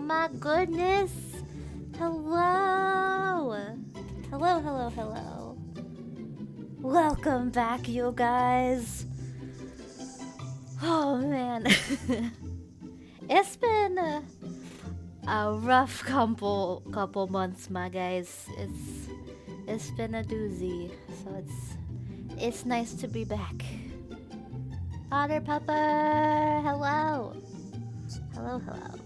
my goodness. Hello. Hello, hello, hello. Welcome back, you guys. Oh man. It's been a rough couple months, my guys. It's been a doozy. So it's nice to be back. Otter Pupper, hello. Hello, hello.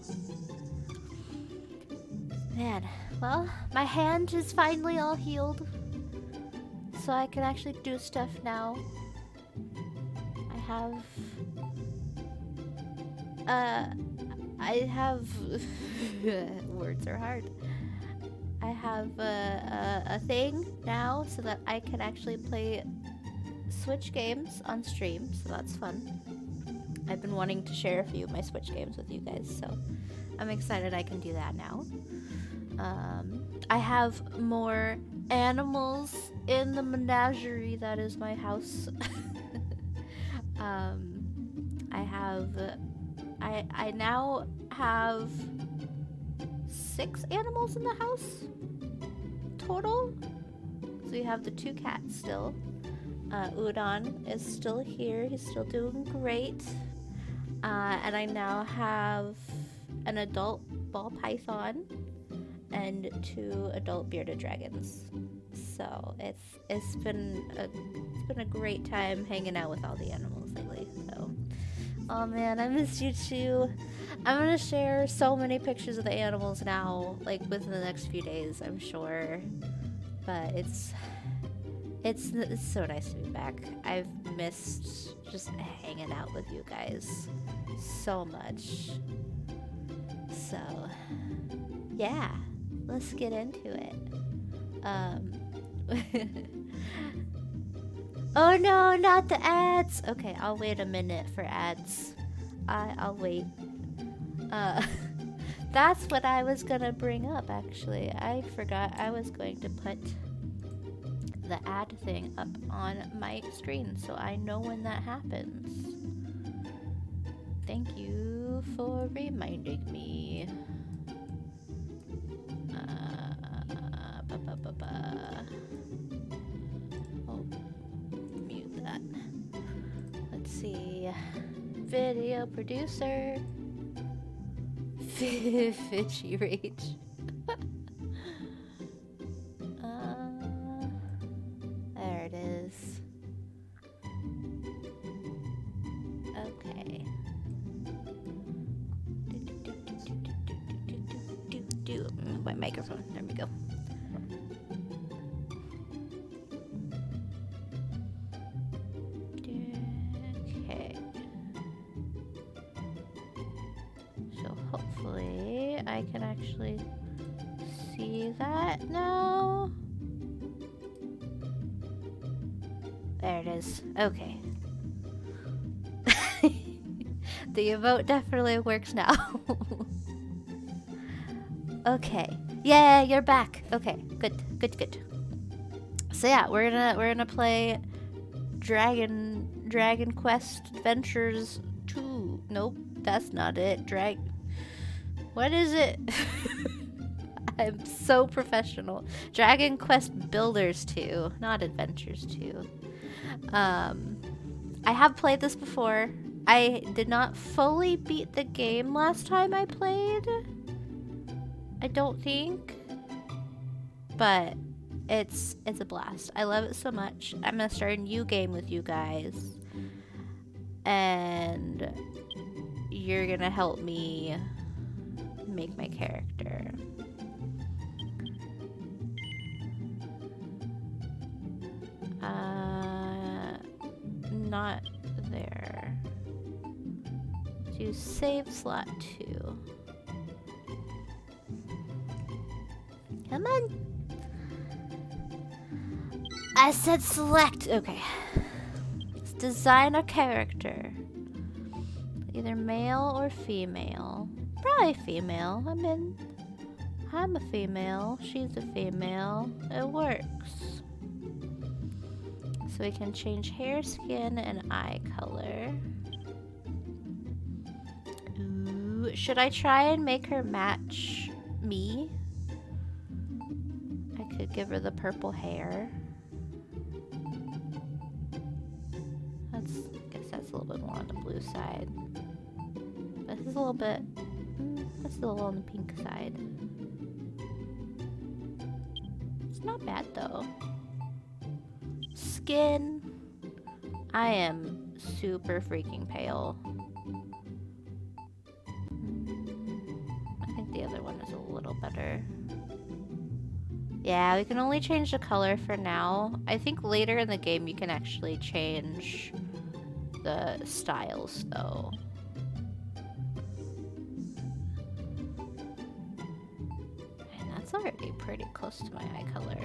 Man, well, my hand is finally all healed. So I can actually do stuff now. I have words are hard. I have a thing now so that I can actually play Switch games on stream, so that's fun. I've been wanting to share a few of my Switch games with you guys, so I'm excited I can do that now. I have more animals in the menagerie that is my house. I now have 6 animals in the house total. So we have the 2 cats still. Udon is still here. He's still doing great. And I now have an adult ball python and 2 adult bearded dragons. So it's been a great time hanging out with all the animals lately. So, oh man, I missed you too. I'm gonna share so many pictures of the animals now, like within the next few days, I'm sure. But it's so nice to be back. I've missed just hanging out with you guys so much. So, yeah, let's get into it. Oh no, not the ads! Okay, I'll wait a minute for ads. I'll wait. That's what I was gonna bring up, actually. I forgot I was going to put the ad thing up on my screen so I know when that happens. Thank you for reminding me. Oh, mute that. Let's see. Video producer. Fishy Rage. There it is. Okay. My microphone. There we go. Okay. So hopefully I can actually see that now. There it is. Okay. The emote definitely works now. Okay. Yeah, you're back. Okay, good. So yeah, we're gonna play Dragon Quest Adventures 2. Nope, that's not it. What is it? I'm so professional. Dragon Quest Builders 2, not Adventures 2. I have played this before. I did not fully beat the game last time I played. I don't think. But it's a blast. I love it so much. I'm gonna start a new game with you guys. And you're gonna help me make my character. Not there. Do save slot 2. Come on. I said select. Okay. Let's design a character. Either male or female. Probably female. I'm a female. She's a female. It works. So we can change hair, skin, and eye color. Ooh, Should I try and make her match me? I could give her the purple hair. I guess that's a little bit more on the blue side. This is a little bit... that's a little on the pink side. It's not bad though. Skin. I am super freaking pale. I think the other one is a little better. Yeah, we can only change the color for now. I think later in the game you can actually change the styles though. And that's already pretty close to my eye color.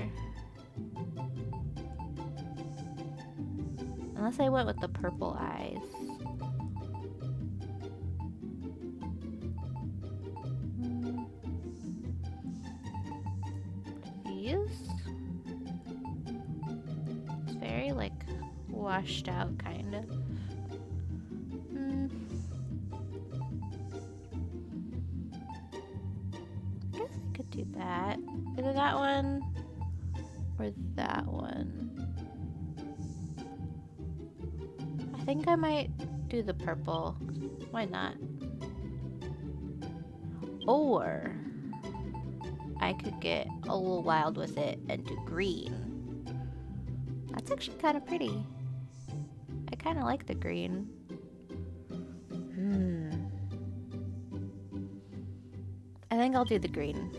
Unless I went with the purple eyes. These? It's very like washed out kind of. I guess I could do that. Either that one or that one. I think I might do the purple. Why not? Or I could get a little wild with it and do green. That's actually kind of pretty. I kind of like the green. I think I'll do the green.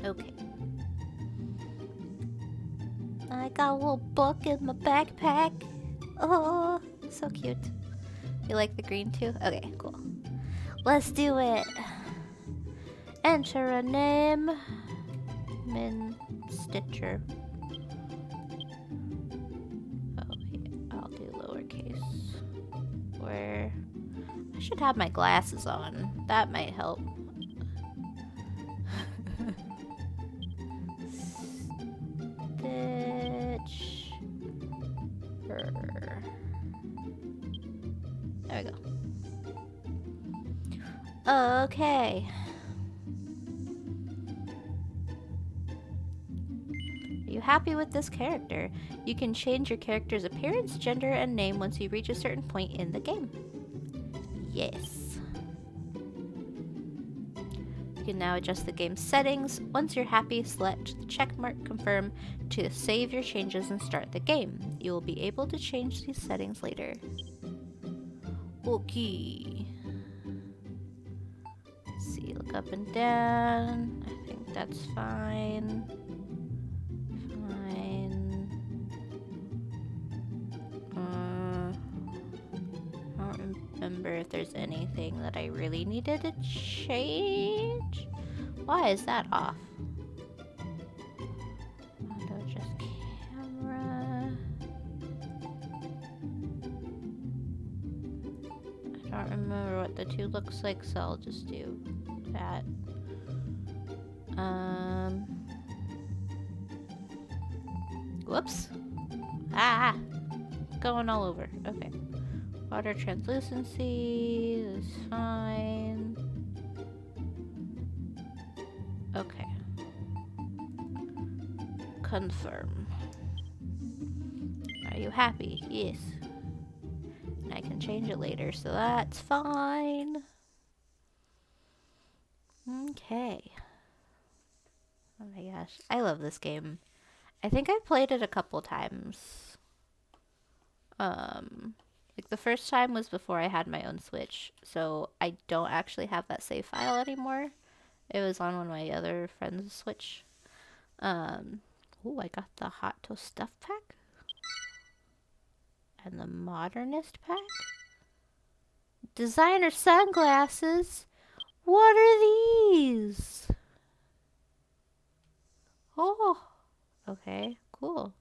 Okay. I got a little book in my backpack. Oh, so cute. You like the green too? Okay, cool. Let's do it. Enter a name. Min Stitcher. Oh, yeah, I'll do lowercase. Where I should have my glasses on. That might help. There we go. Okay. Are you happy with this character? You can change your character's appearance, gender, and name once you reach a certain point in the game. Yes. You can now adjust the game's settings. Once you're happy, select the checkmark confirm to save your changes and start the game. You will be able to change these settings later. Okay. Let's see, look up and down. I think that's fine. I don't remember if there's anything that I really needed to change. Why is that off? Auto adjust camera. I don't remember what the 2 looks like, so I'll just do that. Whoops. Ah! Going all over. Okay. Water translucency is fine. Okay. Confirm. Are you happy? Yes. I can change it later, so that's fine. Okay. Oh my gosh. I love this game. I think I played it a couple times. Like the first time was before I had my own Switch, so I don't actually have that save file anymore. It was on one of my other friends' Switch. Oh, I got the Hot Toast Stuff Pack. And the Modernist Pack. Designer sunglasses. What are these? Oh, okay, cool.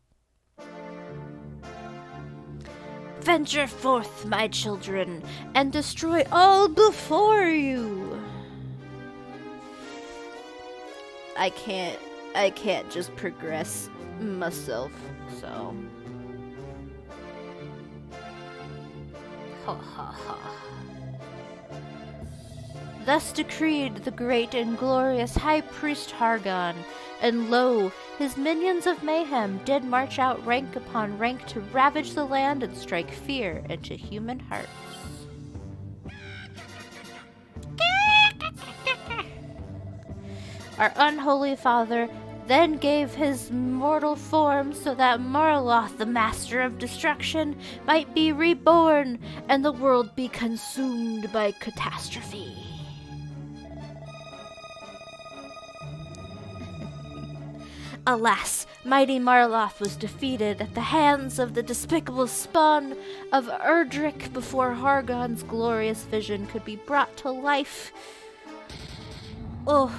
Venture forth, my children, and destroy all before you. I can't just progress myself, so. Ha ha ha. Thus decreed the great and glorious High Priest Hargon, and lo, his minions of mayhem did march out rank upon rank to ravage the land and strike fear into human hearts. Our unholy father then gave his mortal form so that Marloth, the master of destruction, might be reborn and the world be consumed by catastrophe. Alas, mighty Marloth was defeated at the hands of the despicable spawn of Erdrick before Hargon's glorious vision could be brought to life. Oh.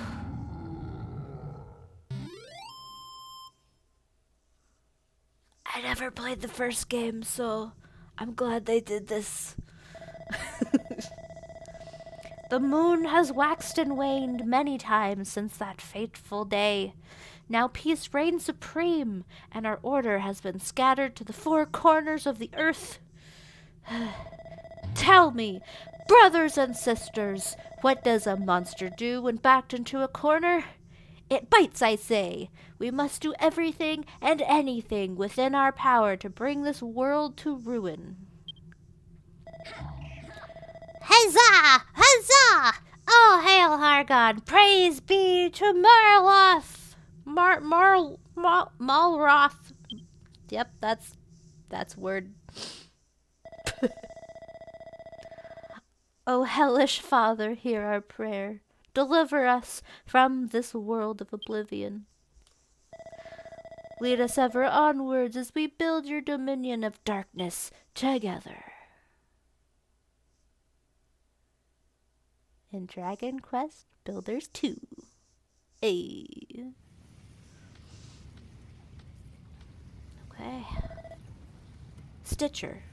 I never played the first game, so I'm glad they did this. The moon has waxed and waned many times since that fateful day. Now peace reigns supreme, and our order has been scattered to the four corners of the earth. Tell me, brothers and sisters, what does a monster do when backed into a corner? It bites, I say. We must do everything and anything within our power to bring this world to ruin. Huzzah! Huzzah! Oh, hail Hargon! Praise be to Marloth! Malroth. Yep, that's word. O hellish Father, hear our prayer. Deliver us from this world of oblivion. Lead us ever onwards as we build your dominion of darkness together. In Dragon Quest Builders 2. Hey. Okay. Stitcher.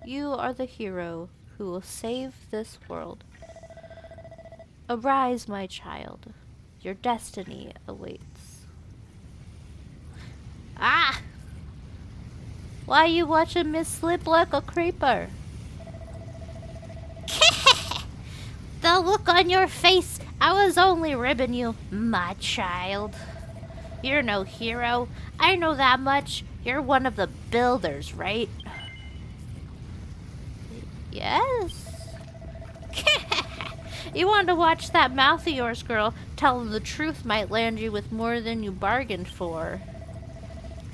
You are the hero who will save this world. Arise, my child. Your destiny awaits. Ah! Why you watching me sleep like a creeper? The look on your face, I was only ribbing you, my child. You're no hero. I know that much. You're one of the builders, right? Yes. You want to watch that mouth of yours, girl. Telling the truth might land you with more than you bargained for.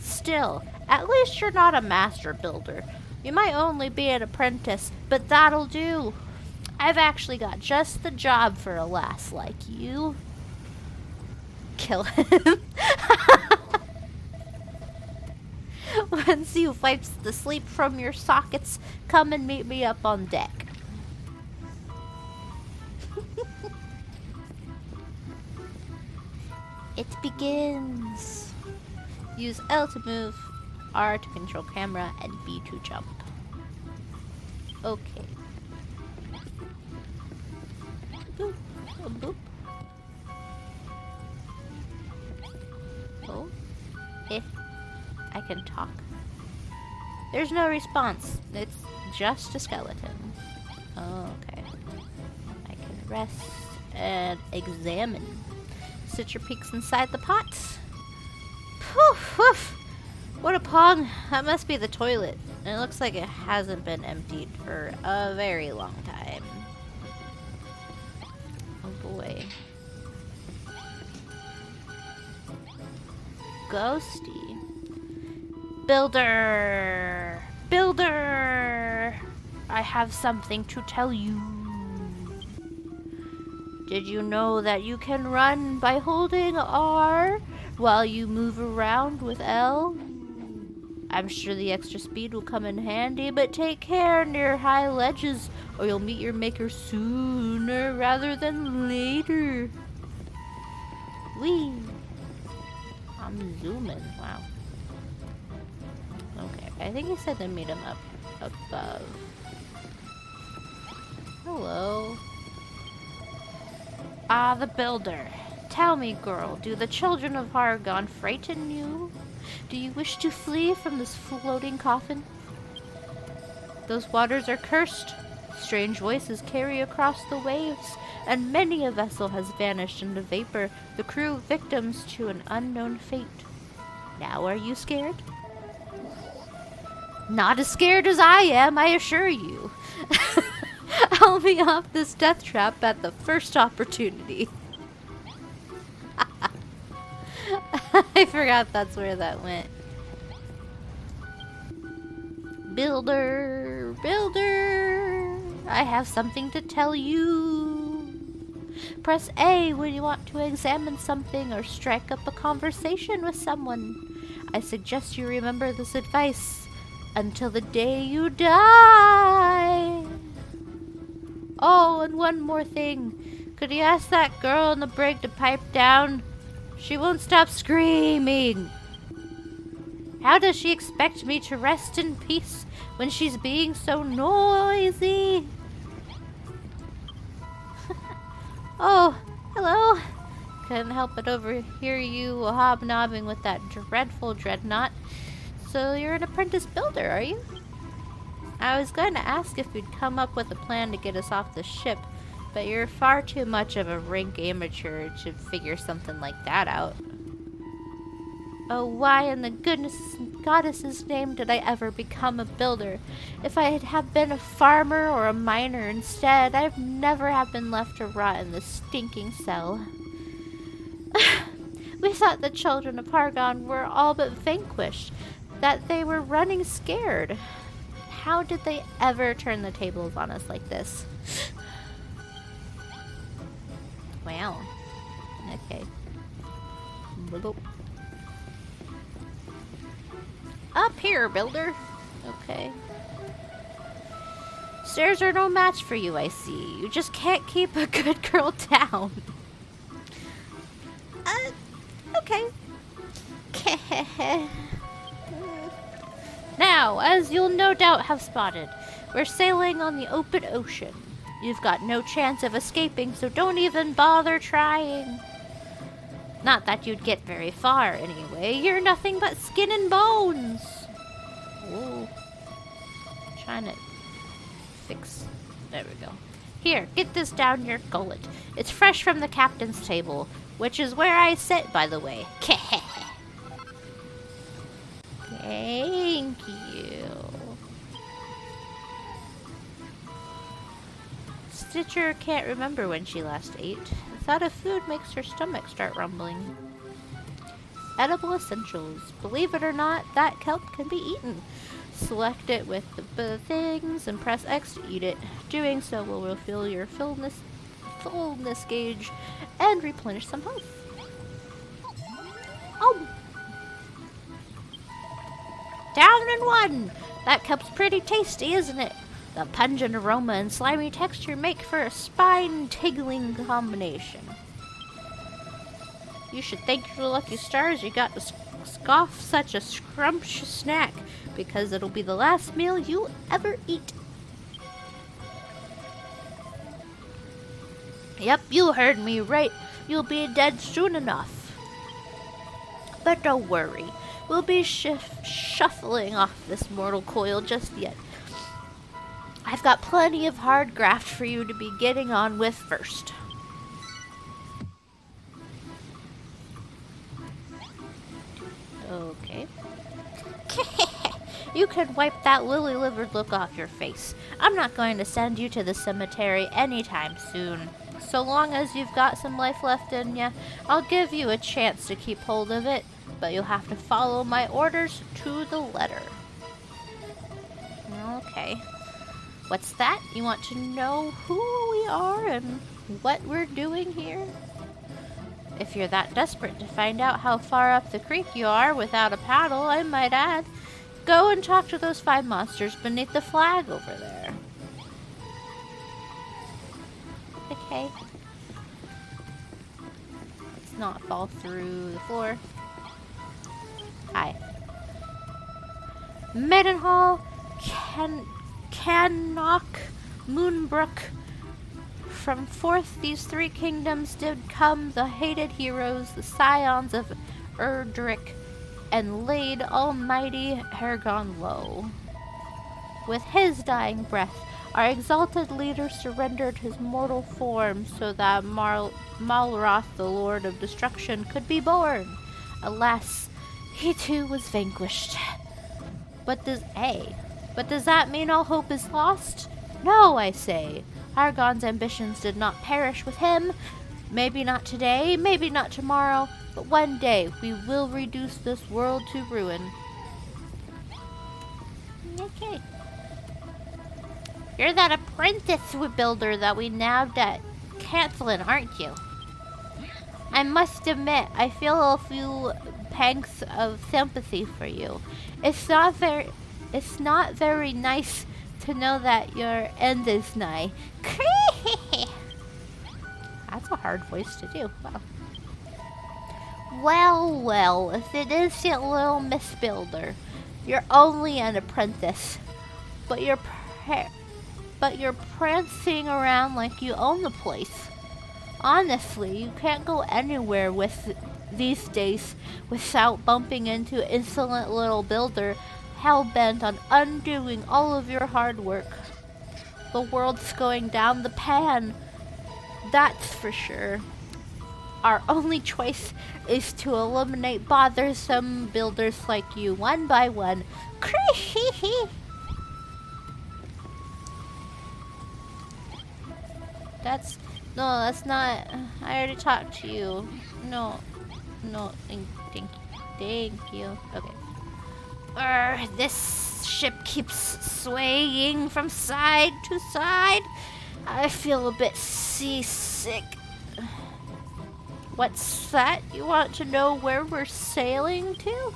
Still, at least you're not a master builder. You might only be an apprentice, but that'll do. I've actually got just the job for a lass like you. Kill him. Once you've wiped the sleep from your sockets, come and meet me up on deck. It begins. Use L to move, R to control camera, and B to jump. Okay. Boop. Boop. Oh. I can talk. There's no response. It's just a skeleton. Okay. I can rest and examine. Sit your peeks inside the pot. Poof, poof. What a pong. That must be the toilet. It looks like it hasn't been emptied for a very long time. Oh boy. Ghosty. Builder! Builder! I have something to tell you. Did you know that you can run by holding R while you move around with L? I'm sure the extra speed will come in handy, but take care near high ledges or you'll meet your maker sooner rather than later. Whee! I'm zooming. Wow. Okay, I think he said to meet him up above. Hello. Ah, the builder. Tell me, girl, do the children of Hargon frighten you? Do you wish to flee from this floating coffin? Those waters are cursed. Strange voices carry across the waves, and many a vessel has vanished into vapor, the crew victims to an unknown fate. Now are you scared? Not as scared as I am, I assure you. I'll be off this death trap at the first opportunity. I forgot that's where that went. Builder, builder, I have something to tell you. Press A when you want to examine something or strike up a conversation with someone. I suggest you remember this advice until the day you die. Oh, and one more thing. Could you ask that girl in the brig to pipe down? She won't stop screaming. How does she expect me to rest in peace when she's being so noisy? Oh, hello. Couldn't help but overhear you hobnobbing with that dreadful dreadnought. So you're an apprentice builder, are you? I was going to ask if you'd come up with a plan to get us off the ship, but you're far too much of a rank amateur to figure something like that out. Oh, why in the goddess's name did I ever become a builder? If I had have been a farmer or a miner instead, I'd never have been left to rot in this stinking cell. We thought the children of Hargon were all but vanquished, that they were running scared. How did they ever turn the tables on us like this? Wow. Okay. Bloop. Up here, builder. Okay. Stairs are no match for you, I see. You just can't keep a good girl down. Okay. Now, as you'll no doubt have spotted, we're sailing on the open ocean. You've got no chance of escaping, so don't even bother trying. Not that you'd get very far, anyway. You're nothing but skin and bones. Ooh. Trying to fix... There we go. Here, get this down your gullet. It's fresh from the captain's table, which is where I sit, by the way. Thank you. Stitcher can't remember when she last ate. The thought of food makes her stomach start rumbling. Edible essentials. Believe it or not, that kelp can be eaten. Select it with the things and press X to eat it. Doing so will refill your fullness gauge and replenish some health. Oh! Down in one! That kelp's pretty tasty, isn't it? The pungent aroma and slimy texture make for a spine-tingling combination. You should thank your lucky stars you got to scoff such a scrumptious snack, because it'll be the last meal you ever eat. Yep, you heard me right. You'll be dead soon enough. But don't worry. We'll be shuffling off this mortal coil just yet. I've got plenty of hard graft for you to be getting on with first. Okay. You can wipe that lily-livered look off your face. I'm not going to send you to the cemetery anytime soon. So long as you've got some life left in you, I'll give you a chance to keep hold of it, but you'll have to follow my orders to the letter. Okay. What's that? You want to know who we are and what we're doing here? If you're that desperate to find out how far up the creek you are without a paddle, I might add, go and talk to those 5 monsters beneath the flag over there. Okay. Let's not fall through the floor. Hi. Maidenhall, Cannock, Moonbrook. From forth these 3 kingdoms did come the hated heroes, the scions of Erdrick, and laid almighty Hargon low. With his dying breath, our exalted leader surrendered his mortal form so that Malroth, the Lord of Destruction, could be born. Alas, he too was vanquished. But does that mean all hope is lost? No, I say. Argon's ambitions did not perish with him. Maybe not today, maybe not tomorrow, but one day we will reduce this world to ruin. Okay. You're that apprentice builder that we nabbed at Cancelin, aren't you? I must admit, I feel a few pangs of sympathy for you. It's not very nice to know that your end is nigh. That's a hard voice to do. Wow. Well, if it isn't little Miss Builder, you're only an apprentice, but you're prancing around like you own the place. Honestly, you can't go anywhere with these days without bumping into insolent little Builder, hell-bent on undoing all of your hard work. The world's going down the pan, that's for sure. Our only choice is to eliminate bothersome builders like you one by one. That's not. I already talked to you. No, thank you. Okay. This ship keeps swaying from side to side. I feel a bit seasick. What's that? You want to know where we're sailing to?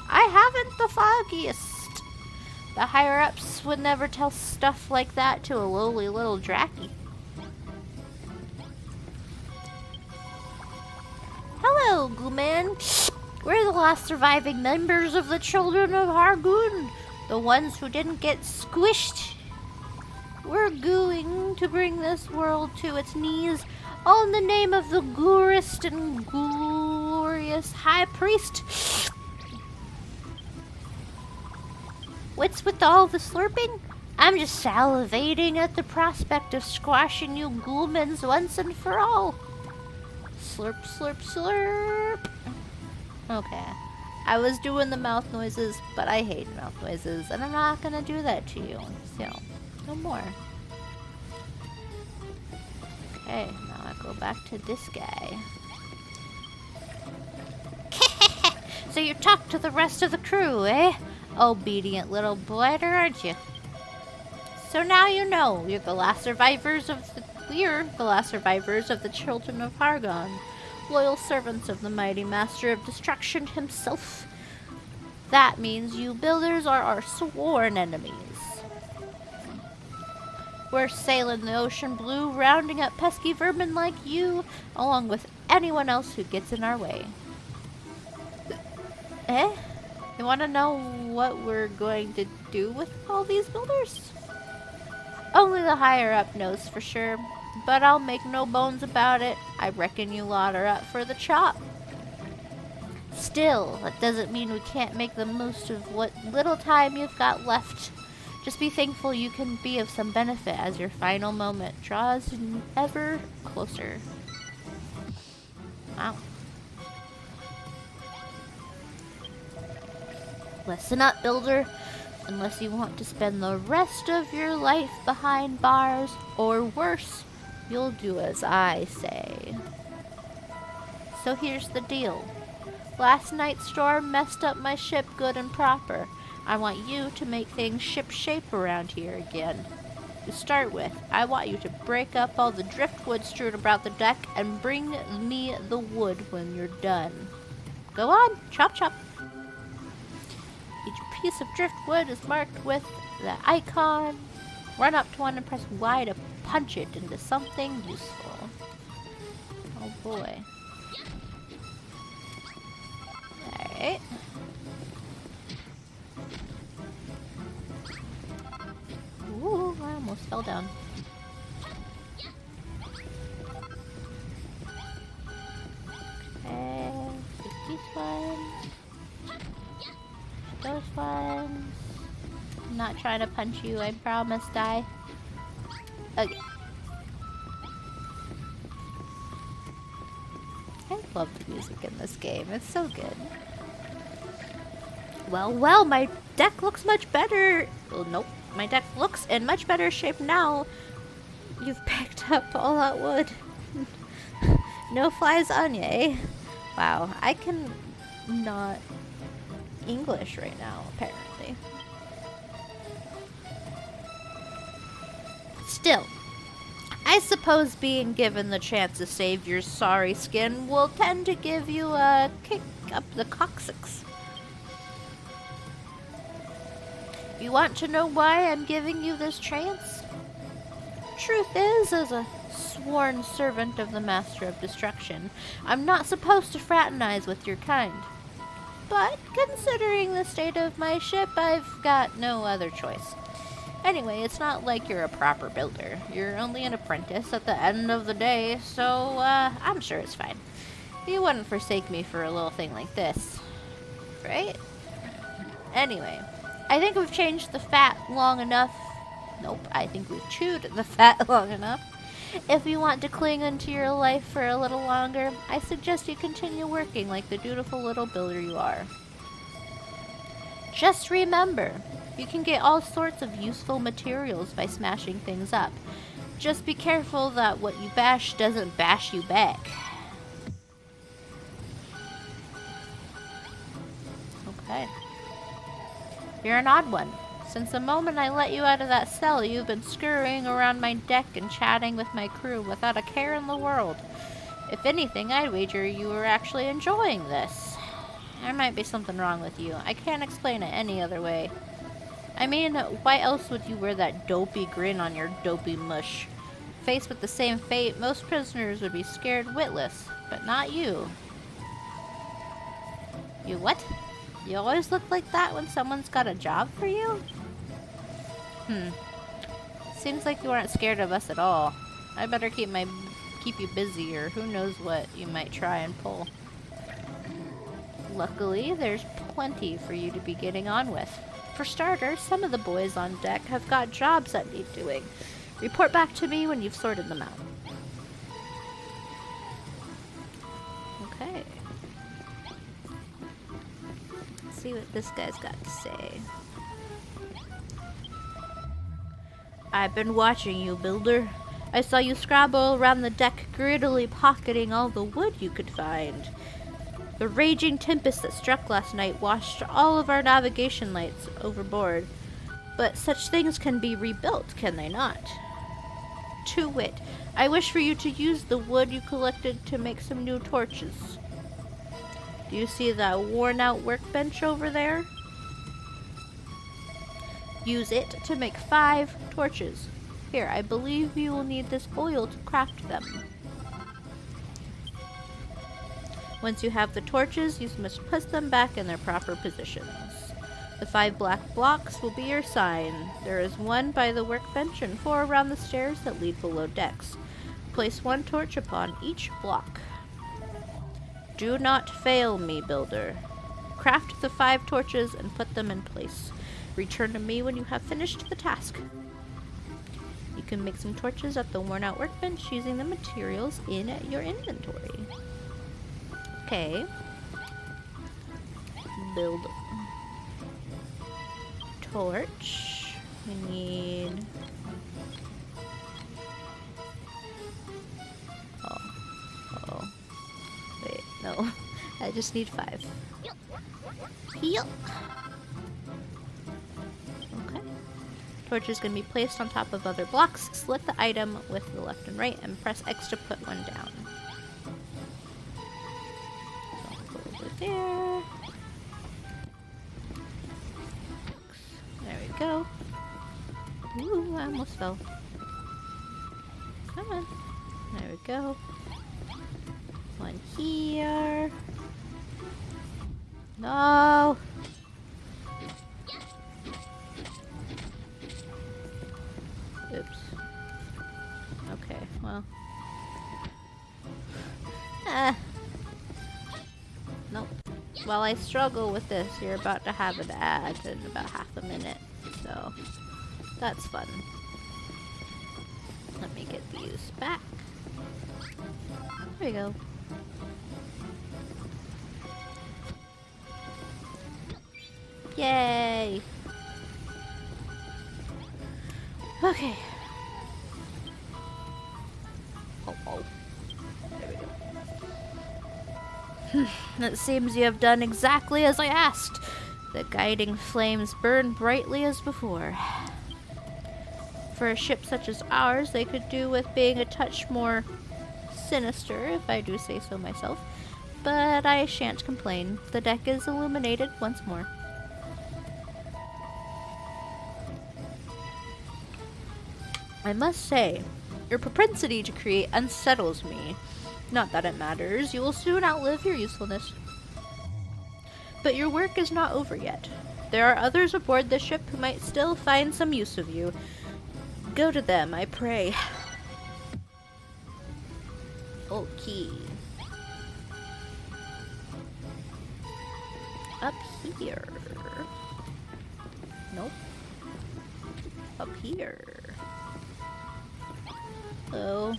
I haven't the foggiest. The higher-ups would never tell stuff like that to a lowly little Dracky. Hello, Gooman. We're the last surviving members of the Children of Hargoon. The ones who didn't get squished. We're going to bring this world to its knees all in the name of the Gurist and glorious High Priest. What's with all the slurping? I'm just salivating at the prospect of squashing you ghoulmans once and for all. Slurp, slurp, slurp. Okay. I was doing the mouth noises, but I hate mouth noises, and I'm not gonna do that to you. So, no more. Okay, now I go back to this guy. So you talked to the rest of the crew, eh? Obedient little blighter, aren't you? So now you know, we're the last survivors of the Children of Hargon, loyal servants of the mighty Master of Destruction himself. That means you builders are our sworn enemies. We're sailing the ocean blue, rounding up pesky vermin like you, along with anyone else who gets in our way. Eh? You want to know what we're going to do with all these builders? Only the higher up knows for sure, but I'll make no bones about it. I reckon you lot are up for the chop. Still, that doesn't mean we can't make the most of what little time you've got left. Just be thankful you can be of some benefit as your final moment draws ever closer. Wow. Listen up, Builder. Unless you want to spend the rest of your life behind bars, or worse, you'll do as I say. So here's the deal. Last night's storm messed up my ship good and proper. I want you to make things ship-shape around here again. To start with, I want you to break up all the driftwood strewn about the deck and bring me the wood when you're done. Go on, chop chop. Each piece of driftwood is marked with the icon. Run up to one and press Y to punch it into something useful. Oh boy. Alright. Ooh, I almost fell down. Okay, take these ones. Those ones. not trying to punch you, I promise, die. Okay. I love the music in this game. It's so good. Well, my deck looks much better. Well, nope. My deck looks in much better shape now. You've picked up all that wood. No flies on ya, eh? Wow, I can not English right now, apparently. Still, I suppose being given the chance to save your sorry skin will tend to give you a kick up the coccyx. You want to know why I'm giving you this chance? Truth is, as a sworn servant of the Master of Destruction, I'm not supposed to fraternize with your kind. But considering the state of my ship, I've got no other choice. Anyway, it's not like you're a proper builder. You're only an apprentice at the end of the day, so I'm sure it's fine. You wouldn't forsake me for a little thing like this, right? Anyway, I think we've changed the fat long enough. Nope, I think we've chewed the fat long enough. If you want to cling onto your life for a little longer, I suggest you continue working like the dutiful little builder you are. Just remember, you can get all sorts of useful materials by smashing things up. Just be careful that what you bash doesn't bash you back. Okay. You're an odd one. Since the moment I let you out of that cell, you've been scurrying around my deck and chatting with my crew without a care in the world. If anything, I'd wager you were actually enjoying this. There might be something wrong with you. I can't explain it any other way. I mean, why else would you wear that dopey grin on your dopey mush? Faced with the same fate, most prisoners would be scared witless, but not you. You what? You always look like that when someone's got a job for you? Seems like you aren't scared of us at all. I better keep you busy, or who knows what you might try and pull. Luckily, there's plenty for you to be getting on with. For starters, some of the boys on deck have got jobs that need doing. Report back to me when you've sorted them out. Okay. Let's see what this guy's got to say. I've been watching you, builder. I saw you scrabble around the deck, greedily pocketing all the wood you could find. The raging tempest that struck last night washed all of our navigation lights overboard. But such things can be rebuilt, can they not? To wit, I wish for you to use the wood you collected to make some new torches. Do you see that worn-out workbench over there? Use it to make 5 torches. Here, I believe you will need this oil to craft them. Once you have the torches, you must put them back in their proper positions. The 5 black blocks will be your sign. There is 1 by the workbench and 4 around the stairs that lead below decks. Place 1 torch upon each block. Do not fail me, builder. Craft the 5 torches and put them in place. Return to me when you have finished the task. You can make some torches at the worn-out workbench using the materials in your inventory. Okay. Build torch. We need... Oh. Wait, no. I just need 5. Yup. Okay. Torch is going to be placed on top of other blocks. Select the item with the left and right and press X to put one down. Over there. There we go. Ooh, I almost fell. Come on. There we go. One here. No! Oops. Okay, well. Nope. While I struggle with this, you're about to have an ad in about half a minute. so that's fun. Let me get these back. There we go. Yay! Okay. Oh. There we go. It seems you have done exactly as I asked. The guiding flames burn brightly as before. For a ship such as ours, they could do with being a touch more sinister, if I do say so myself. But I shan't complain. The deck is illuminated once more. I must say, your propensity to create unsettles me. Not that it matters, you will soon outlive your usefulness. But your work is not over yet. There are others aboard the ship who might still find some use of you. Go to them, I pray. Okay. Up here. Nope. Up here. Oh.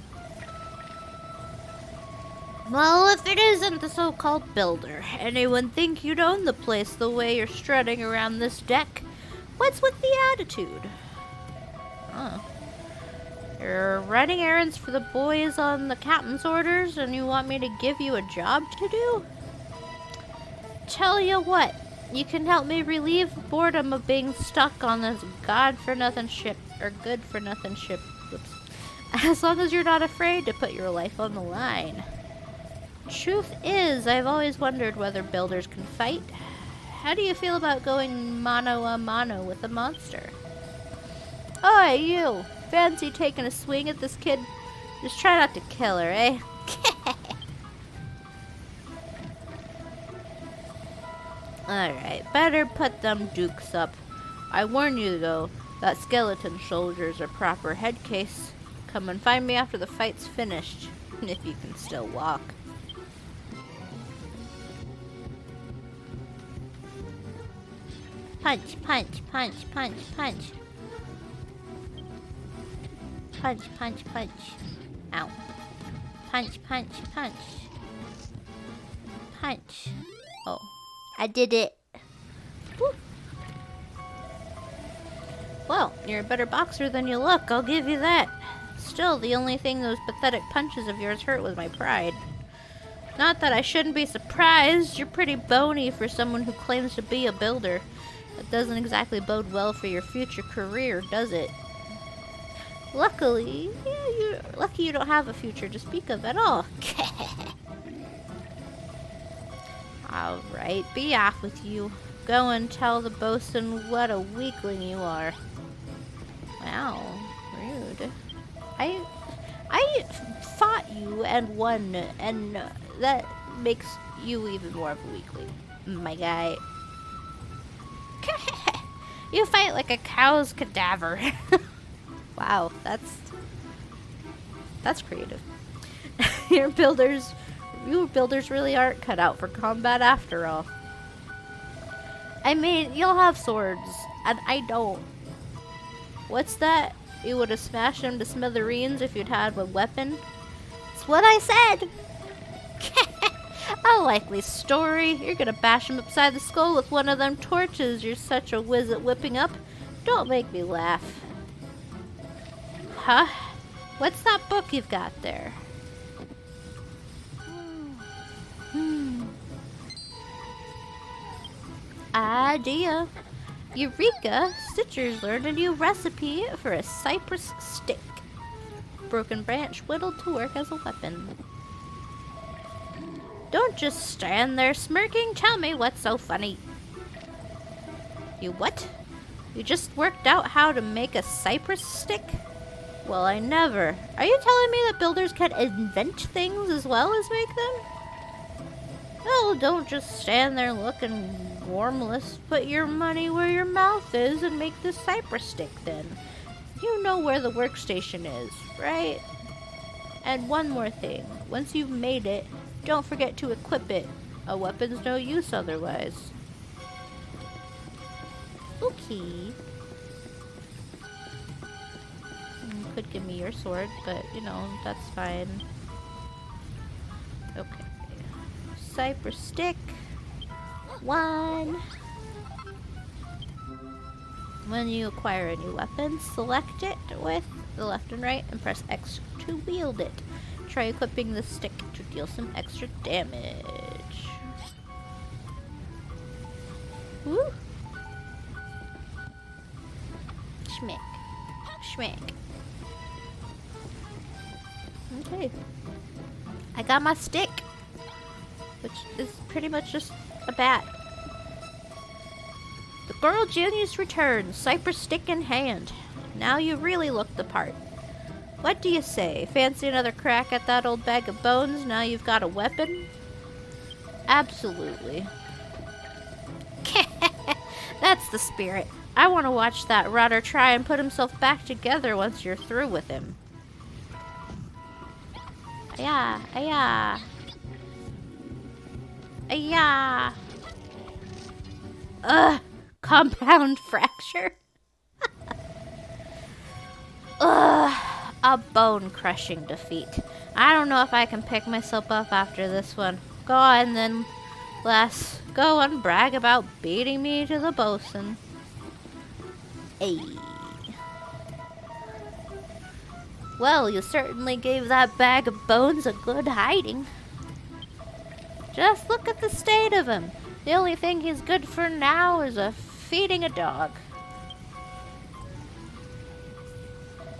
Well, if it isn't the so-called builder, anyone think you'd own the place the way you're strutting around this deck? What's with the attitude? Huh. You're running errands for the boys on the captain's orders, and you want me to give you a job to do? Tell you what, you can help me relieve boredom of being stuck on this good-for-nothing ship. Whoops. As long as you're not afraid to put your life on the line. Truth is, I've always wondered whether builders can fight. How do you feel about going mano a mano with a monster? Oi, you! Fancy taking a swing at this kid? Just try not to kill her, eh? Alright, better put them dukes up. I warn you though, that skeleton soldier's a proper head case. Come and find me after the fight's finished, if you can still walk. Punch, punch, punch, punch, punch. Punch, punch, punch. Ow. Punch, punch, punch. Punch. Oh, I did it. Woo. Well, you're a better boxer than you look, I'll give you that. Still, the only thing those pathetic punches of yours hurt was my pride. Not that I shouldn't be surprised. You're pretty bony for someone who claims to be a builder. That doesn't exactly bode well for your future career, does it? Luckily, yeah, you're lucky you don't have a future to speak of at all. Alright, be off with you. Go and tell the bosun what a weakling you are. Wow, rude. I fought you and won, and that makes you even more of a weakling, my guy. You fight like a cow's cadaver. Wow, that's creative. You builders really aren't cut out for combat after all. I mean, you'll have swords, and I don't. What's that? You would have smashed him to smithereens if you'd had a weapon? That's what I said! A likely story. You're gonna bash him upside the skull with one of them torches you're such a whiz at whipping up. Don't make me laugh. Huh? What's that book you've got there? Idea. Eureka! Stitcher's learned a new recipe for a cypress stick. Broken branch whittled to work as a weapon. Don't just stand there smirking. Tell me what's so funny. You what? You just worked out how to make a cypress stick? Well, I never. Are you telling me that builders can invent things as well as make them? Well, don't just stand there looking warmless. Put your money where your mouth is and make the cypress stick then. You know where the workstation is, right? And one more thing. Once you've made it, don't forget to equip it. A weapon's no use otherwise. Okay. could give me your sword, but you know, that's fine. Okay. Cypress stick. 1. When you acquire a new weapon, select it with the left and right and press X to wield it. Try equipping the stick to deal some extra damage. Woo! Schmick. Schmick. Okay. I got my stick, which is pretty much just a bat. The girl genius returns, cypress stick in hand. Now you really look the part. What do you say? Fancy another crack at that old bag of bones now you've got a weapon? Absolutely. That's the spirit. I want to watch that rotter try and put himself back together once you're through with him. Ayah, ayah. Ayah. Ugh, compound fracture. Ugh, a bone-crushing defeat. I don't know if I can pick myself up after this one. Go on then, lass. Go and brag about beating me to the bosun. Ay. Well, you certainly gave that bag of bones a good hiding. Just look at the state of him. The only thing he's good for now is feeding a dog.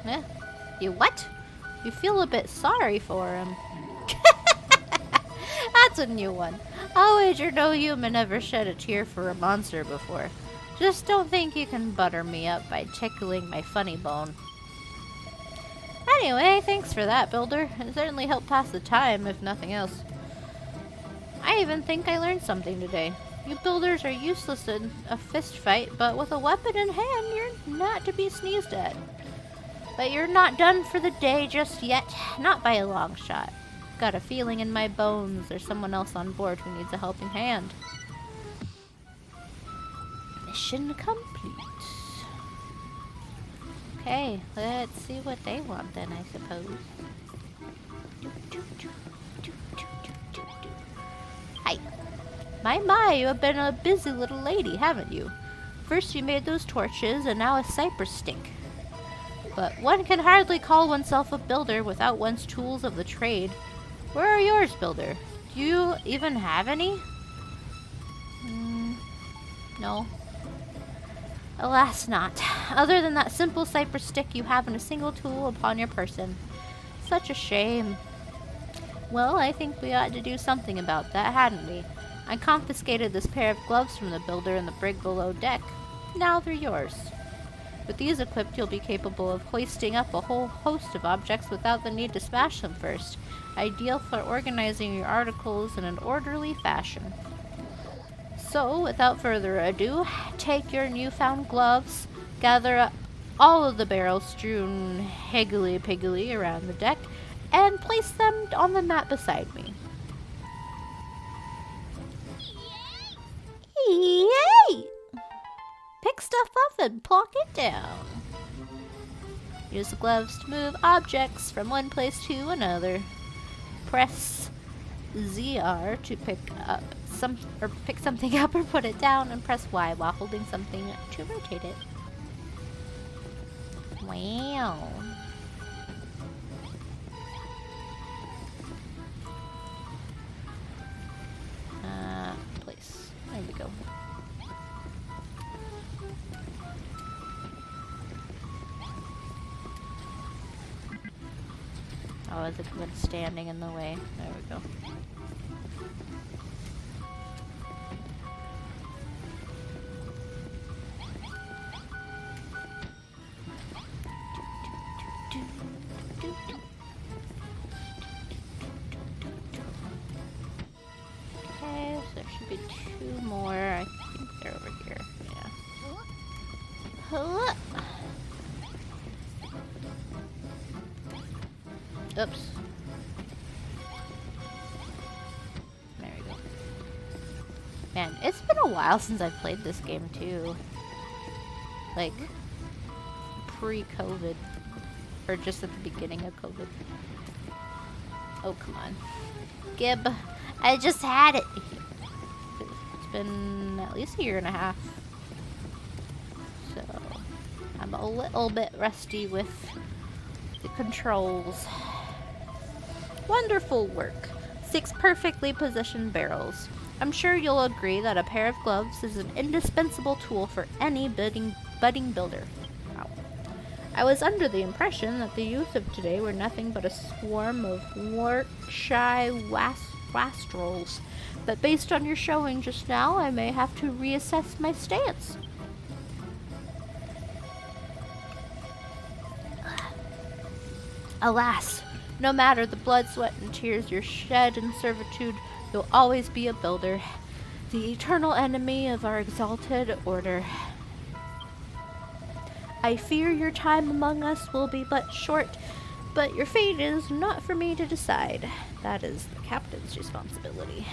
Eh? You what? You feel a bit sorry for him. That's a new one. I'll wager no human ever shed a tear for a monster before. Just don't think you can butter me up by tickling my funny bone. Anyway, thanks for that, Builder. It certainly helped pass the time, if nothing else. I even think I learned something today. You builders are useless in a fist fight, but with a weapon in hand, you're not to be sneezed at. But you're not done for the day just yet. Not by a long shot. Got a feeling in my bones there's someone else on board who needs a helping hand. Mission complete. Okay, let's see what they want then, I suppose. Hi. My, you have been a busy little lady, haven't you? First you made those torches, and now a cypress stick. But one can hardly call oneself a builder without one's tools of the trade. Where are yours, Builder? Do you even have any? No. Alas not. Other than that simple cypress stick you haven't a single tool upon your person. Such a shame. Well, I think we ought to do something about that, hadn't we? I confiscated this pair of gloves from the builder in the brig below deck. Now they're yours. With these equipped, you'll be capable of hoisting up a whole host of objects without the need to smash them first. Ideal for organizing your articles in an orderly fashion. So, without further ado, take your newfound gloves, gather up all of the barrels strewn higgly-piggly around the deck, and place them on the mat beside me. Yay! Pick stuff up and plonk it down. Use the gloves to move objects from one place to another. Press ZR to pick something up or put it down, and press Y while holding something to rotate it. Wow. Place. There we go. Oh, is it good standing in the way? There we go. Okay, so there should be 2 more. I think they're over here. Yeah. Hello. Oops. There we go. Man, it's been a while since I've played this game too. Like, pre-COVID. Or just at the beginning of COVID. Oh, come on. Gib, I just had it. It's been at least a year and a half. So, I'm a little bit rusty with the controls. Wonderful work. 6 perfectly positioned barrels. I'm sure you'll agree that a pair of gloves is an indispensable tool for any budding builder. Wow. I was under the impression that the youth of today were nothing but a swarm of work-shy wastrels, but based on your showing just now, I may have to reassess my stance. Alas, no matter the blood, sweat, and tears you shed in servitude, you'll always be a builder, the eternal enemy of our exalted order. I fear your time among us will be but short, but your fate is not for me to decide. That is the captain's responsibility.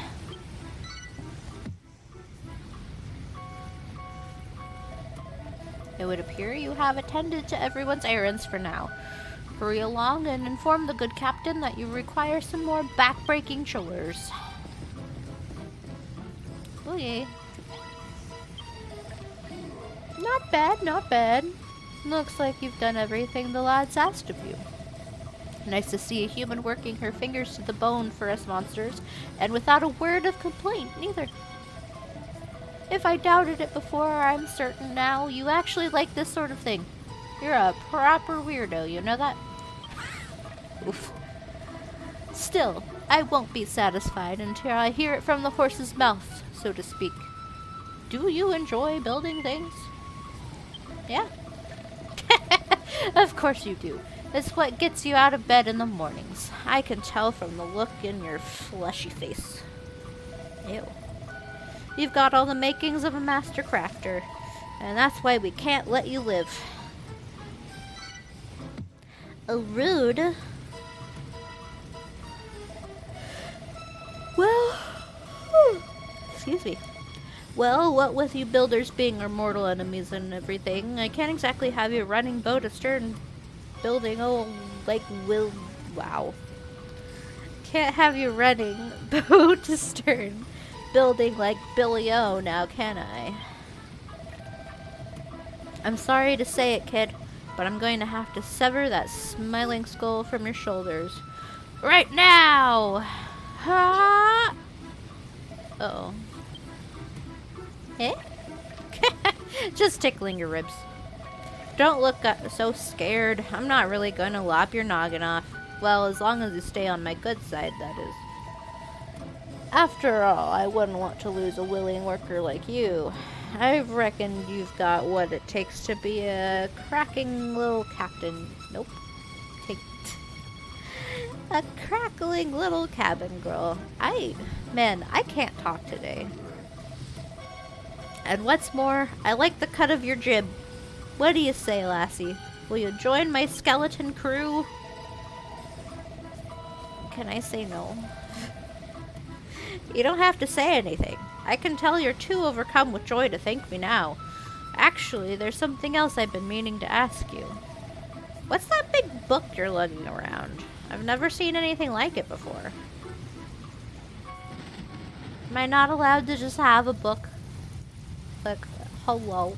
It would appear you have attended to everyone's errands for now. Hurry along and inform the good captain that you require some more back-breaking chores. Okay. Not bad, not bad. Looks like you've done everything the lads asked of you. Nice to see a human working her fingers to the bone for us monsters, and without a word of complaint, neither. If I doubted it before, I'm certain now you actually like this sort of thing. You're a proper weirdo, you know that? Oof. Still, I won't be satisfied until I hear it from the horse's mouth, so to speak. Do you enjoy building things? Yeah. Of course you do. It's what gets you out of bed in the mornings. I can tell from the look in your fleshy face. Ew. You've got all the makings of a master crafter, and that's why we can't let you live. Oh, rude. Well, excuse me. Well, what with you builders being our mortal enemies and everything, I can't exactly have you running boat astern building, wow. Can't have you running boat astern building like Billy O now, can I? I'm sorry to say it, kid, but I'm going to have to sever that smiling skull from your shoulders. Right now! Ha! Uh-oh. Eh? Just tickling your ribs. Don't look so scared. I'm not really going to lop your noggin off. Well, as long as you stay on my good side, that is. After all, I wouldn't want to lose a willing worker like you. I reckon you've got what it takes to be a cracking little captain. Nope. A crackling little cabin girl. Man, I can't talk today. And what's more, I like the cut of your jib. What do you say, lassie? Will you join my skeleton crew? Can I say no? You don't have to say anything. I can tell you're too overcome with joy to thank me now. Actually, there's something else I've been meaning to ask you. What's that big book you're lugging around? I've never seen anything like it before. Am I not allowed to just have a book? Like, hello?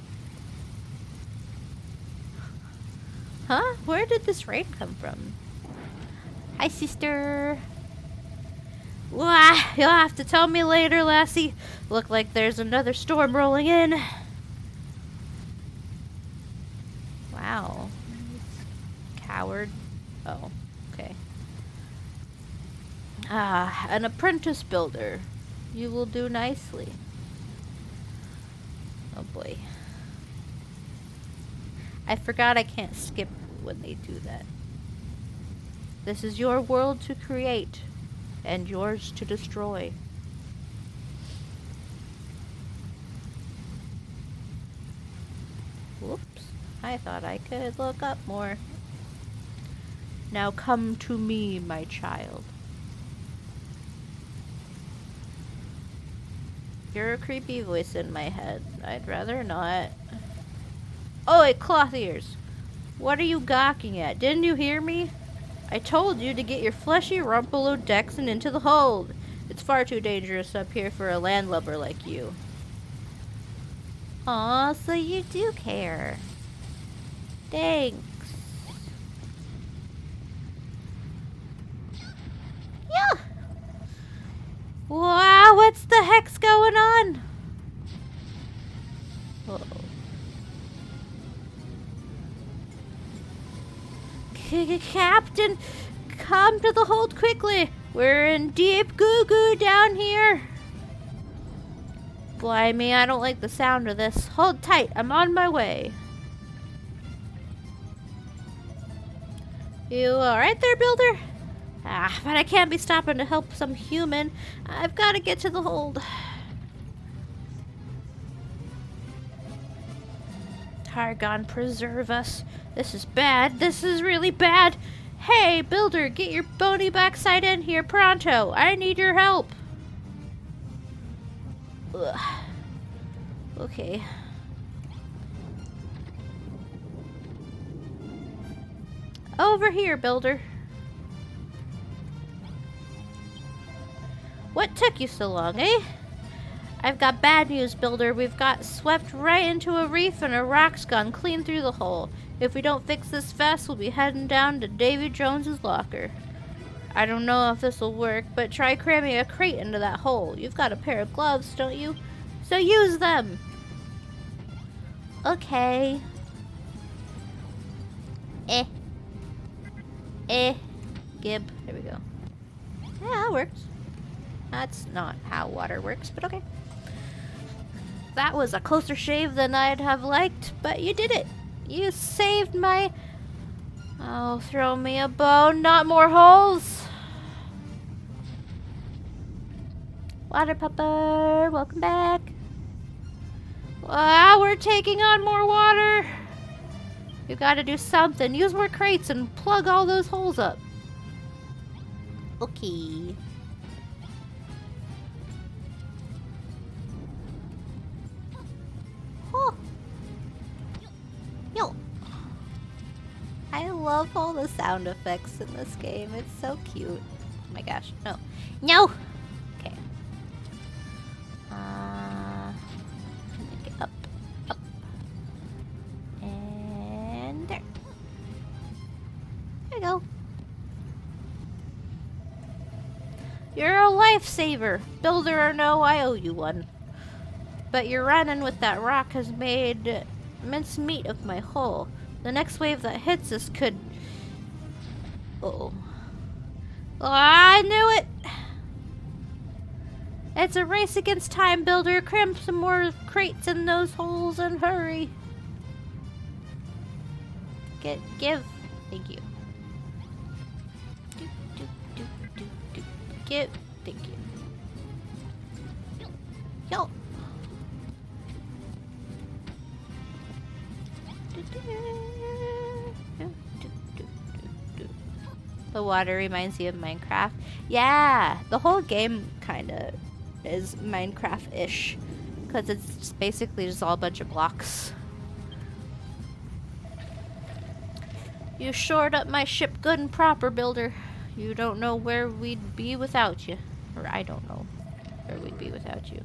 Huh? Where did this rain come from? Hi, sister. Wah, you'll have to tell me later, lassie. Look like there's another storm rolling in. Wow. Coward. Oh, okay. Ah, an apprentice builder. You will do nicely. Oh boy. I forgot I can't skip when they do that. This is your world to create, and yours to destroy. Whoops. I thought I could look up more. Now come to me, my child. You're a creepy voice in my head. I'd rather not. Oh, wait, cloth ears. What are you gawking at? Didn't you hear me? I told you to get your fleshy Rumpelodexin into the hold. It's far too dangerous up here for a landlubber like you. Aw, so you do care. Thanks. Yeah. Wow, what's the heck's going on? Uh-oh. Captain, come to the hold quickly. We're in deep goo-goo down here. Blimey, I don't like the sound of this. Hold tight, I'm on my way. You alright there, Builder? Ah, but I can't be stopping to help some human. I've got to get to the hold. Targon, preserve us. This is bad. This is really bad. Hey, Builder, get your bony backside in here pronto. I need your help. Ugh. Okay. Over here, Builder. What took you so long, eh? I've got bad news, Builder. We've got swept right into a reef and a rock's gone clean through the hole. If we don't fix this fast, we'll be heading down to Davy Jones's locker. I don't know if this will work, but try cramming a crate into that hole. You've got a pair of gloves, don't you? So use them! Okay. Gib. There we go. Yeah, that works. That's not how water works, but okay. That was a closer shave than I'd have liked, but you did it. You saved my... Oh, throw me a bone, not more holes. Water pupper, welcome back. Wow, we're taking on more water. You gotta do something. Use more crates and plug all those holes up. Okay. Oh. Yo. I love all the sound effects in this game. It's so cute. Oh my gosh. No. No! Okay. Get up. Up. And there. There we go. You're a lifesaver. Builder or no, I owe you one. But your running with that rock has made mincemeat of my hull. The next wave that hits us could... Uh-oh. Oh, I knew it! It's a race against time, Builder. Cram some more crates in those holes and hurry. Give. Thank you. Give. Thank you. Yo. The water reminds you of Minecraft. Yeah, the whole game kind of is Minecraft-ish, because it's just basically just all a bunch of blocks. You shored up my ship good and proper, Builder. You don't know where we'd be without you. Or I don't know where we'd be without you.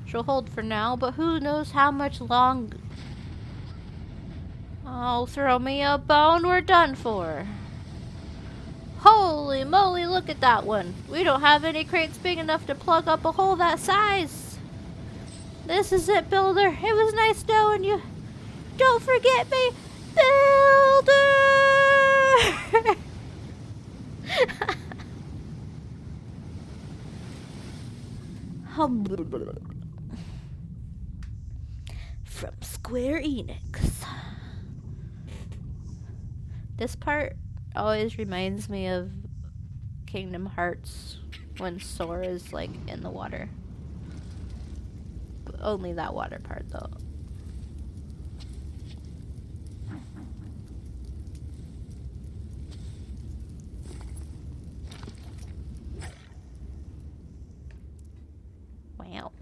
She'll hold for now, but who knows how much longer. Oh, throw me a bone, we're done for. Holy moly, look at that one. We don't have any crates big enough to plug up a hole that size. This is it, Builder. It was nice knowing you. Don't forget me, Builder! From Square Enix. This part always reminds me of Kingdom Hearts when Sora's like in the water. But only that water part though. Wow.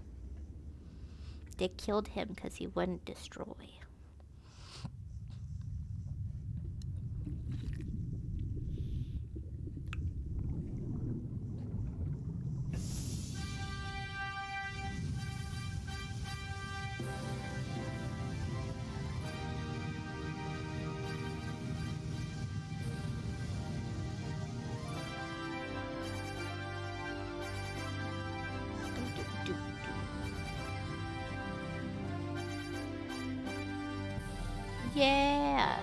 They killed him because he wouldn't destroy. Yeah.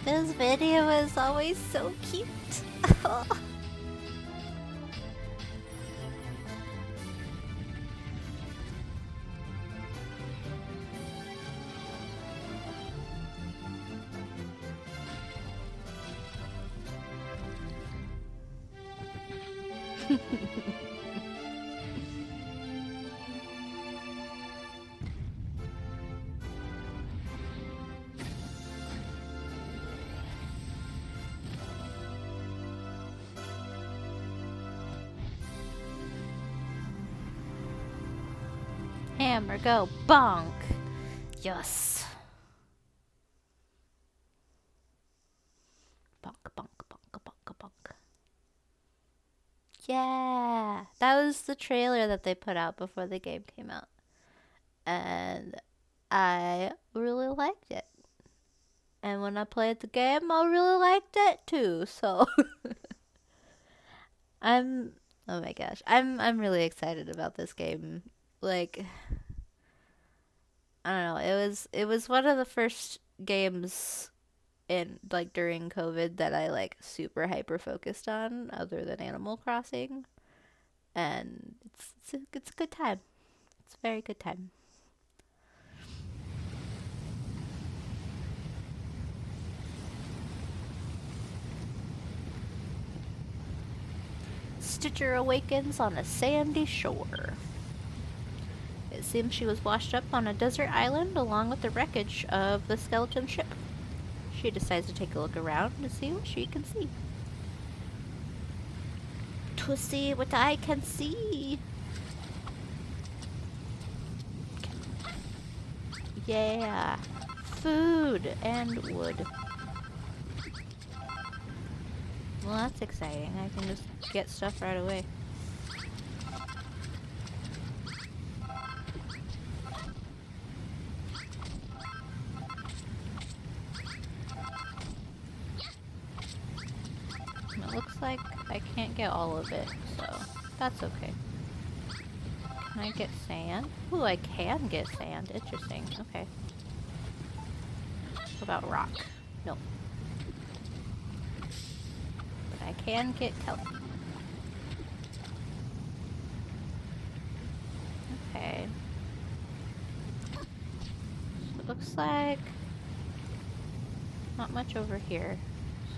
This video is always so cute. Hammer, go bonk. Yes. Bonk, bonk, bonk, bonk, bonk. Yeah. That was the trailer that they put out before the game came out. And I really liked it. And when I played the game, I really liked it too. So oh my gosh. I'm really excited about this game. Like, I don't know. It was one of the first games in like during COVID that I like super hyper focused on, other than Animal Crossing, and it's a good time. It's a very good time. Stitcher awakens on a sandy shore. It seems she was washed up on a desert island along with the wreckage of the skeleton ship. She decides to take a look around to see what she can see. To see what I can see. Yeah. Food and wood. Well, that's exciting. I can just get stuff right away. It looks like I can't get all of it, so that's okay. Can I get sand? Ooh, I can get sand. Interesting. Okay. What about rock? No. But I can get kelp. Okay. So it looks like not much over here.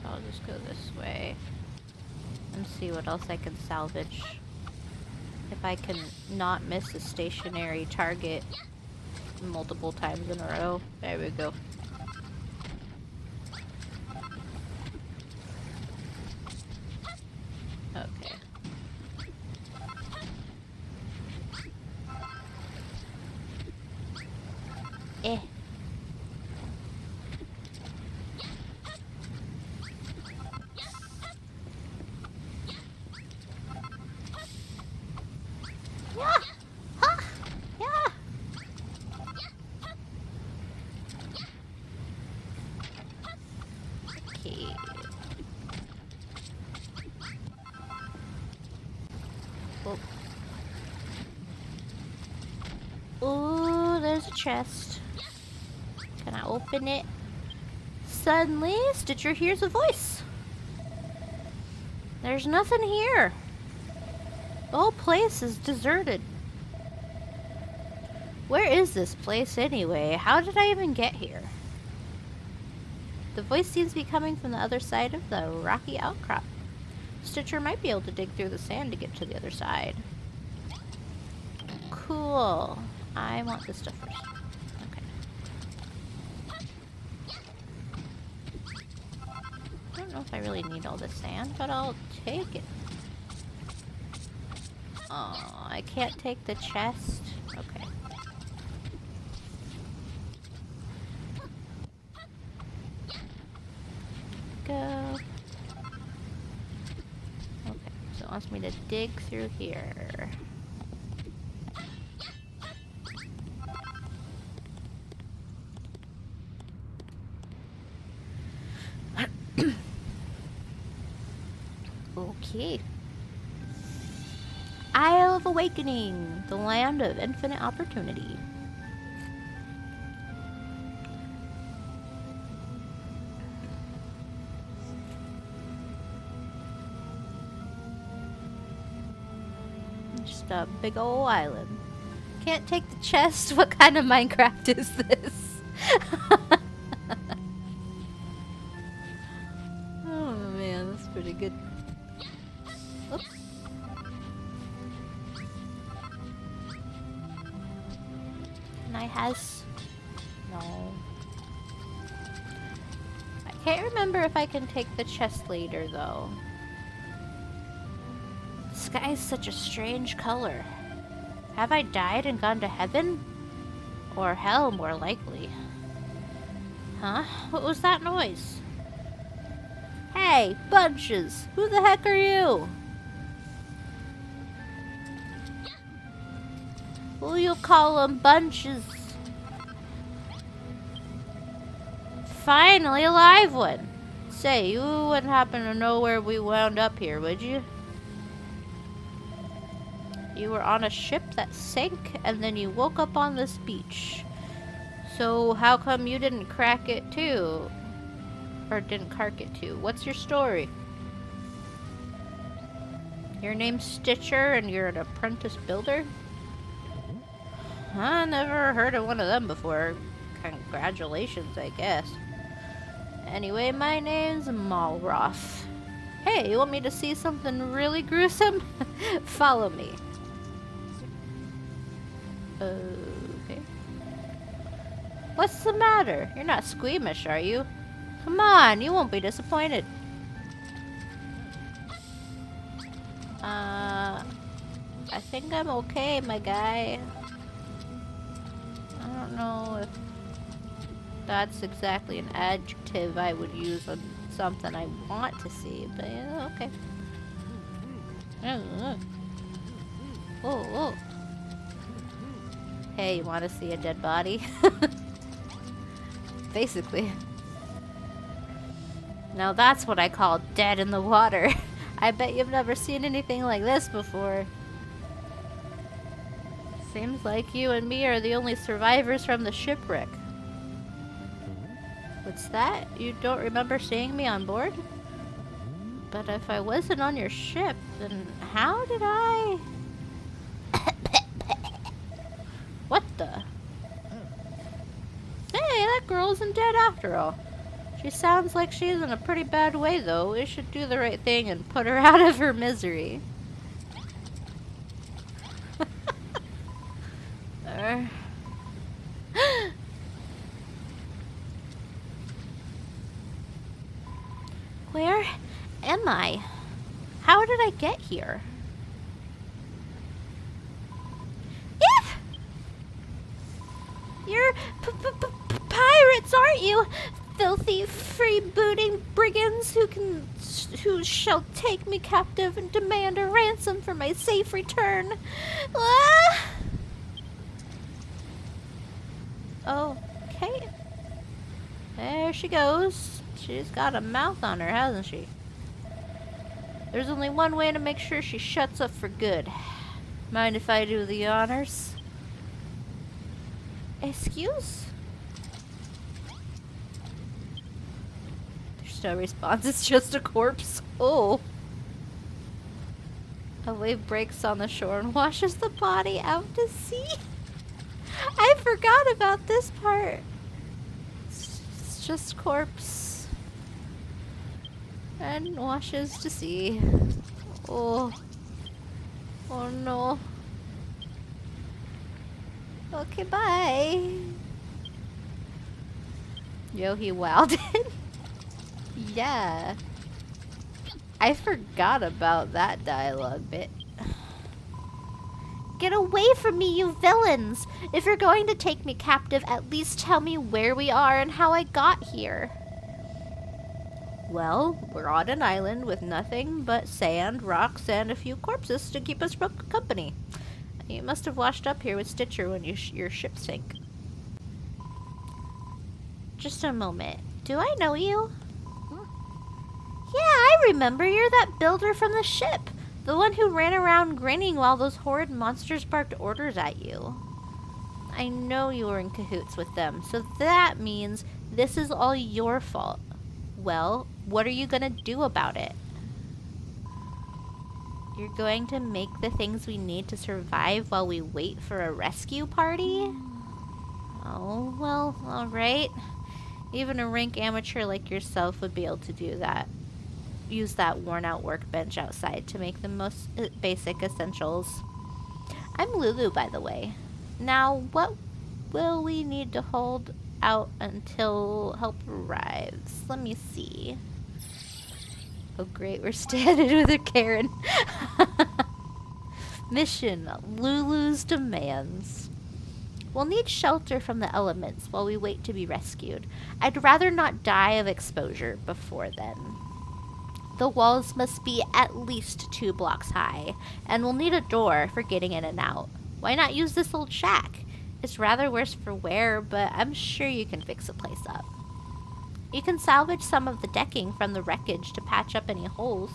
So I'll just go this way and see what else I can salvage. If I can not miss a stationary target multiple times in a row. There we go. Okay. Eh. Yeah. Huh. Yeah. Okay. Oh, there's a chest. Can I open it? Suddenly, Stitcher hears a voice. There's nothing here. The whole place is deserted. Where is this place anyway? How did I even get here? The voice seems to be coming from the other side of the rocky outcrop. Stitcher might be able to dig through the sand to get to the other side. Cool. I want this stuff first. Okay. I don't know if I really need all this sand, but I'll take it. Oh, I can't take the chest. Okay. Go. Okay, so it wants me to dig through here. Okay. Isle of Awakening, the land of infinite opportunity. Just a big ol' island. Can't take the chest? What kind of Minecraft is this? Oh man, that's pretty good. Oops. Can I has... No. I can't remember if I can take the chest later though. The sky is such a strange color. Have I died and gone to heaven? Or hell, more likely. Huh? What was that noise? Hey, Bunches! Who the heck are you? Who you call them Bunches? Finally, a live one! Say, you wouldn't happen to know where we wound up here, would you? You were on a ship that sank, and then you woke up on this beach. So how come you didn't crack it too? Or didn't cark it too? What's your story? Your name's Stitcher and you're an apprentice builder? I never heard of one of them before. Congratulations, I guess. Anyway, my name's Malroth. Hey, you want me to see something really gruesome? Follow me. Okay. What's the matter? You're not squeamish, are you? Come on, you won't be disappointed. I think I'm okay, my guy. I don't know if that's exactly an adjective I would use on something I want to see, but yeah, okay. Whoa, whoa. Hey, you want to see a dead body? Basically. Now that's what I call dead in the water. I bet you've never seen anything like this before. Seems like you and me are the only survivors from the shipwreck. What's that? You don't remember seeing me on board? But if I wasn't on your ship, then how did I... What the? Hey, that girl isn't dead after all. She sounds like she's in a pretty bad way, though. We should do the right thing and put her out of her misery. Where am I? How did I get here? You're pirates, aren't you? Filthy, freebooting brigands who shall take me captive and demand a ransom for my safe return. Ah! Okay. There she goes. She's got a mouth on her, hasn't she? There's only one way to make sure she shuts up for good. Mind if I do the honors? Excuse? There's no response, it's just a corpse. Oh. A wave breaks on the shore and washes the body out to sea. I forgot about this part. It's just corpse. And washes to sea. Oh. Oh no. Okay, bye. Yo, he wowed it. Yeah. I forgot about that dialogue bit. Get away from me, you villains! If you're going to take me captive, at least tell me where we are and how I got here. Well, we're on an island with nothing but sand, rocks, and a few corpses to keep us company. You must have washed up here with Stitcher when your ship sank. Just a moment. Do I know you? Yeah, I remember, you're that builder from the ship. The one who ran around grinning while those horrid monsters barked orders at you. I know you were in cahoots with them, so that means this is all your fault. Well, what are you gonna do about it? You're going to make the things we need to survive while we wait for a rescue party? Oh, well, alright. Even a rank amateur like yourself would be able to do that. Use that worn-out workbench outside to make the most basic essentials. I'm Lulu, by the way. Now, what will we need to hold out until help arrives? Let me see. Oh great, we're standing with a Karen. Mission, Lulu's demands. We'll need shelter from the elements while we wait to be rescued. I'd rather not die of exposure before then. The walls must be at least 2 blocks high, and we'll need a door for getting in and out. Why not use this old shack? It's rather worse for wear, but I'm sure you can fix the place up. You can salvage some of the decking from the wreckage to patch up any holes.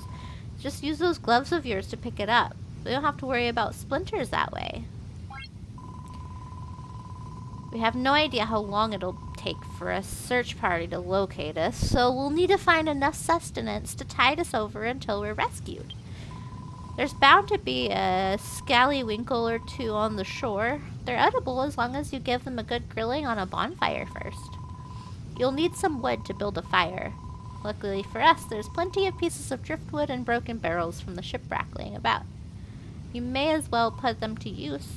Just use those gloves of yours to pick it up. We don't have to worry about splinters that way. We have no idea how long it'll take for a search party to locate us, so we'll need to find enough sustenance to tide us over until we're rescued. There's bound to be a scallywinkle or 2 on the shore. They're edible as long as you give them a good grilling on a bonfire first. You'll need some wood to build a fire. Luckily for us, there's plenty of pieces of driftwood and broken barrels from the shipwreck laying about. You may as well put them to use.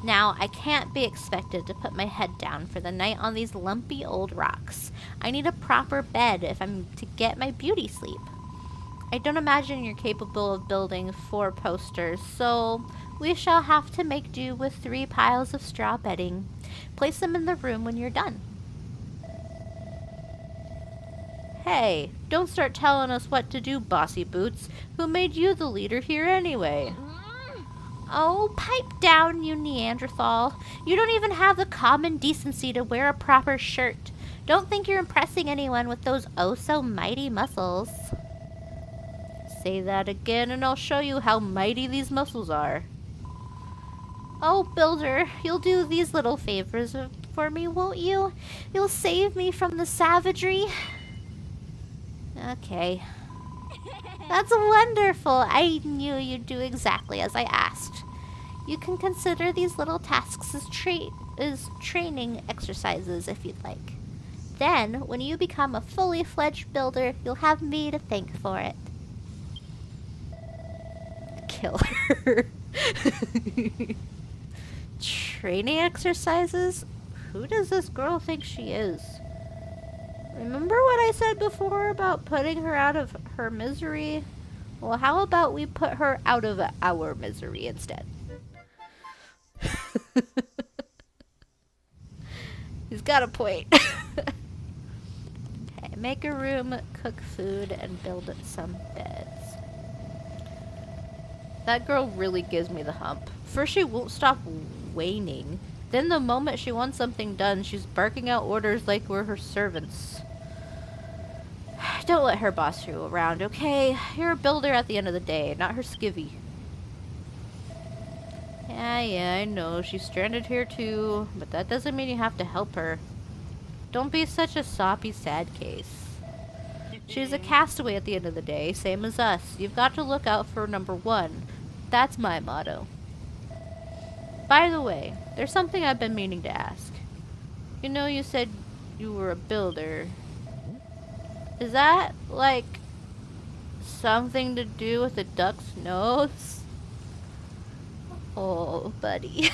Now, I can't be expected to put my head down for the night on these lumpy old rocks. I need a proper bed if I'm to get my beauty sleep. I don't imagine you're capable of building 4 posters, so we shall have to make do with 3 piles of straw bedding. Place them in the room when you're done. Hey, don't start telling us what to do, Bossy Boots. Who made you the leader here anyway? Oh, pipe down, you Neanderthal. You don't even have the common decency to wear a proper shirt. Don't think you're impressing anyone with those oh-so-mighty muscles. Say that again and I'll show you how mighty these muscles are. Oh, Builder, you'll do these little favors for me, won't you? You'll save me from the savagery. Okay. That's wonderful. I knew you'd do exactly as I asked. You can consider these little tasks as training exercises if you'd like. Then, when you become a fully fledged builder, you'll have me to thank for it. Kill her. Training exercises? Who does this girl think she is? Remember what I said before about putting her out of her misery? Well, how about we put her out of our misery instead? He's got a point. Okay, make a room, cook food, and build some beds. That girl really gives me the hump. First she won't stop whining. Then the moment she wants something done, she's barking out orders like we're her servants. Don't let her boss you around, okay? You're a builder at the end of the day, not her skivvy. Yeah, I know. She's stranded here too, but that doesn't mean you have to help her. Don't be such a soppy sad case. She's a castaway at the end of the day, same as us. You've got to look out for number 1. That's my motto. By the way, there's something I've been meaning to ask. You know, you said you were a builder. Is that, like, something to do with a duck's nose? Oh, buddy.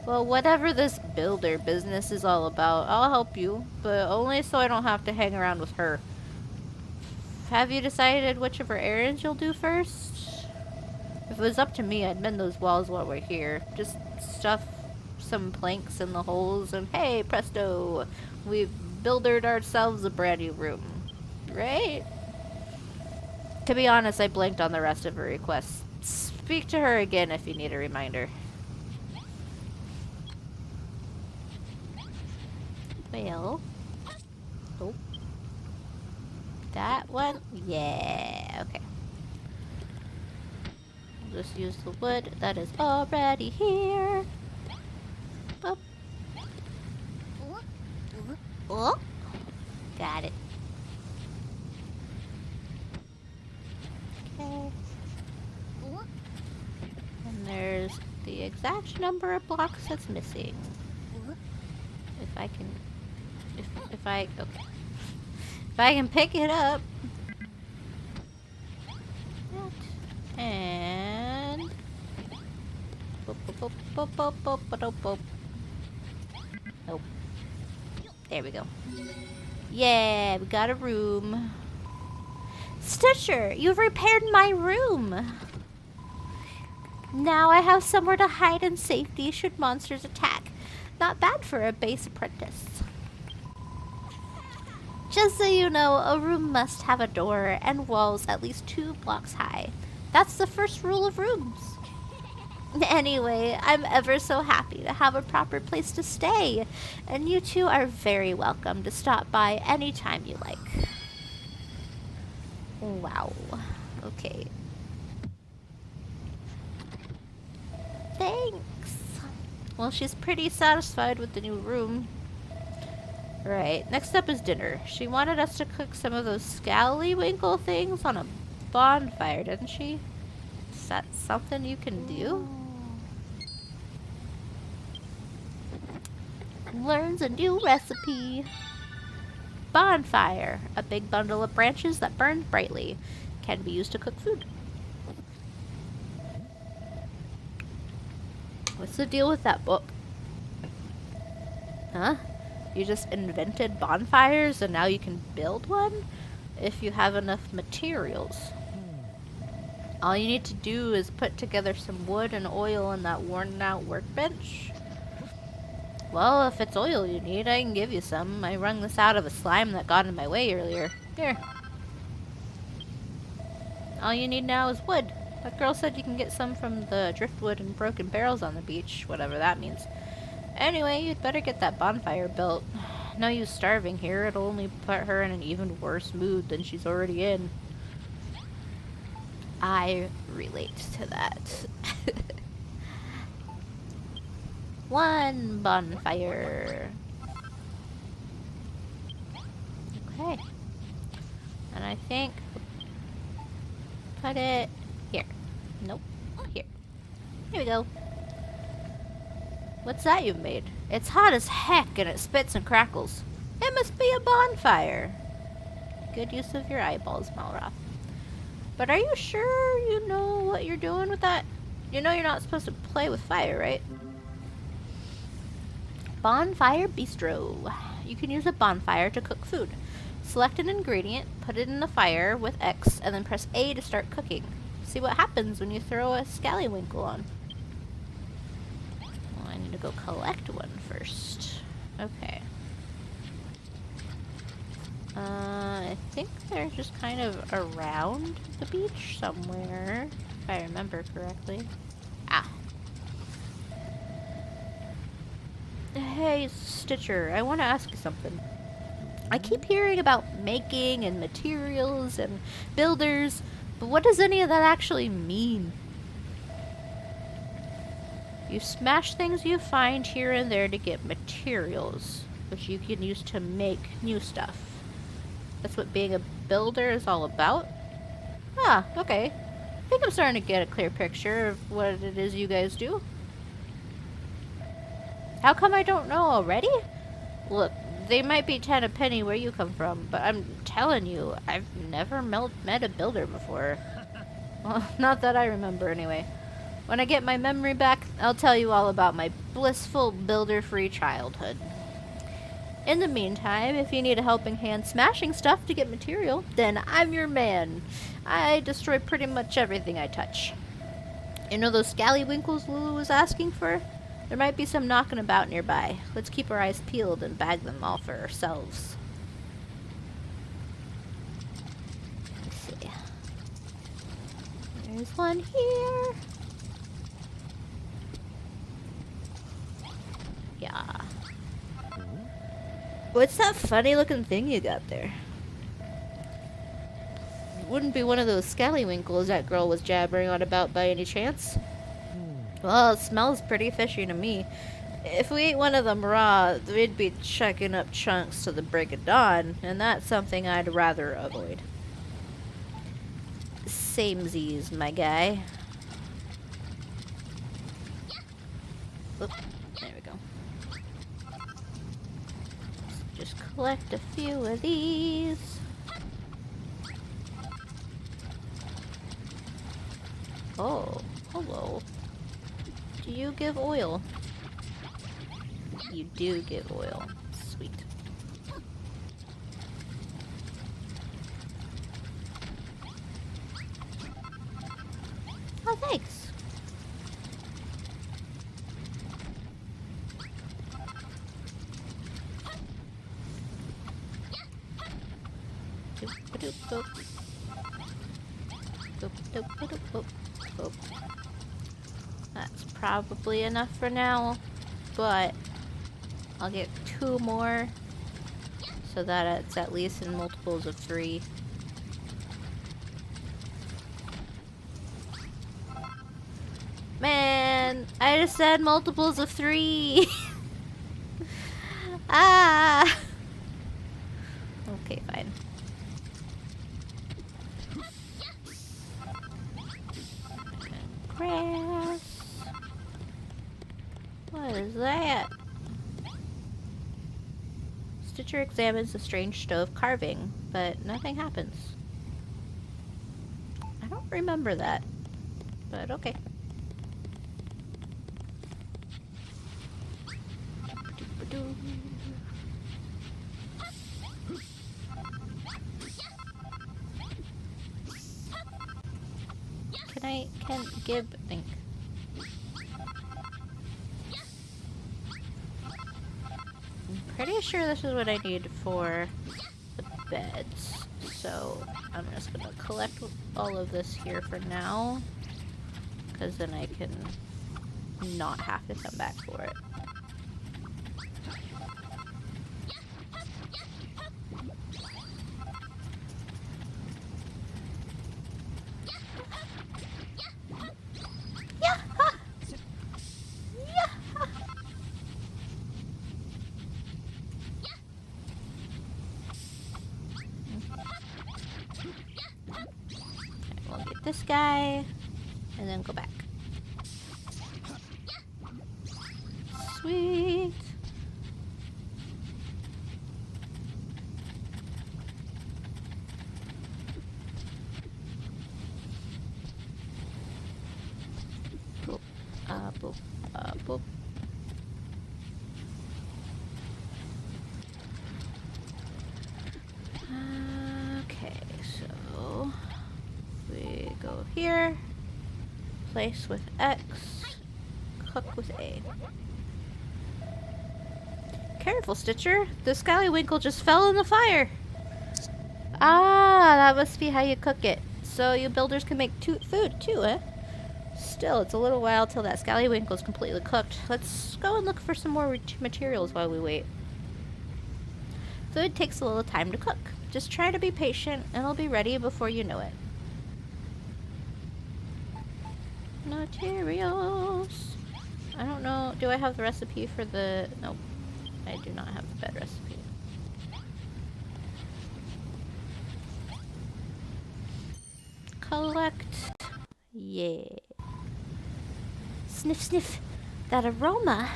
Well, whatever this builder business is all about, I'll help you, but only so I don't have to hang around with her. Have you decided which of her errands you'll do first? If it was up to me, I'd mend those walls while we're here. Just stuff some planks in the holes and hey, presto! We've buildered ourselves a brand new room. Right? To be honest, I blanked on the rest of her requests. Speak to her again if you need a reminder. Well, Oh. That one? Yeah, okay. I'll just use the wood that is already here. Oh. Oh. Got it. Okay. And there's the exact number of blocks that's missing. If I can... If I... Okay. If I can pick it up. And... Nope. There we go. Yeah, we got a room. Stitcher, you've repaired my room. Now I have somewhere to hide in safety should monsters attack. Not bad for a base apprentice. Just so you know, a room must have a door and walls at least 2 blocks high. That's the first rule of rooms. Anyway, I'm ever so happy to have a proper place to stay, and you two are very welcome to stop by anytime you like. Wow. Okay. Thanks. Well, she's pretty satisfied with the new room. Right, next up is dinner. She wanted us to cook some of those scallywinkle things on a bonfire, didn't she? Is that something you can do? Learns a new recipe. Bonfire, a big bundle of branches that burn brightly. Can be used to cook food. What's the deal with that book? Huh? You just invented bonfires and now you can build one? If you have enough materials. All you need to do is put together some wood and oil on that worn out workbench. Well, if it's oil you need, I can give you some. I wrung this out of a slime that got in my way earlier. Here. All you need now is wood. That girl said you can get some from the driftwood and broken barrels on the beach, whatever that means. Anyway, you'd better get that bonfire built. No use starving here. It'll only put her in an even worse mood than she's already in. I relate to that. One bonfire. Okay. And I think... put it here. Nope. Here. Here we go. What's that you've made? It's hot as heck and it spits and crackles. It must be a bonfire. Good use of your eyeballs, Malroth. But are you sure you know what you're doing with that? You know you're not supposed to play with fire, right? Bonfire Bistro. You can use a bonfire to cook food. Select an ingredient, put it in the fire with X, and then press A to start cooking. See what happens when you throw a scallywinkle on. Well, I need to go collect one first. Okay. I think they're just kind of around the beach somewhere, if I remember correctly. Ah. Hey, Stitcher, I want to ask you something. I keep hearing about making and materials and builders, but what does any of that actually mean? You smash things you find here and there to get materials, which you can use to make new stuff. That's what being a builder is all about? Ah, okay. I think I'm starting to get a clear picture of what it is you guys do. How come I don't know already? Look, they might be 10 a penny where you come from, but I'm telling you, I've never met a builder before. Well, not that I remember anyway. When I get my memory back, I'll tell you all about my blissful builder-free childhood. In the meantime, if you need a helping hand smashing stuff to get material, then I'm your man. I destroy pretty much everything I touch. You know those scallywinkles Lulu was asking for? There might be some knocking about nearby. Let's keep our eyes peeled and bag them all for ourselves. Let's see. There's one here. Yeah. What's that funny looking thing you got there? It wouldn't be one of those scallywinkles that girl was jabbering on about by any chance? Well, it smells pretty fishy to me. If we ate one of them raw, we'd be chucking up chunks to the break of dawn, and that's something I'd rather avoid. Samesies, my guy. Oop, there we go. Let's just collect a few of these. Oh, hello. Do you give oil? You do give oil. Sweet. Oh, thanks. Doop, boop. Boop, boop, boop, boop, boop. That's probably enough for now, but I'll get 2 more so that it's at least in multiples of 3. Man, I just said multiples of 3. Ah. Okay, fine. Grass. What is that? Stitcher examines the strange stove carving, but nothing happens. I don't remember that, but okay. Can Gib think? I'm pretty sure this is what I need for the beds. So I'm just gonna collect all of this here for now, because then I can not have to come back for it. This guy, and then go back. Sweet. Boop, boop, boop. Okay, so we go here, place with X, cook with A. Careful, Stitcher. The scallywinkle just fell in the fire. Ah, that must be how you cook it. So you builders can make food too, eh? Still, it's a little while till that scallywinkle is completely cooked. Let's go and look for some more materials while we wait. Food takes a little time to cook. Just try to be patient, and it'll be ready before you know it. Materials. I don't know. Do I have the recipe for the... Nope. I do not have the bed recipe. Collect. Yeah. Sniff, sniff. That aroma.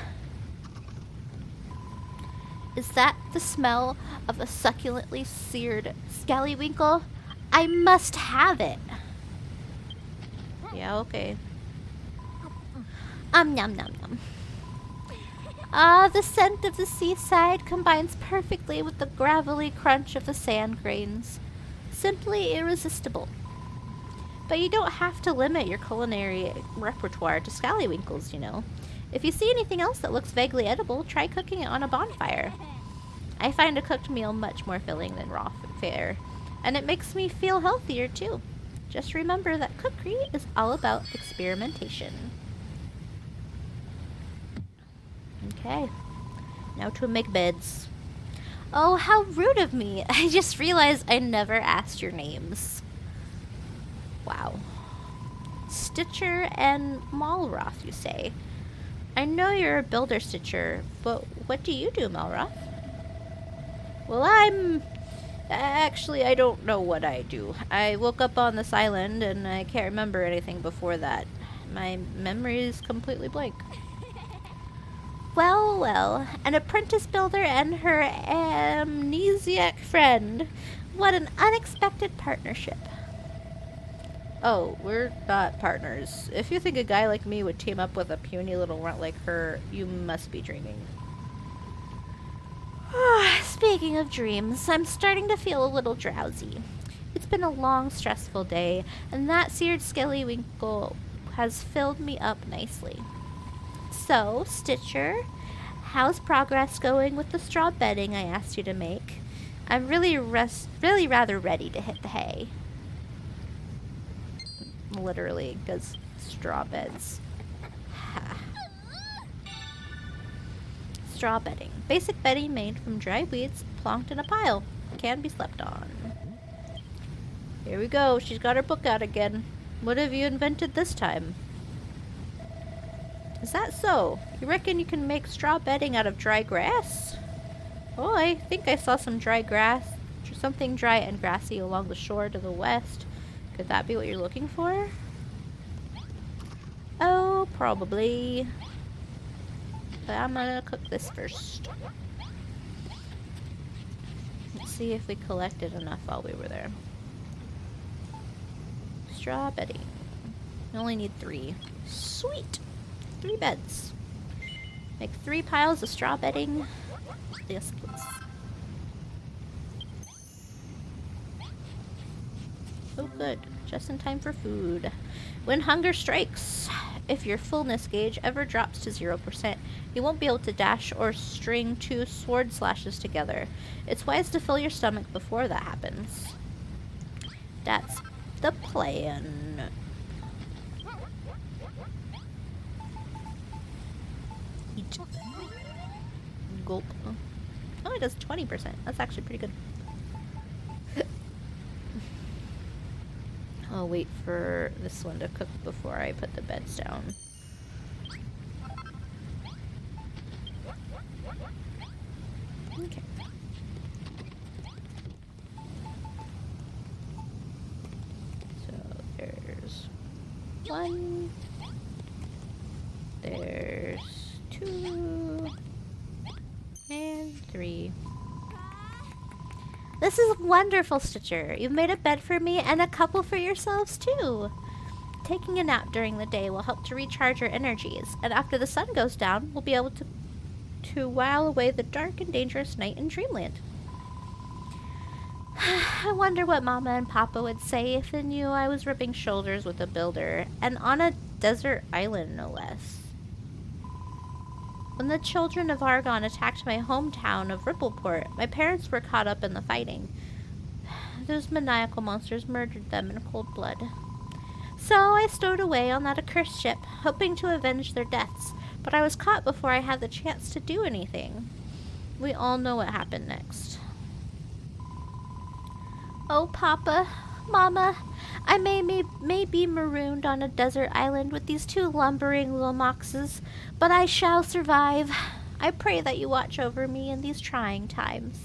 Is that the smell of a succulently seared scallywinkle? I must have it. Yeah, okay. Nom nom nom. Ah, the scent of the seaside combines perfectly with the gravelly crunch of the sand grains. Simply irresistible. But you don't have to limit your culinary repertoire to scallywinkles, you know. If you see anything else that looks vaguely edible, try cooking it on a bonfire. I find a cooked meal much more filling than raw fare, and it makes me feel healthier too. Just remember that cookery is all about experimentation. Okay, now to make beds. Oh, how rude of me. I just realized I never asked your names. Wow. Stitcher and Malroth, you say? I know you're a builder, Stitcher, but what do you do, Malroth? Well, Actually, I don't know what I do. I woke up on this island and I can't remember anything before that. My memory is completely blank. Well, well, an apprentice builder and her amnesiac friend. What an unexpected partnership. Oh, we're not partners. If you think a guy like me would team up with a puny little runt like her, you must be dreaming. Speaking of dreams, I'm starting to feel a little drowsy. It's been a long, stressful day, and that seared skelewinkle has filled me up nicely. So, Stitcher, how's progress going with the straw bedding I asked you to make? I'm really rather ready to hit the hay. Literally, because straw beds. Straw bedding. Basic bedding made from dry weeds plonked in a pile. Can be slept on. Here we go. She's got her book out again. What have you invented this time? Is that so? You reckon you can make straw bedding out of dry grass? Oh, I think I saw some dry grass, something dry and grassy along the shore to the west. Could that be what you're looking for? Oh, probably. But I'm gonna cook this first. Let's see if we collected enough while we were there. Straw bedding. We only need 3. Sweet! 3 beds. Make 3 piles of straw bedding. Yes, please. Oh, good. Just in time for food. When hunger strikes, if your fullness gauge ever drops to 0%, you won't be able to dash or string 2 sword slashes together. It's wise to fill your stomach before that happens. That's the plan. Eat. Gulp. Oh, it does 20%. That's actually pretty good. I'll wait for this one to cook before I put the beds down. Okay. So there's 1. There's 2. And 3. This is wonderful, Stitcher. You've made a bed for me and a couple for yourselves, too. Taking a nap during the day will help to recharge your energies, and after the sun goes down, we'll be able to while away the dark and dangerous night in Dreamland. I wonder what Mama and Papa would say if they knew I was rubbing shoulders with a builder, and on a desert island, no less. When the children of Argon attacked my hometown of Rippleport, my parents were caught up in the fighting. Those maniacal monsters murdered them in cold blood. So I stowed away on that accursed ship, hoping to avenge their deaths, but I was caught before I had the chance to do anything. We all know what happened next. Oh, Papa, Mama, I may be marooned on a desert island with these 2 lumbering Lomoxes, but I shall survive. I pray that you watch over me in these trying times.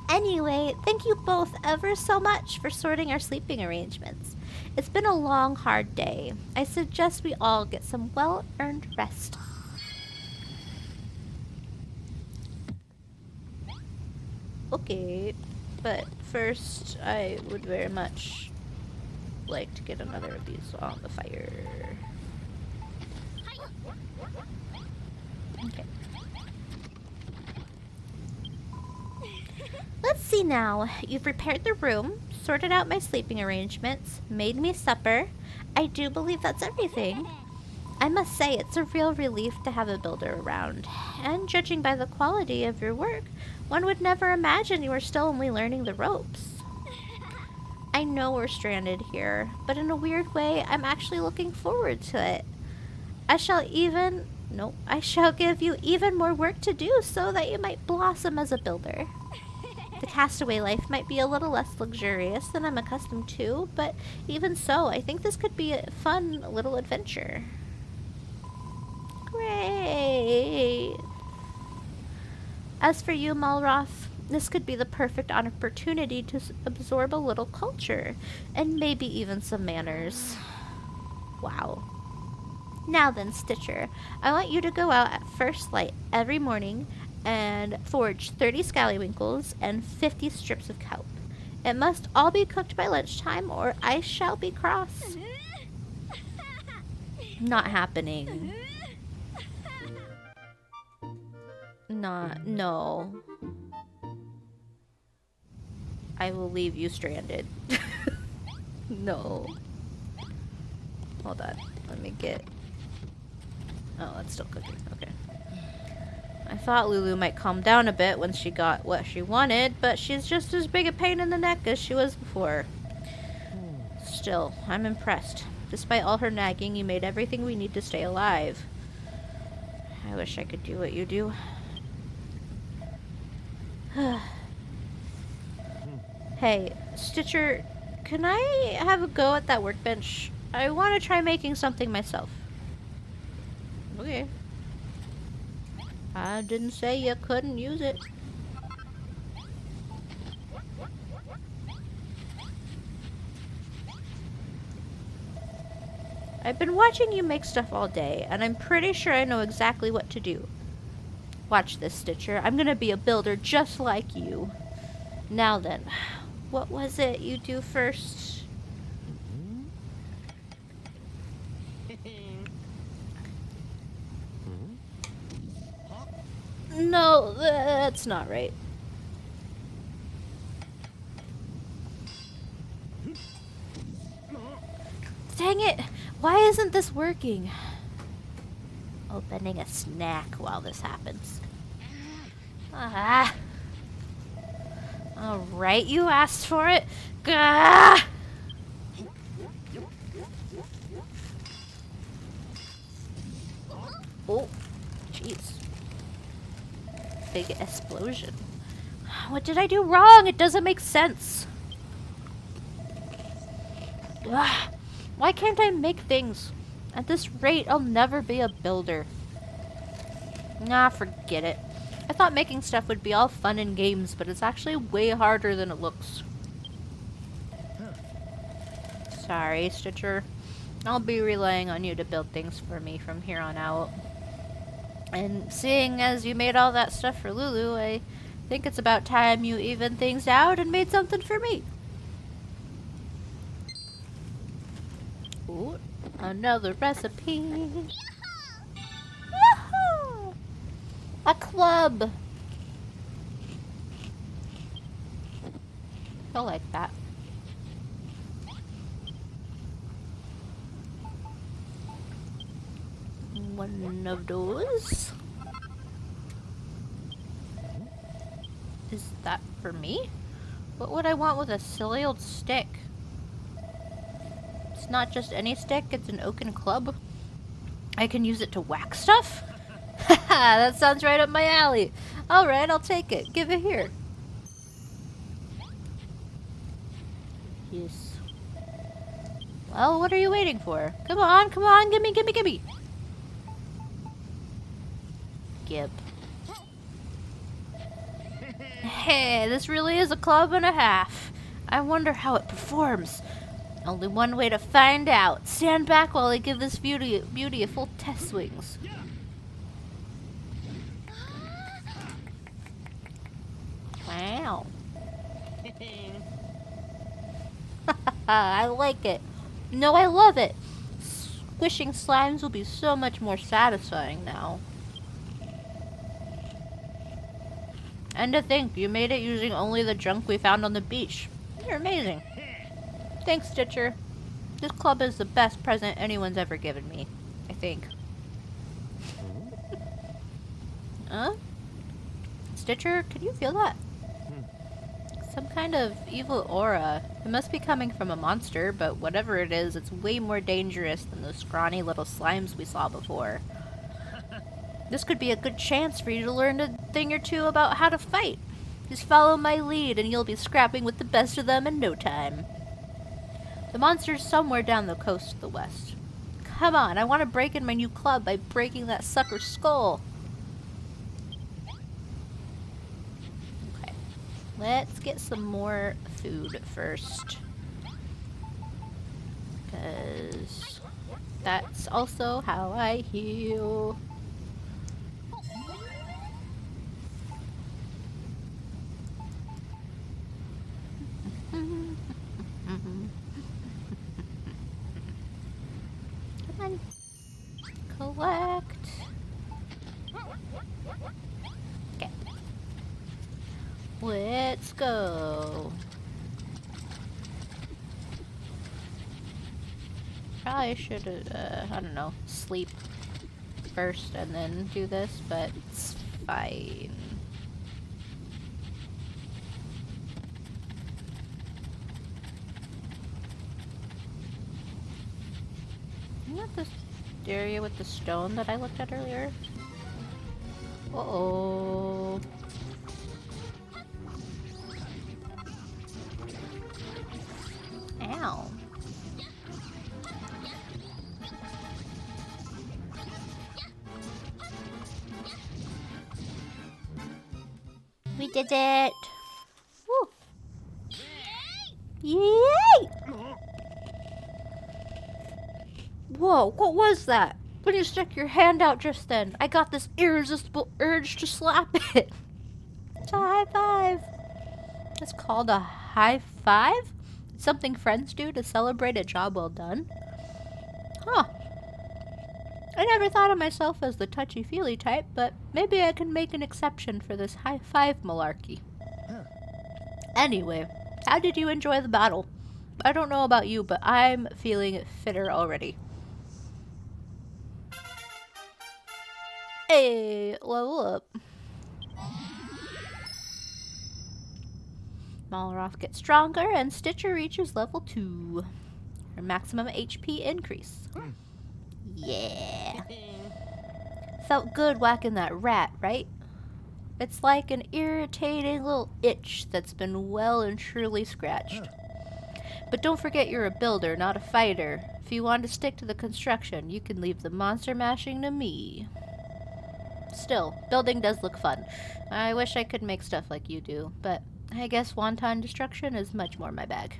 Anyway, thank you both ever so much for sorting our sleeping arrangements. It's been a long, hard day. I suggest we all get some well-earned rest. Okay, but first I would very much like to get another of these on the fire. Okay. Let's see now. You've prepared the room, sorted out my sleeping arrangements, made me supper. I do believe that's everything. I must say, it's a real relief to have a builder around. And judging by the quality of your work, one would never imagine you were still only learning the ropes. I know we're stranded here, but in a weird way, I'm actually looking forward to it. I shall even Nope. I shall give you even more work to do so that you might blossom as a builder. The castaway life might be a little less luxurious than I'm accustomed to, but even so, I think this could be a fun little adventure. Great! As for you, Malroth, this could be the perfect opportunity to absorb a little culture, and maybe even some manners. Wow. Now then, Stitcher, I want you to go out at first light every morning and forge 30 scallywinkles and 50 strips of kelp. It must all be cooked by lunchtime or I shall be cross. Not happening. No. I will leave you stranded. No. Hold on. Let me get... Oh, it's still cooking. Okay. I thought Lulu might calm down a bit when she got what she wanted, but she's just as big a pain in the neck as she was before. Still, I'm impressed. Despite all her nagging, you made everything we need to stay alive. I wish I could do what you do. Hey, Stitcher, can I have a go at that workbench? I want to try making something myself. Okay. I didn't say you couldn't use it. I've been watching you make stuff all day, and I'm pretty sure I know exactly what to do. Watch this, Stitcher. I'm gonna be a builder just like you. Now then, what was it you do first? No, that's not right. Dang it! Why isn't this working? Opening a snack while this happens. Ah! Alright, you asked for it. Gah! Oh, jeez. Big explosion. What did I do wrong? It doesn't make sense. Ugh. Why can't I make things? At this rate, I'll never be a builder. Nah, forget it. I thought making stuff would be all fun and games, but it's actually way harder than it looks. Sorry, Stitcher. I'll be relying on you to build things for me from here on out. And seeing as you made all that stuff for Lulu, I think it's about time you evened things out and made something for me. Ooh, another recipe. Yahoo! A club. I like that. One of those. Is that for me? What would I want with a silly old stick? It's not just any stick, it's an oaken club. I can use it to whack stuff? Haha, that sounds right up my alley. Alright, I'll take it. Give it here. Yes. Well, what are you waiting for? Come on, gimme, gimme, gimme. Gib. Hey, this really is a club and a half. I wonder how it performs. Only one way to find out. Stand back while I give this beauty a full test swings. Wow. I like it. No, I love it. Squishing slimes will be so much more satisfying now. And to think, you made it using only the junk we found on the beach. You're amazing. Thanks, Stitcher. This club is the best present anyone's ever given me, I think. Huh? Stitcher, can you feel that? Some kind of evil aura. It must be coming from a monster, but whatever it is, it's way more dangerous than those scrawny little slimes we saw before. This could be a good chance for you to learn a thing or two about how to fight. Just follow my lead and you'll be scrapping with the best of them in no time. The monster's somewhere down the coast to the west. Come on, I want to break in my new club by breaking that sucker's skull. Okay, let's get some more food first. Because that's also how I heal. Come on. Collect. Okay. Let's go. Probably should, I don't know, sleep first and then do this, but it's fine. Isn't that this area with the stone that I looked at earlier? Uh-oh. Ow. We did it! Woo! Yay! Whoa, what was that? When you stuck your hand out just then, I got this irresistible urge to slap it. It's a high five. It's called a high five? It's something friends do to celebrate a job well done. Huh. I never thought of myself as the touchy-feely type, but maybe I can make an exception for this high five malarkey. Anyway, how did you enjoy the battle? I don't know about you, but I'm feeling fitter already. Hey, level up. Malroth gets stronger and Stitcher reaches level 2. Her maximum HP increase. Yeah. Felt good whacking that rat, right? It's like an irritating little itch that's been well and truly scratched. But don't forget you're a builder, not a fighter. If you want to stick to the construction, you can leave the monster mashing to me. Still, building does look fun. I wish I could make stuff like you do, but I guess wanton destruction is much more my bag.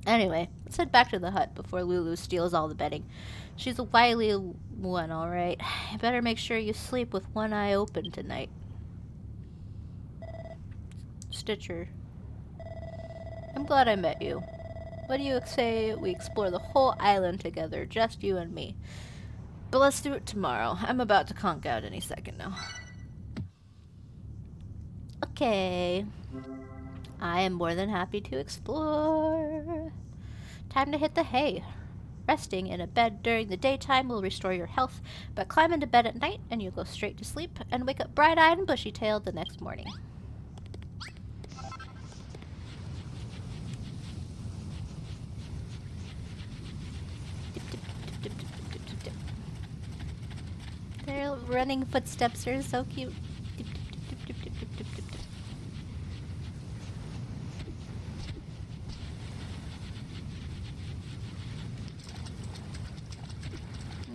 Anyway, let's head back to the hut before Lulu steals all the bedding. She's a wily one, alright. You better make sure you sleep with one eye open tonight. Stitcher. I'm glad I met you. What do you say we explore the whole island together, just you and me? But let's do it tomorrow. I'm about to conk out any second now. Okay. I am more than happy to explore. Time to hit the hay. Resting in a bed during the daytime will restore your health, but climb into bed at night and you go straight to sleep and wake up bright-eyed and bushy-tailed the next morning. Their running footsteps are so cute.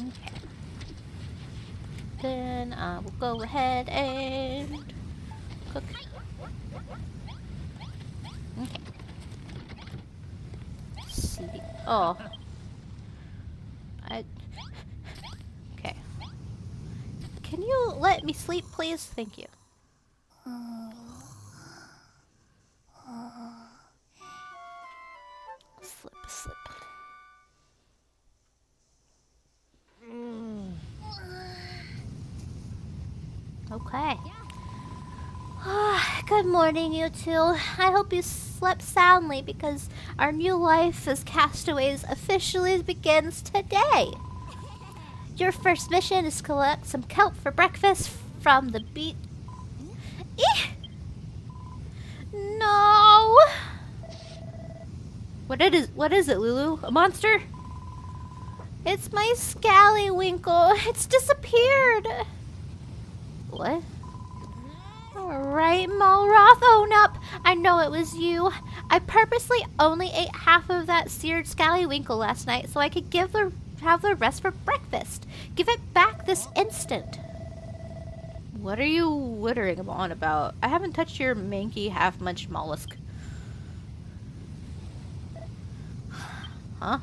Okay. Then we'll go ahead and cook. Okay. Sleep. Oh. Okay. Can you let me sleep, please? Thank you. Slip. Okay. Good morning, you two. I hope you slept soundly because our new life as castaways officially begins today. Your first mission is to collect some kelp for breakfast from the beach. No! What is it, Lulu? A monster? It's my scallywinkle. It's disappeared. What? Right, Malroth? Own up! I know it was you. I purposely only ate half of that seared scallywinkle last night so I could have the rest for breakfast. Give it back this instant. What are you wittering on about? I haven't touched your manky half-munched mollusk. Huh?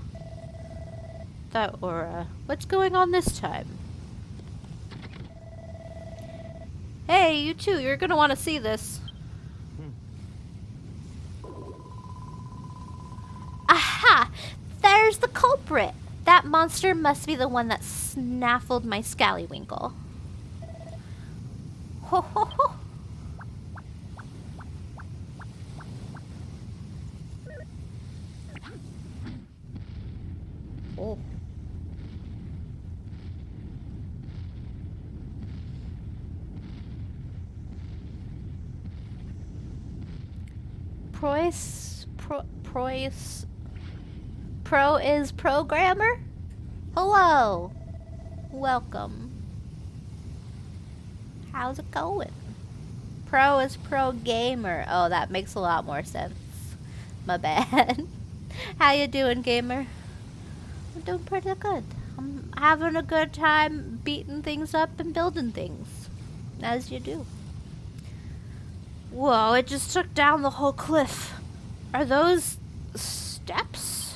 That aura. What's going on this time? Hey, you too. You're gonna want to see this. Aha! There's the culprit. That monster must be the one that snaffled my scallywinkle. Ho ho ho! Oh. Pro is programmer? Hello. Welcome. How's it going? Pro is pro gamer. Oh, that makes a lot more sense. My bad. How you doing, gamer? I'm doing pretty good. I'm having a good time beating things up and building things. As you do. Whoa, it just took down the whole cliff. Are those steps?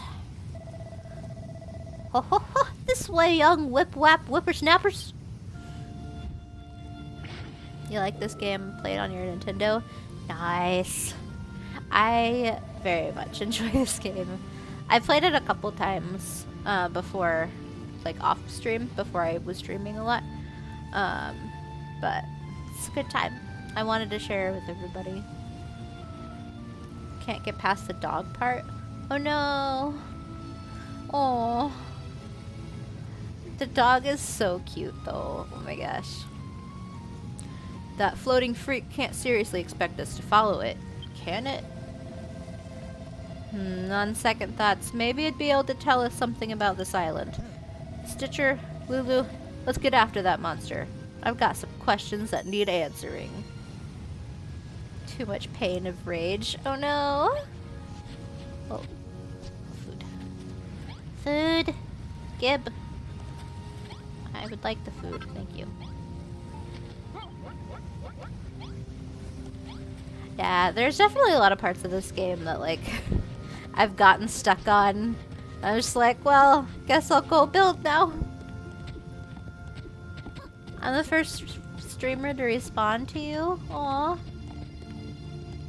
Ho ho ho! This way, young whip-wap whippersnappers! You like this game? Play it on your Nintendo? Nice. I very much enjoy this game. I played it a couple times before, like off stream, before I was streaming a lot. But it's a good time. I wanted to share with everybody. Can't get past the dog part. Oh no. Oh. The dog is so cute though. Oh my gosh. That floating freak can't seriously expect us to follow it, can it? On second thoughts, maybe it'd be able to tell us something about this island. Stitcher, Lulu, let's get after that monster. I've got some questions that need answering. Too much pain of rage. Oh no! Oh. Food. Food! Gib. I would like the food, thank you. Yeah, there's definitely a lot of parts of this game that, like, I've gotten stuck on. I'm just like, well, guess I'll go build now. I'm the first streamer to respond to you. Aw.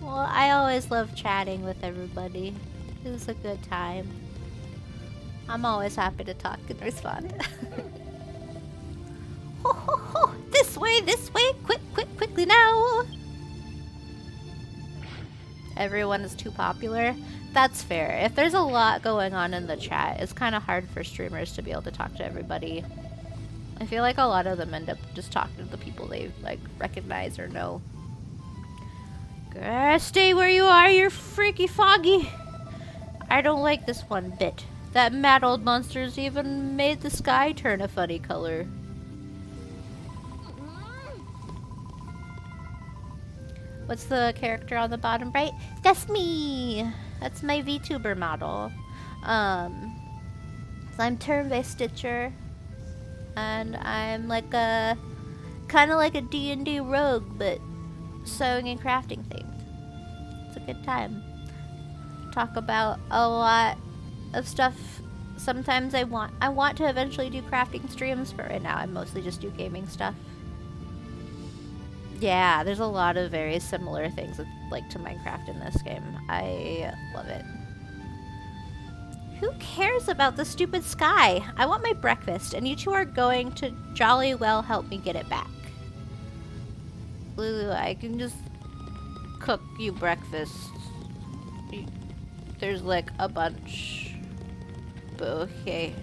Well, I always love chatting with everybody. It was a good time. I'm always happy to talk and respond. Ho ho ho! This way, quickly now! Everyone is too popular. That's fair. If there's a lot going on in the chat, it's kind of hard for streamers to be able to talk to everybody. I feel like a lot of them end up just talking to the people they like recognize or know. Stay where you are, you're freaky foggy. I don't like this one bit. That mad old monster's even made the sky turn a funny color. What's the character on the bottom right? That's me! That's my VTuber model. So I'm turn-based Stitcher. And I'm like a... kind of like a D&D rogue, but sewing and crafting themed. It's a good time. Talk about a lot of stuff. Sometimes I want to eventually do crafting streams, but right now I mostly just do gaming stuff. Yeah, there's a lot of very similar things with, like, to Minecraft in this game. I love it. Who cares about the stupid sky? I want my breakfast, and you two are going to jolly well help me get it back. Lulu, I can just cook you breakfast. There's like a bunch. But okay.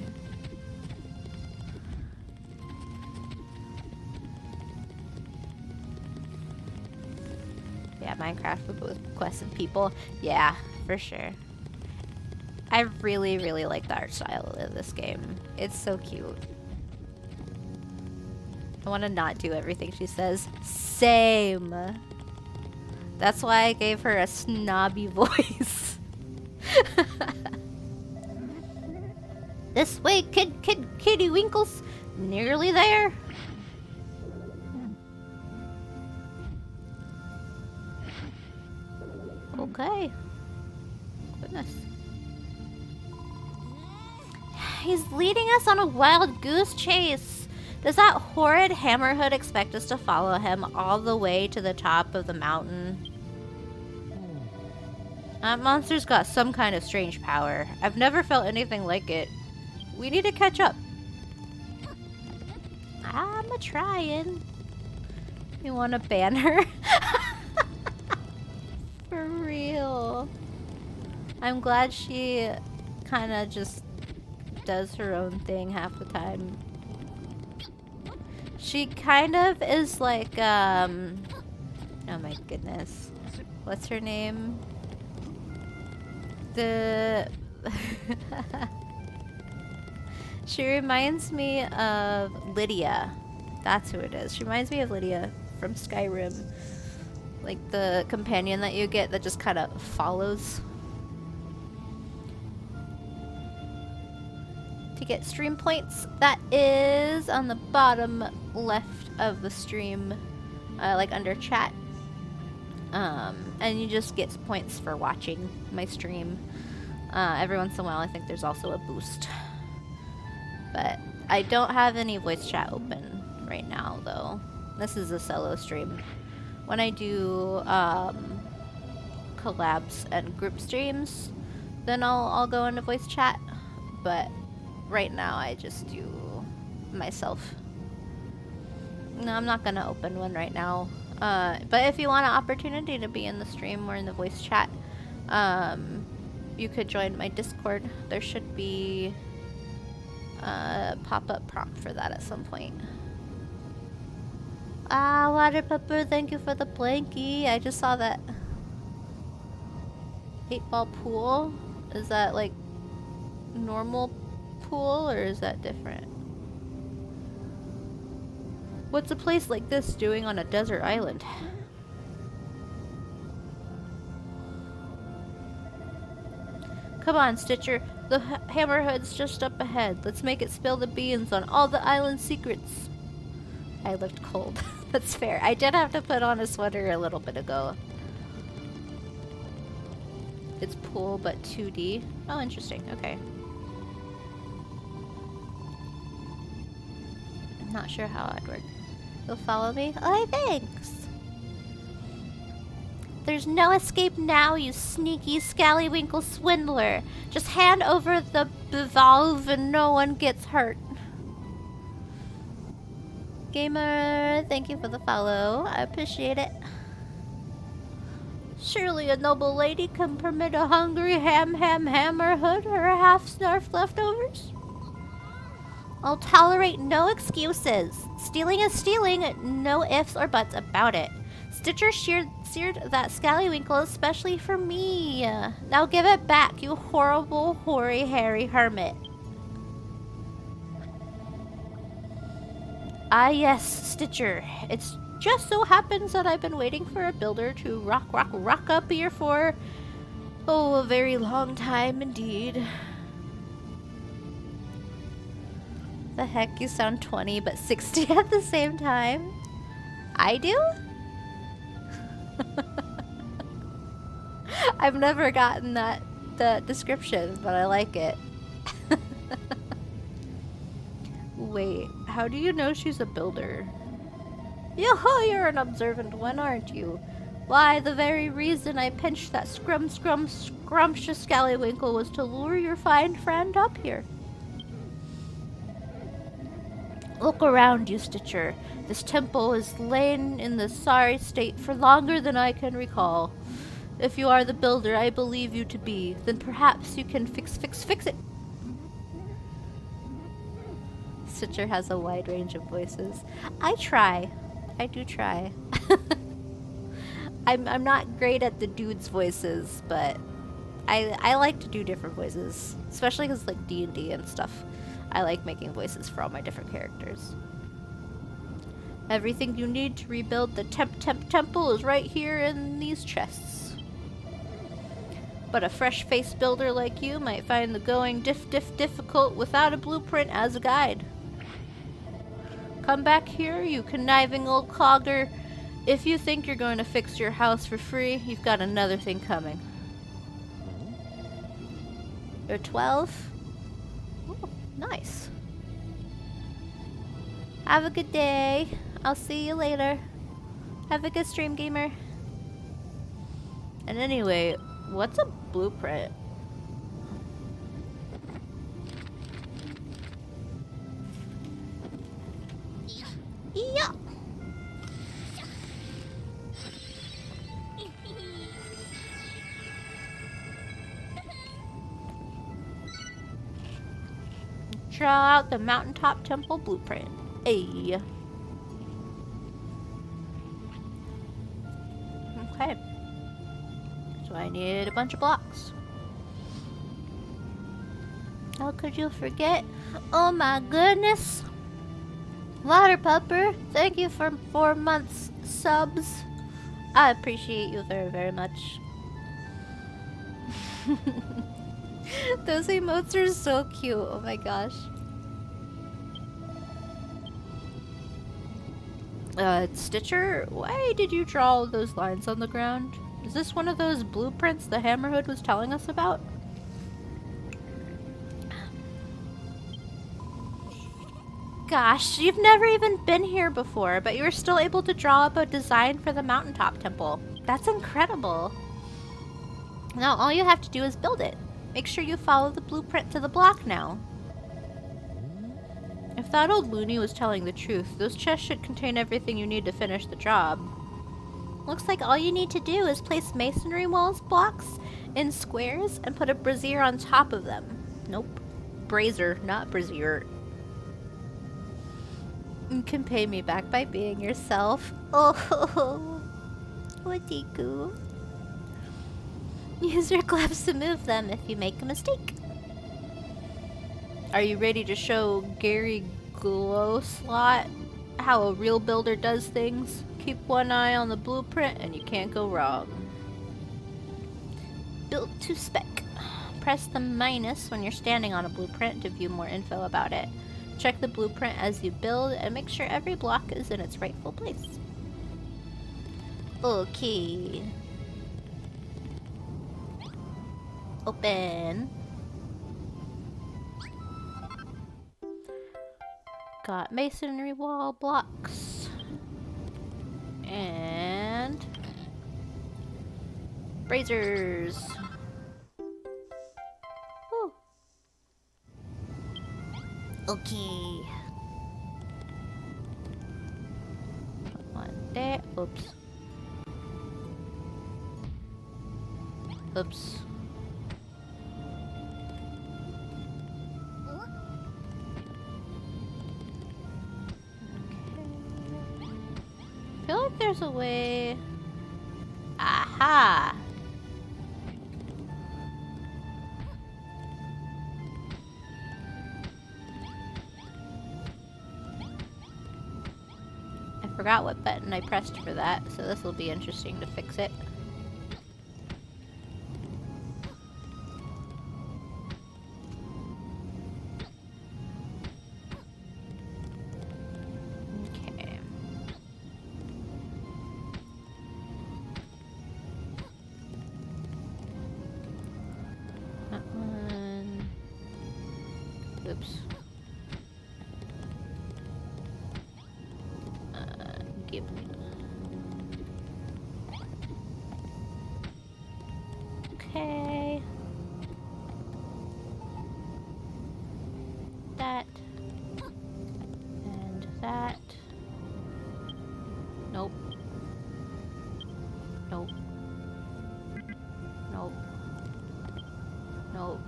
Yeah, Minecraft with both quests and people. Yeah, for sure. I really, really like the art style of this game. It's so cute. I want to not do everything she says. Same. That's why I gave her a snobby voice. This way, Kitty Winkles. Nearly there. Okay. Goodness. He's leading us on a wild goose chase. Does that horrid hammerhood expect us to follow him all the way to the top of the mountain? That monster's got some kind of strange power. I've never felt anything like it. We need to catch up. I'm a-trying. You want to ban her? For real. I'm glad she kind of just does her own thing half the time. She kind of is like, oh my goodness. What's her name? She reminds me of Lydia. That's who it is. She reminds me of Lydia from Skyrim. Like the companion that you get that just kind of follows. To get stream points, that is on the bottom left of the stream, like under chat. And you just get points for watching my stream. Every once in a while, I think there's also a boost. But I don't have any voice chat open right now, though. This is a solo stream. When I do collabs and group streams, then I'll go into voice chat. But right now, I just do myself. No, I'm not gonna open one right now. But if you want an opportunity to be in the stream or in the voice chat, you could join my Discord. There should be a pop-up prompt for that at some point. Ah, Water Pepper, thank you for the blankie. I just saw that 8-ball pool. Is that like normal pool or is that different? What's a place like this doing on a desert island? Come on, Stitcher. The hammerhead's just up ahead. Let's make it spill the beans on all the island secrets. I looked cold. That's fair. I did have to put on a sweater a little bit ago. It's pool, but 2D. Oh, interesting. Okay. I'm not sure how I'd work. You'll follow me? Oh, thanks. There's no escape now, you sneaky scallywinkle swindler. Just hand over the valve and no one gets hurt. Gamer, thank you for the follow. I appreciate it. Surely a noble lady can permit a hungry hammerhood her half-snarf leftovers? I'll tolerate no excuses. Stealing is stealing, no ifs or buts about it. Stitcher seared that scallywinkle especially for me. Now give it back, you horrible, hoary, hairy hermit. Ah yes, Stitcher. It's just so happens that I've been waiting for a builder to rock up here for, oh, a very long time indeed. The heck, you sound 20 but 60 at the same time? I do? I've never gotten the description, but I like it. Wait, how do you know she's a builder? Yo-ho, you're an observant one, aren't you? Why, the very reason I pinched that scrumptious scallywinkle was to lure your fine friend up here. Look around you, Stitcher. This temple has lain in this sorry state for longer than I can recall. If you are the builder I believe you to be, then perhaps you can fix it. Stitcher has a wide range of voices. I try. I do try. I'm not great at the dudes' voices, but I like to do different voices, especially because like D&D and stuff. I like making voices for all my different characters. Everything you need to rebuild the temple is right here in these chests. But a fresh-faced builder like you might find the going difficult without a blueprint as a guide. Come back here, you conniving old clogger. If you think you're going to fix your house for free, you've got another thing coming. You're 12? Oh, nice. Have a good day. I'll see you later. Have a good stream, gamer. And anyway, what's a blueprint? Yeah. Draw out the mountaintop temple blueprint. Hey. Okay. So I need a bunch of blocks. How could you forget? Oh my goodness. Water Pupper, thank you for 4 months subs. I appreciate you very, very much. Those emotes are so cute. Oh my gosh. Stitcher, why did you draw all those lines on the ground? Is this one of those blueprints the Hammerhood was telling us about? Gosh, you've never even been here before, but you were still able to draw up a design for the mountaintop temple. That's incredible. Now all you have to do is build it. Make sure you follow the blueprint to the block now. If that old loony was telling the truth, those chests should contain everything you need to finish the job. Looks like all you need to do is place masonry walls blocks in squares and put a brazier on top of them. Nope. Brazier, not brazier. You can pay me back by being yourself. Oh, Watiku. Use your gloves to move them if you make a mistake. Are you ready to show Gary Glowslot how a real builder does things? Keep one eye on the blueprint and you can't go wrong. Build to spec. Press the minus when you're standing on a blueprint to view more info about it. Check the blueprint as you build and make sure every block is in its rightful place. Okay. Open. Got masonry wall blocks. And braziers. Woo. Okay. One there. Oops. Oops. I feel like there's a way. Aha! I forgot what button I pressed for that, so this will be interesting to fix it. Oops. Give me. Okay. That. And that. Nope. Nope. Nope. Nope.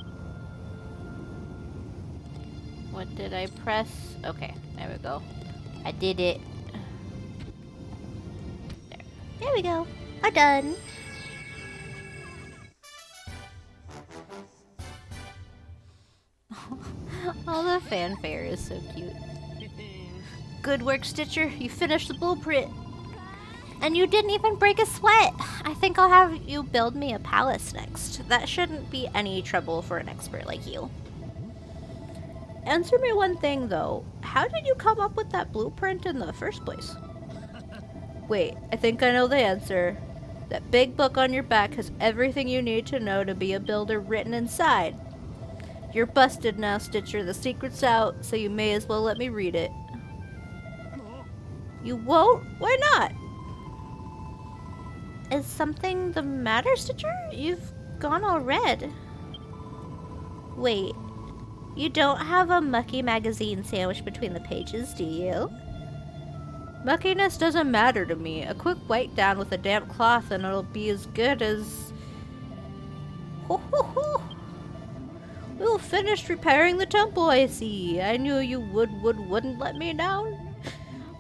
What did I press? Okay, there we go. I did it. There we go. I'm done. All the fanfare is so cute. Good work, Stitcher. You finished the blueprint. And you didn't even break a sweat. I think I'll have you build me a palace next. That shouldn't be any trouble for an expert like you. Answer me one thing, though. How did you come up with that blueprint in the first place? Wait, I think I know the answer. That big book on your back has everything you need to know to be a builder written inside. You're busted now, Stitcher. The secret's out, so you may as well let me read it. You won't? Why not? Is something the matter, Stitcher? You've gone all red. Wait, you don't have a mucky magazine sandwiched between the pages, do you? Muckiness doesn't matter to me. A quick wipe down with a damp cloth and it'll be as good as... Ho ho ho! We'll finish repairing the temple, I see. I knew you wouldn't let me down.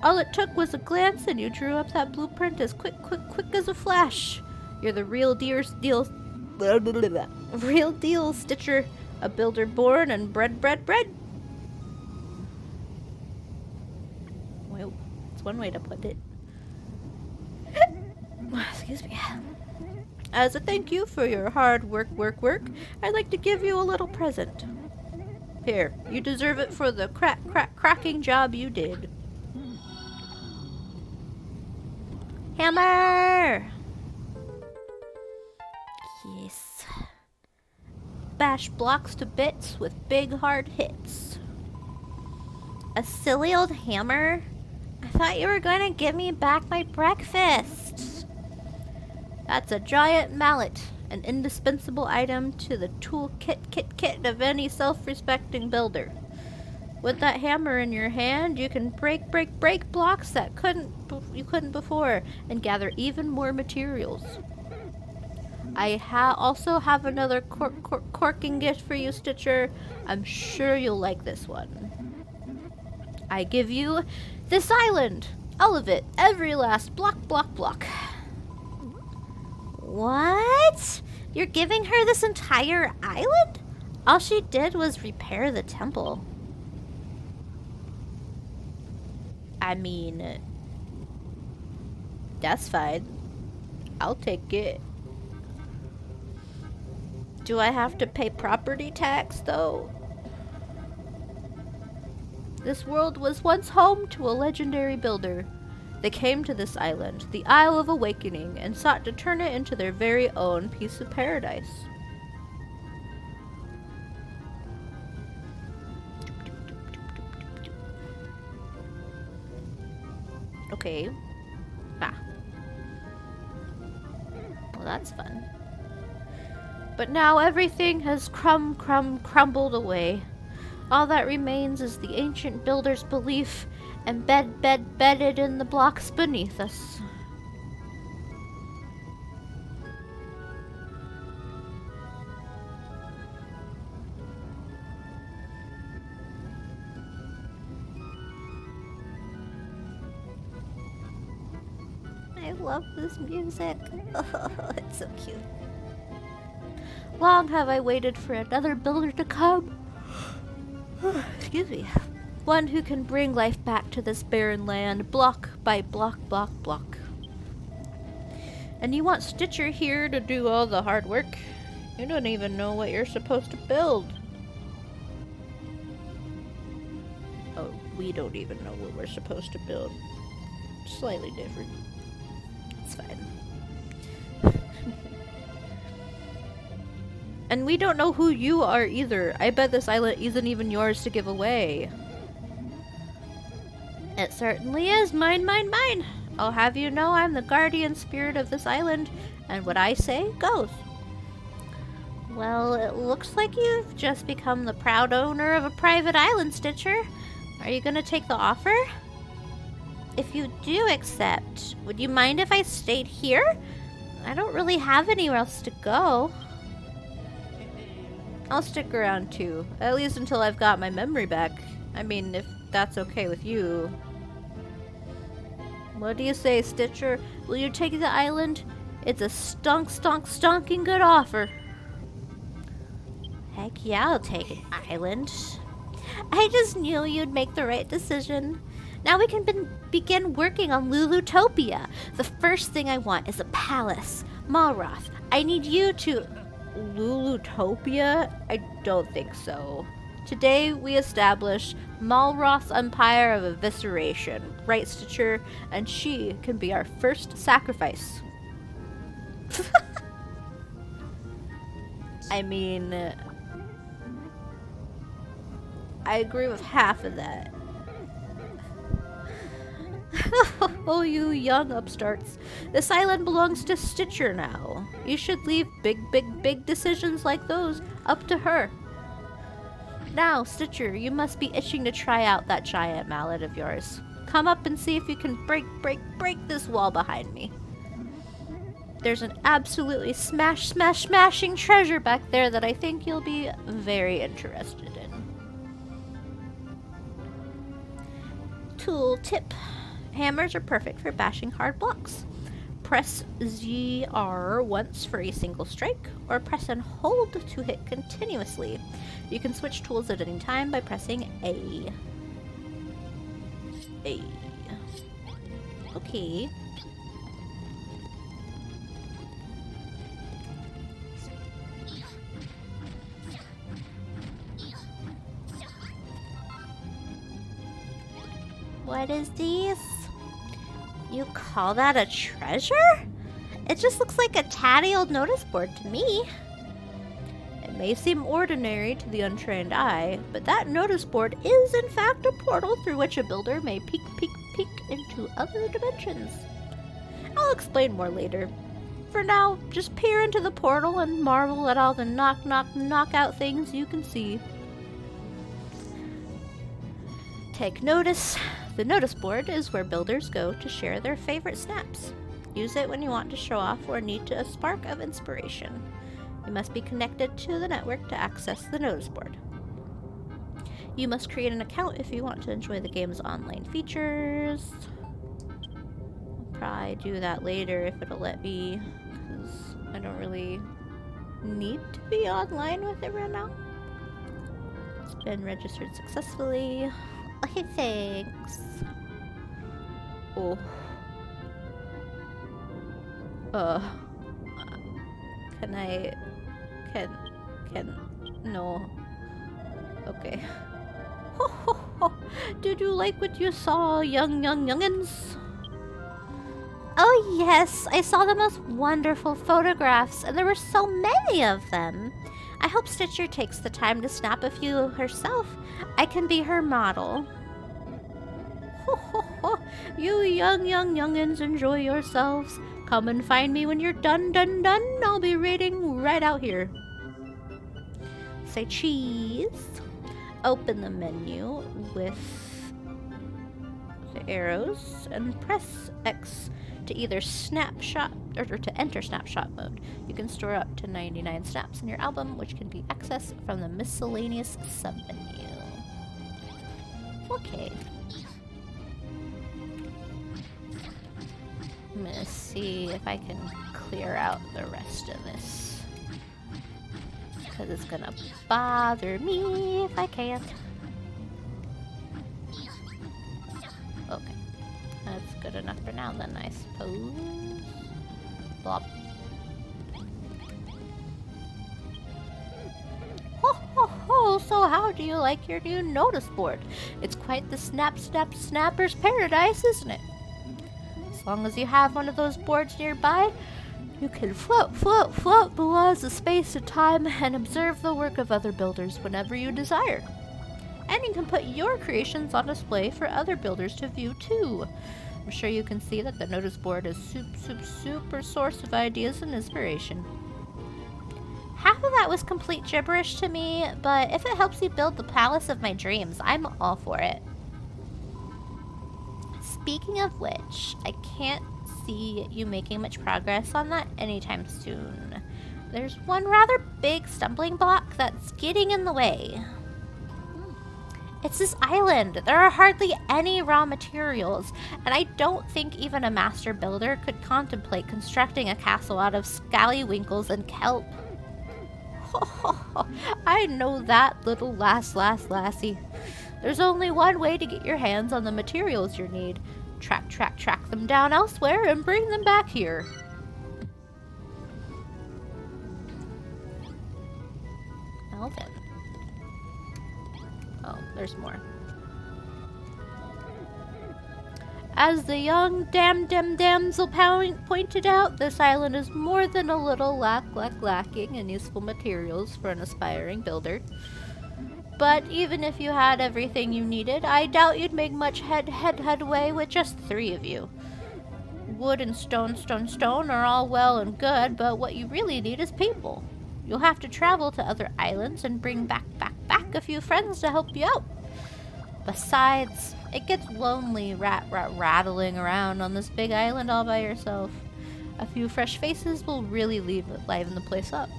All it took was a glance and you drew up that blueprint as quick as a flash. You're the real deal, real deal, Stitcher. A builder born and bred. Well, that's one way to put it. Excuse me. As a thank you for your hard work, I'd like to give you a little present. Here, you deserve it for the cracking job you did. Hammer! Yes. Bash blocks to bits with big hard hits. A silly old hammer? I thought you were going to give me back my breakfast. That's a giant mallet, an indispensable item to the toolkit of any self-respecting builder. With that hammer in your hand, you can break blocks that you couldn't before, and gather even more materials. I also have another corking gift for you, Stitcher. I'm sure you'll like this one. I give you this island, all of it, every last block. What? You're giving her this entire island? All she did was repair the temple. I mean, that's fine. I'll take it. Do I have to pay property tax, though? This world was once home to a legendary builder. They came to this island, the Isle of Awakening, and sought to turn it into their very own piece of paradise. Okay. Ah. Well, that's fun. But now everything has crumbled away. All that remains is the ancient builder's belief bedded in the blocks beneath us. I love this music. Oh, it's so cute. Long have I waited for another builder to come. Excuse me. One who can bring life back to this barren land, block by block. And you want Stitcher here to do all the hard work? You don't even know what you're supposed to build. Oh, we don't even know what we're supposed to build. Slightly different. It's fine. And we don't know who you are either. I bet this island isn't even yours to give away. It certainly is. Mine. I'll have you know I'm the guardian spirit of this island, and what I say goes. Well, it looks like you've just become the proud owner of a private island, Stitcher. Are you gonna take the offer? If you do accept, would you mind if I stayed here? I don't really have anywhere else to go. I'll stick around too, at least until I've got my memory back. I mean, if that's okay with you. What do you say, Stitcher? Will you take the island? It's a stonking good offer. Heck yeah, I'll take an island. I just knew you'd make the right decision. Now we can begin working on Lulutopia. The first thing I want is a palace. Malroth, I need you to... Lulutopia? I don't think so. Today we establish Malroth's Empire of Evisceration, right, Stitcher? And she can be our first sacrifice. I mean... I agree with half of that. Oh, you young upstarts. This island belongs to Stitcher now. You should leave big decisions like those up to her. Now, Stitcher, you must be itching to try out that giant mallet of yours. Come up and see if you can break this wall behind me. There's an absolutely smashing treasure back there that I think you'll be very interested in. Tool tip. Hammers are perfect for bashing hard blocks. Press ZR once for a single strike, or press and hold to hit continuously. You can switch tools at any time by pressing A. Okay. What is this? You call that a treasure? It just looks like a tatty old notice board to me. It may seem ordinary to the untrained eye, but that notice board is in fact a portal through which a builder may peek into other dimensions. I'll explain more later. For now, just peer into the portal and marvel at all the knockout things you can see. Take notice. The notice board is where builders go to share their favorite snaps. Use it when you want to show off or need a spark of inspiration. You must be connected to the network to access the notice board. You must create an account if you want to enjoy the game's online features. I'll probably do that later if it'll let me, because I don't really need to be online with it right now. It's been registered successfully. Okay, thanks. Oh. No. Okay. Ho ho ho! Did you like what you saw, youngins? Oh yes, I saw the most wonderful photographs, and there were so many of them. I hope Stitcher takes the time to snap a few herself. I can be her model. Ho ho ho! You youngins, enjoy yourselves. Come and find me when you're done. I'll be reading right out here. Say cheese. Open the menu with the arrows and press X to either snapshot or to enter snapshot mode. You can store up to 99 snaps in your album, which can be accessed from the miscellaneous submenu. Okay. I'm gonna see if I can clear out the rest of this, because it's gonna bother me if I can't. Okay. That's good enough for now then, I suppose. Blop. Ho ho ho! So how do you like your new notice board? It's quite the snapper's paradise, isn't it? As long as you have one of those boards nearby, you can float the laws of space and time and observe the work of other builders whenever you desire. And you can put your creations on display for other builders to view too. I'm sure you can see that the notice board is super source of ideas and inspiration. Half of that was complete gibberish to me, but if it helps you build the palace of my dreams, I'm all for it. Speaking of which, I can't see you making much progress on that anytime soon. There's one rather big stumbling block that's getting in the way. It's this island. There are hardly any raw materials, and I don't think even a master builder could contemplate constructing a castle out of scallywinkles and kelp. I know that little lassie. There's only one way to get your hands on the materials you need. Track them down elsewhere and bring them back here. Well then. Oh, there's more. As the young damsel pointed out, this island is more than a little lacking in useful materials for an aspiring builder. But even if you had everything you needed, I doubt you'd make much headway with just 3 of you. Wood and stone are all well and good, but what you really need is people. You'll have to travel to other islands and bring back a few friends to help you out. Besides, it gets lonely rattling around on this big island all by yourself. A few fresh faces will really liven the place up.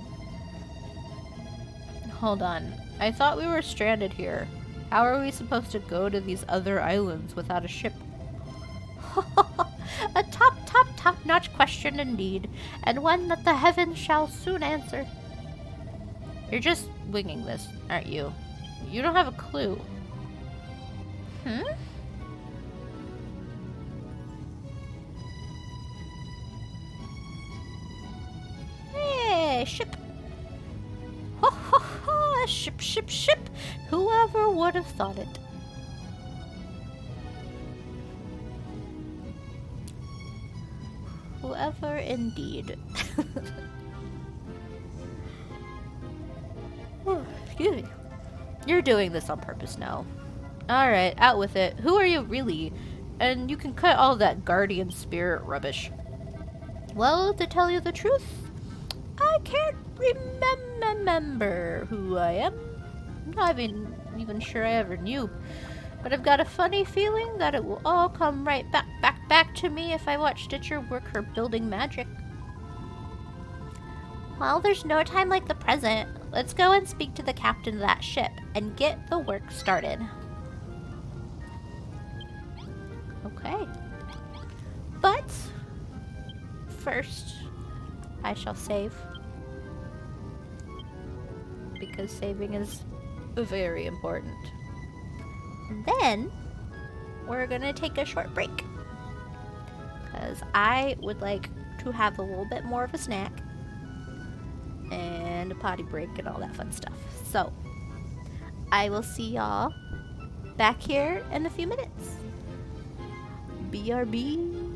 Hold on. I thought we were stranded here. How are we supposed to go to these other islands without a ship? A top-notch question indeed, and one that the heavens shall soon answer. You're just winging this, aren't you? You don't have a clue. Hey, ship! Ho ho ho! Ship! Whoever would have thought it? Whoever indeed. Excuse me. You're doing this on purpose now. Alright, out with it. Who are you really? And you can cut all that guardian spirit rubbish. Well, to tell you the truth, I can't remember who I am. I'm not even sure I ever knew. But I've got a funny feeling that it will all come right back to me if I watch Stitcher work her building magic. Well, there's no time like the present. Let's go and speak to the captain of that ship and get the work started. Okay. But first, I shall save. Because saving is very important. And then, we're gonna take a short break. Because I would like to have a little bit more of a snack. And a potty break and all that fun stuff. So, I will see y'all back here in a few minutes. BRB.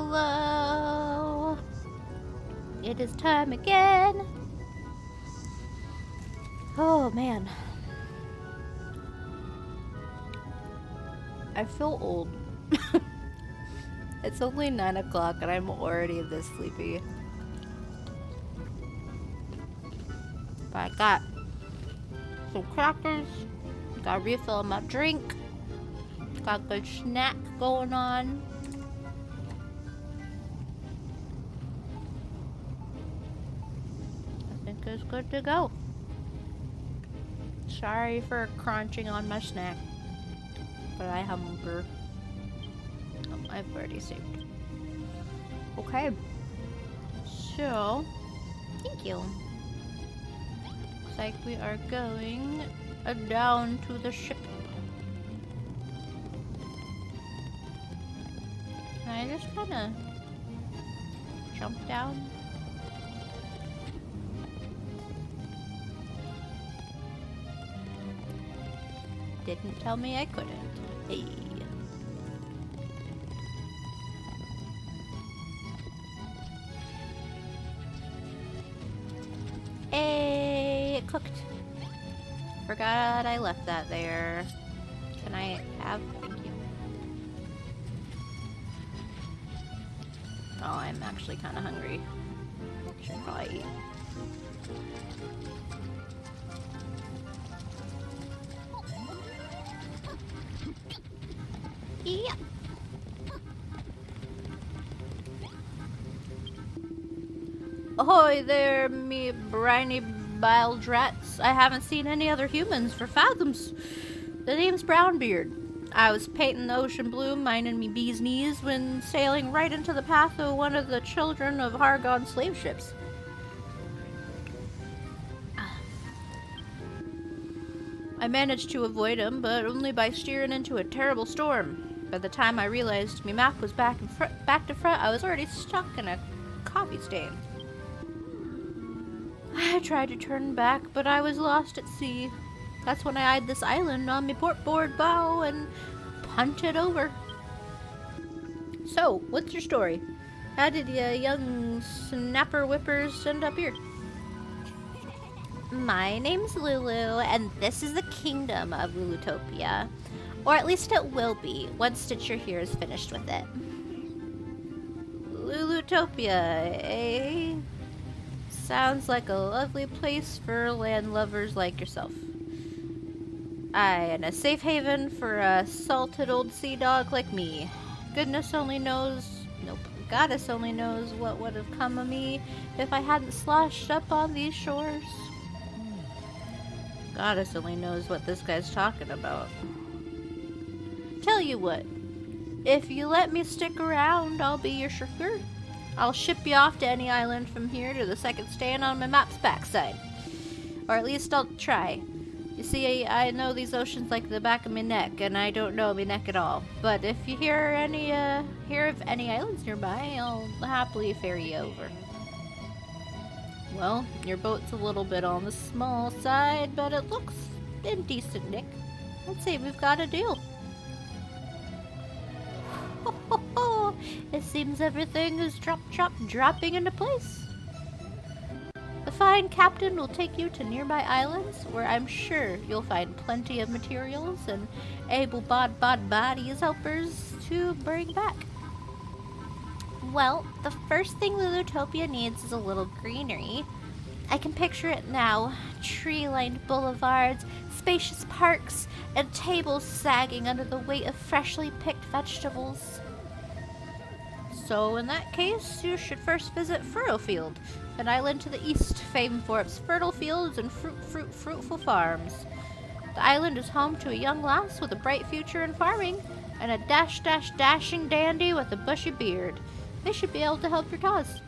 Lulu! It is time again! Oh man. I feel old. It's only 9 o'clock and I'm already this sleepy. But I got some crackers, got a refill on my drink, got a good snack going on. I think it's good to go. Sorry for crunching on my snack, but I hunger. Oh, I've already saved. Okay. So, thank you. Looks like we are going down to the ship. Can I just kind of jump down? Didn't tell me I couldn't. Hey. Hey, it cooked. Forgot I left that there. Can I have? Thank you. Oh, I'm actually kind of hungry. Should probably eat. Yeah. Ahoy there, me briny bile drats. I haven't seen any other humans for fathoms. The name's Brownbeard. I was painting the ocean blue, minding me bee's knees, when sailing right into the path of one of the children of Hargon's slave ships. I managed to avoid him, but only by steering into a terrible storm. By the time I realized my map was back to front, I was already stuck in a coffee stain. I tried to turn back, but I was lost at sea. That's when I eyed this island on my portboard bow and punted over. So, what's your story? How did you young snapper whippers end up here? My name's Lulu, and this is the kingdom of Lulutopia. Or at least it will be, once Stitcher here is finished with it. Lulutopia, eh? Sounds like a lovely place for land lovers like yourself. Aye, and a safe haven for a salted old sea dog like me. Goodness only knows, nope, goddess only knows what would have come of me if I hadn't sloshed up on these shores. Goddess only knows what this guy's talking about. Tell you what, if you let me stick around, I'll be your chauffeur. I'll ship you off to any island from here to the second stand on my map's backside. Or at least I'll try. You see, I know these oceans like the back of my neck, and I don't know my neck at all. But if you hear of any islands nearby, I'll happily ferry you over. Well, your boat's a little bit on the small side, but it looks in decent nick. I'd say we've got a deal. It seems everything is dropping into place. The fine captain will take you to nearby islands, where I'm sure you'll find plenty of materials and able bodies helpers to bring back. Well, the first thing Lulutopia needs is a little greenery. I can picture it now. Tree-lined boulevards, spacious parks, and tables sagging under the weight of freshly picked vegetables. So in that case, you should first visit Furrowfield, an island to the east famed for its fertile fields and fruitful farms. The island is home to a young lass with a bright future in farming, and a dashing dandy with a bushy beard. They should be able to help your cause.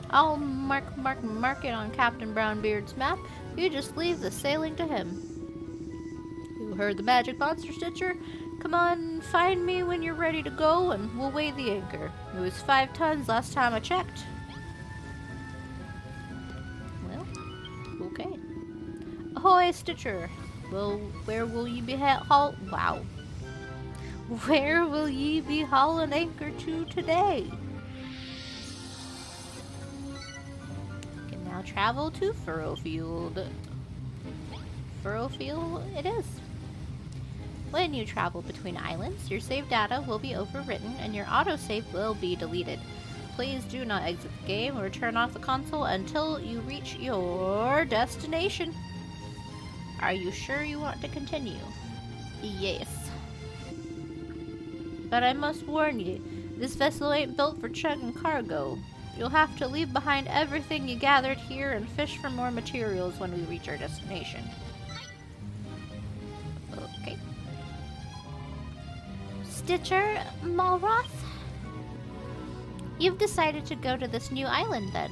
I'll mark it on Captain Brownbeard's map. You just leave the sailing to him. You heard the magic monster, Stitcher? Come on, find me when you're ready to go, and we'll weigh the anchor. It was 5 tons last time I checked. Well, okay. Ahoy, Stitcher. Well, where will you be Where will ye be hauling anchor to today? You can now travel to Furrowfield. Furrowfield it is. When you travel between islands, your save data will be overwritten and your autosave will be deleted. Please do not exit the game or turn off the console until you reach your destination. Are you sure you want to continue? Yes. But I must warn you, this vessel ain't built for chugging cargo. You'll have to leave behind everything you gathered here and fish for more materials when we reach our destination. Okay. Stitcher, Malroth? You've decided to go to this new island then?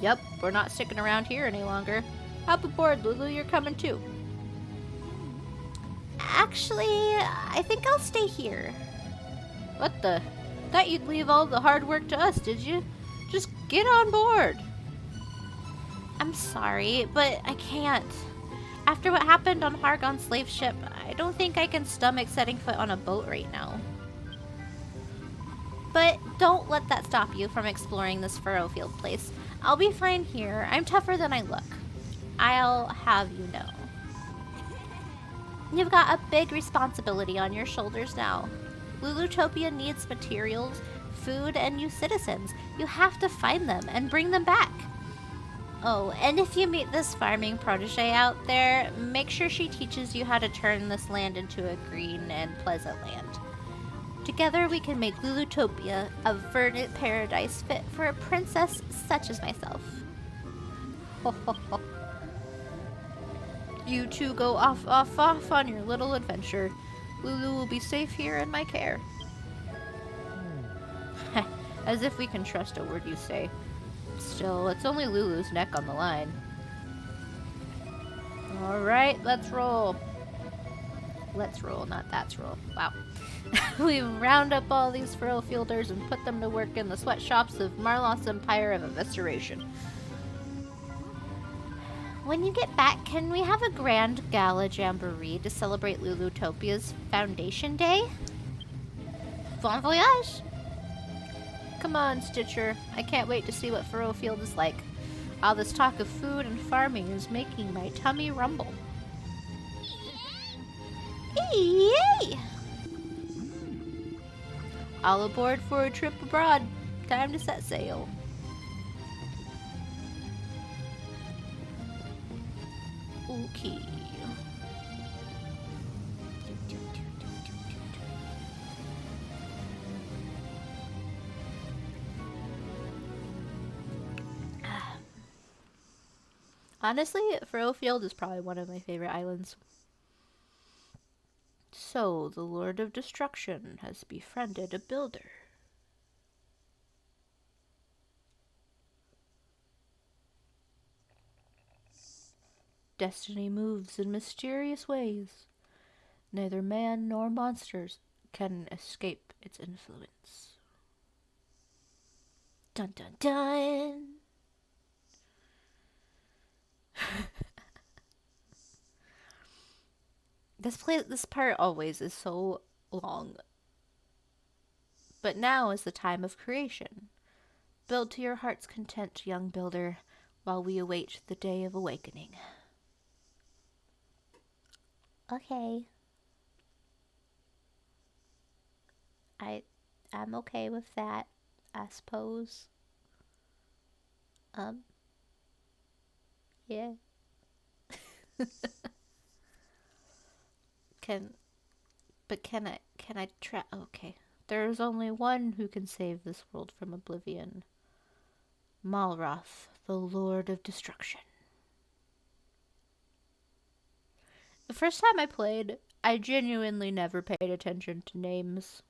Yep, we're not sticking around here any longer. Hop aboard, Lulu, you're coming too. Actually, I think I'll stay here. What the? Thought you'd leave all the hard work to us, did you? Just get on board. I'm sorry, but I can't. After what happened on Hargon's slave ship, I don't think I can stomach setting foot on a boat right now. But don't let that stop you from exploring this Furrowfield place. I'll be fine here. I'm tougher than I look. I'll have you know. You've got a big responsibility on your shoulders now. Lulutopia needs materials, food, and new citizens. You have to find them and bring them back. Oh, and if you meet this farming protege out there, make sure she teaches you how to turn this land into a green and pleasant land. Together we can make Lulutopia a verdant paradise fit for a princess such as myself. Ho ho ho. You two go off on your little adventure. Lulu will be safe here in my care. As if we can trust a word you say. Still, it's only Lulu's neck on the line. Alright, let's roll. Let's roll, not that's roll. Wow. We round up all these Furrowfielders and put them to work in the sweatshops of Marloth's Empire of Evisceration. When you get back, can we have a grand gala jamboree to celebrate Lulutopia's Foundation Day? Bon voyage! Come on, Stitcher. I can't wait to see what Furrowfield is like. All this talk of food and farming is making my tummy rumble. Yay! All aboard for a trip abroad. Time to set sail. Okay. Honestly, Furrowfield is probably one of my favorite islands. So, the Lord of Destruction has befriended a builder. Destiny moves in mysterious ways. Neither man nor monsters can escape its influence. Dun dun dun! This part always is so long. But now is the time of creation. Build to your heart's content, young builder, while we await the day of awakening. Okay. I'm okay with that, I suppose. Yeah. Can I try? Okay. There's only one who can save this world from oblivion. Malroth, the Lord of Destruction. The first time I played, I genuinely never paid attention to names.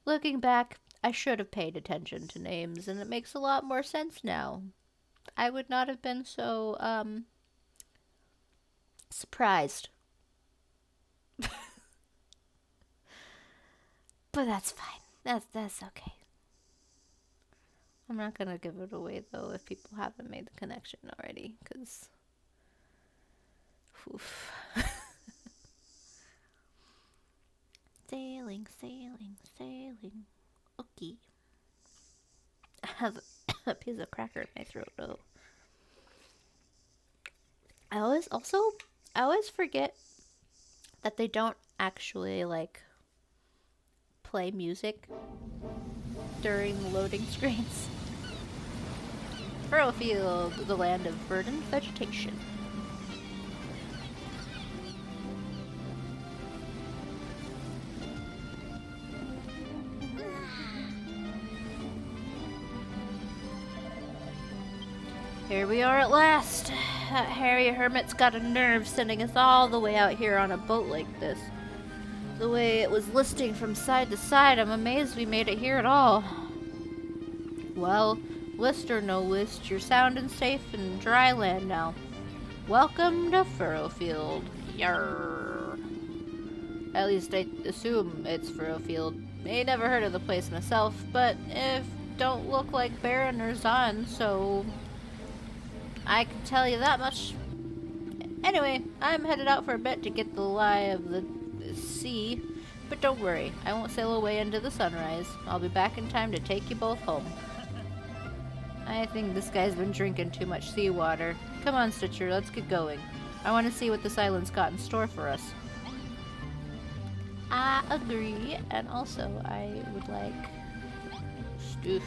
Looking back, I should have paid attention to names, and it makes a lot more sense now. I would not have been so, surprised. But that's fine. That's okay. I'm not gonna give it away, though, if people haven't made the connection already, because... Oof. Sailing, sailing, sailing. Okay. I have a piece of cracker in my throat though. I always forget that they don't actually like play music during loading screens. Furrowfield, the land of verdant vegetation. Here we are at last. That hairy hermit's got a nerve sending us all the way out here on a boat like this. The way it was listing from side to side, I'm amazed we made it here at all. Well, list or no list, you're sound and safe in dry land now. Welcome to Furrowfield. Yarr. At least I assume it's Furrowfield. I never heard of the place myself, but if don't look like Baron or Zahn, so I can tell you that much. Anyway, I'm headed out for a bit to get the lie of the sea, but don't worry, I won't sail away into the sunrise. I'll be back in time to take you both home. I think this guy's been drinking too much seawater. Come on, Stitcher, let's get going. I want to see what this island's got in store for us. I agree, and also I would like Stoof.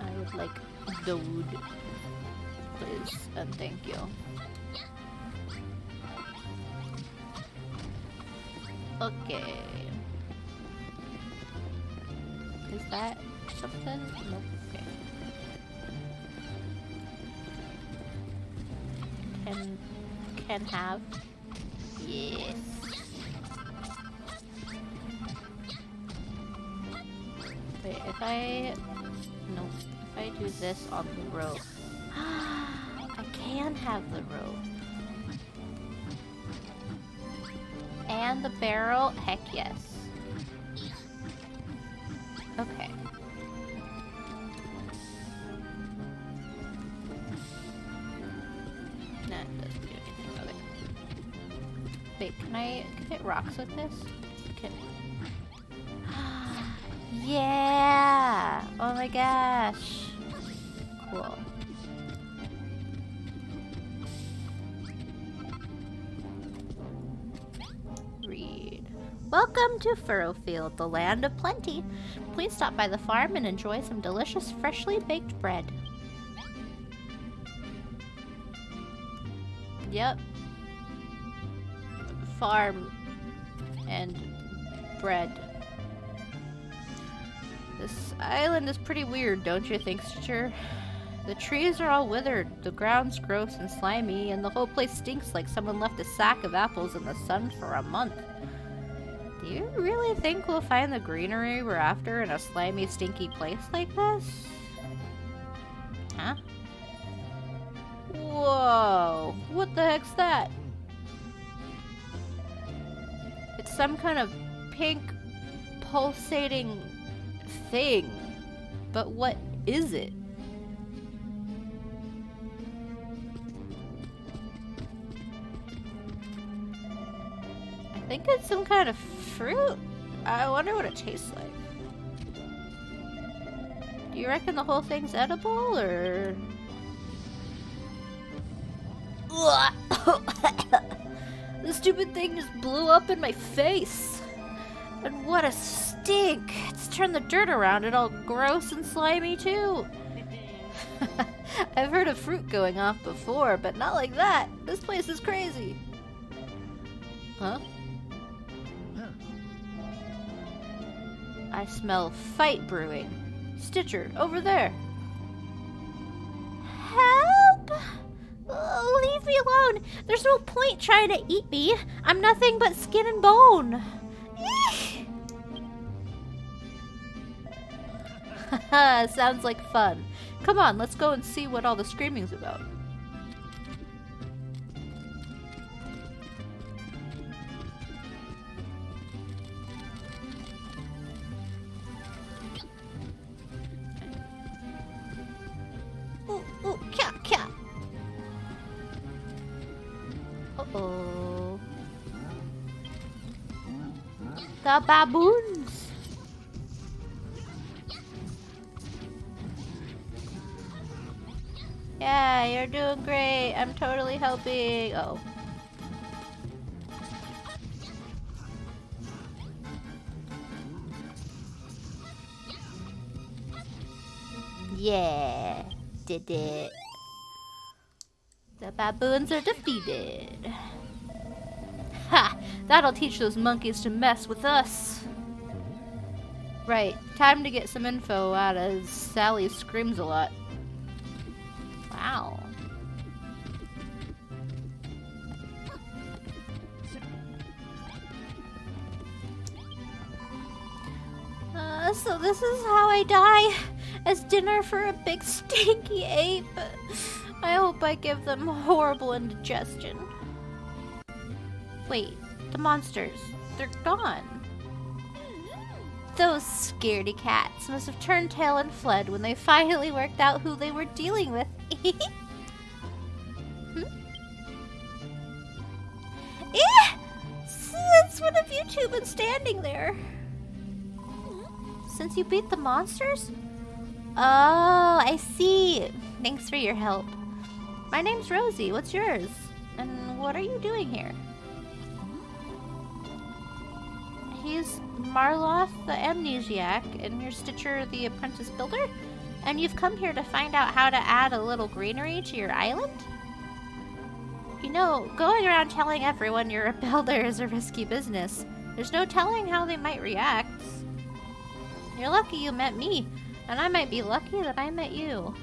I would like the wood, please, and thank you. Okay. Is that something? Nope. Okay. Can have. Yes. Wait, if I do this on the rope. I can have the rope. And the barrel? Heck yes. Okay. Nah, it doesn't do anything. Okay. Wait, can I hit rocks with this? Can... Yeah! Oh my gosh. Cool. Read. Welcome to Furrowfield, the land of plenty. Please stop by the farm and enjoy some delicious, freshly baked bread. Yep. Farm and bread. This island is pretty weird, don't you think, Stitcher? The trees are all withered, the ground's gross and slimy, and the whole place stinks like someone left a sack of apples in the sun for a month. Do you really think we'll find the greenery we're after in a slimy, stinky place like this? Huh? Whoa! What the heck's that? It's some kind of pink, pulsating thing. But what is it? I think it's some kind of fruit. I wonder what it tastes like. Do you reckon the whole thing's edible, or...? The stupid thing just blew up in my face. And what a stink. It's turned the dirt around it all gross and slimy, too. I've heard of fruit going off before, but not like that. This place is crazy. Huh? I smell fight brewing. Stitcher, over there. Help! Leave me alone. There's no point trying to eat me. I'm nothing but skin and bone. Haha, sounds like fun. Come on, let's go and see what all the screaming's about. Ooh, ooh, cat, cat. Uh-oh. got baboons. Yeah, you're doing great. I'm totally helping. Oh. Yeah, did it. The baboons are defeated. Ha! That'll teach those monkeys to mess with us. Right, time to get some info out of Sally Screams a Lot. Wow. So this is how I die, as dinner for a big stinky ape. I hope I give them horrible indigestion. Wait, the monsters, they're gone. Those scaredy cats must have turned tail and fled when they finally worked out who they were dealing with. Since when have you two been standing there? Since you beat the monsters? Oh, I see. Thanks for your help. My name's Rosie. What's yours? And what are you doing here? He's Marloth the Amnesiac, and you're Stitcher the Apprentice Builder? And you've come here to find out how to add a little greenery to your island? You know, going around telling everyone you're a builder is a risky business. There's no telling how they might react. You're lucky you met me, and I might be lucky that I met you.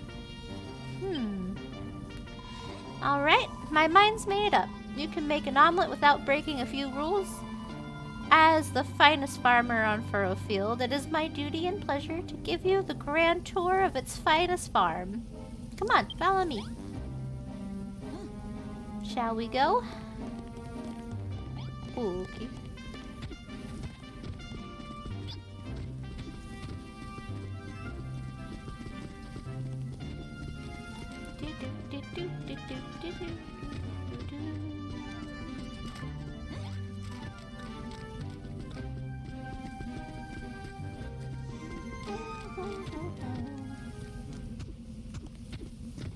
Alright, my mind's made up. You can make an omelet without breaking a few rules. As the finest farmer on Furrowfield, it is my duty and pleasure to give you the grand tour of its finest farm. Come on, follow me. Shall we go? Okay.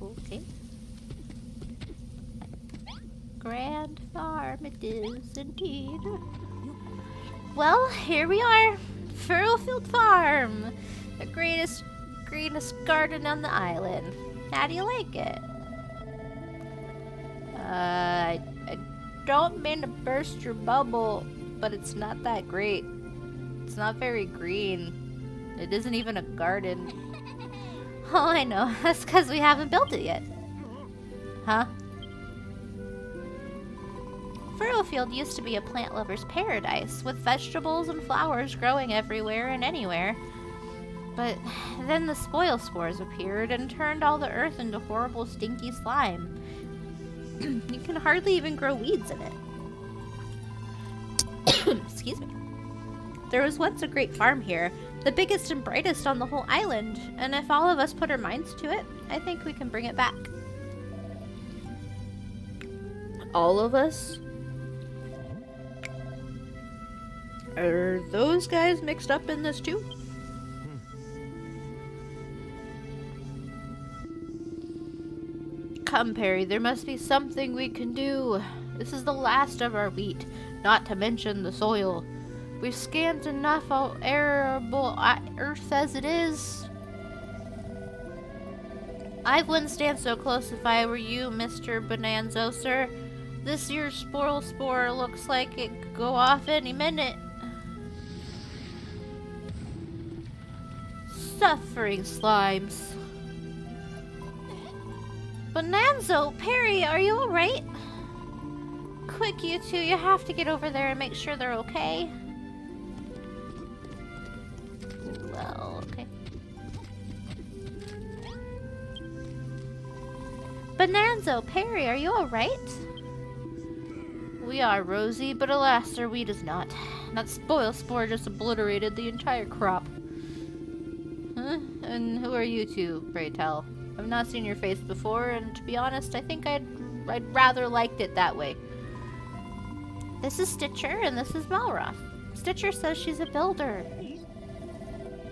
Okay. Grand farm it is indeed. Well, here we are. Furrowfield Farm. The greenest garden on the island. How do you like it? I don't mean to burst your bubble, but it's not that great. It's not very green. It isn't even a garden. Oh, I know. That's because we haven't built it yet. Huh? Furrowfield used to be a plant lover's paradise, with vegetables and flowers growing everywhere and anywhere. But then the spoil spores appeared and turned all the earth into horrible stinky slime. You can hardly even grow weeds in it. Excuse me. There was once a great farm here, the biggest and brightest on the whole island, and if all of us put our minds to it, I think we can bring it back. All of us? Are those guys mixed up in this too? Come, Perry, there must be something we can do. This is the last of our wheat, not to mention the soil. We've scanned enough arable earth as it is. I wouldn't stand so close if I were you, Mr. Bonanzo, sir. This year's spoil spore looks like it could go off any minute. Suffering slimes. Bonanzo, Perry, are you alright? Quick, you two, you have to get over there and make sure they're okay. Well, okay. Bonanzo, Perry, are you alright? We are, Rosie, but alas, our wheat is not. That spoil spore just obliterated the entire crop. Huh? And who are you two, pray tell? I've not seen your face before, and to be honest, I think I'd rather liked it that way. This is Stitcher, and this is Malroth. Stitcher says she's a builder.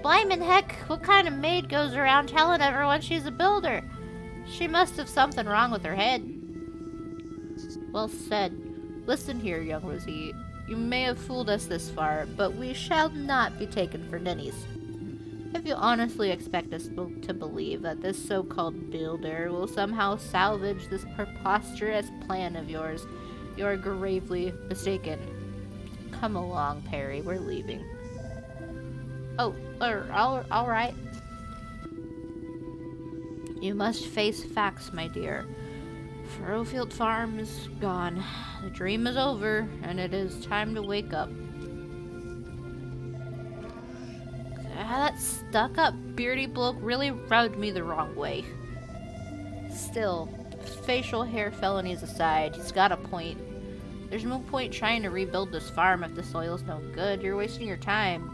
Blymin' heck, what kind of maid goes around telling everyone she's a builder? She must have something wrong with her head. Well said. Listen here, young Rosie. You may have fooled us this far, but we shall not be taken for ninnies. If you honestly expect us to believe that this so-called builder will somehow salvage this preposterous plan of yours, you are gravely mistaken. Come along, Perry. We're leaving. Oh, all right. You must face facts, my dear. Furrowfield Farm is gone. The dream is over, and it is time to wake up. That stuck-up, beardy bloke really rubbed me the wrong way. Still, facial hair felonies aside, he's got a point. There's no point trying to rebuild this farm if the soil's no good. You're wasting your time.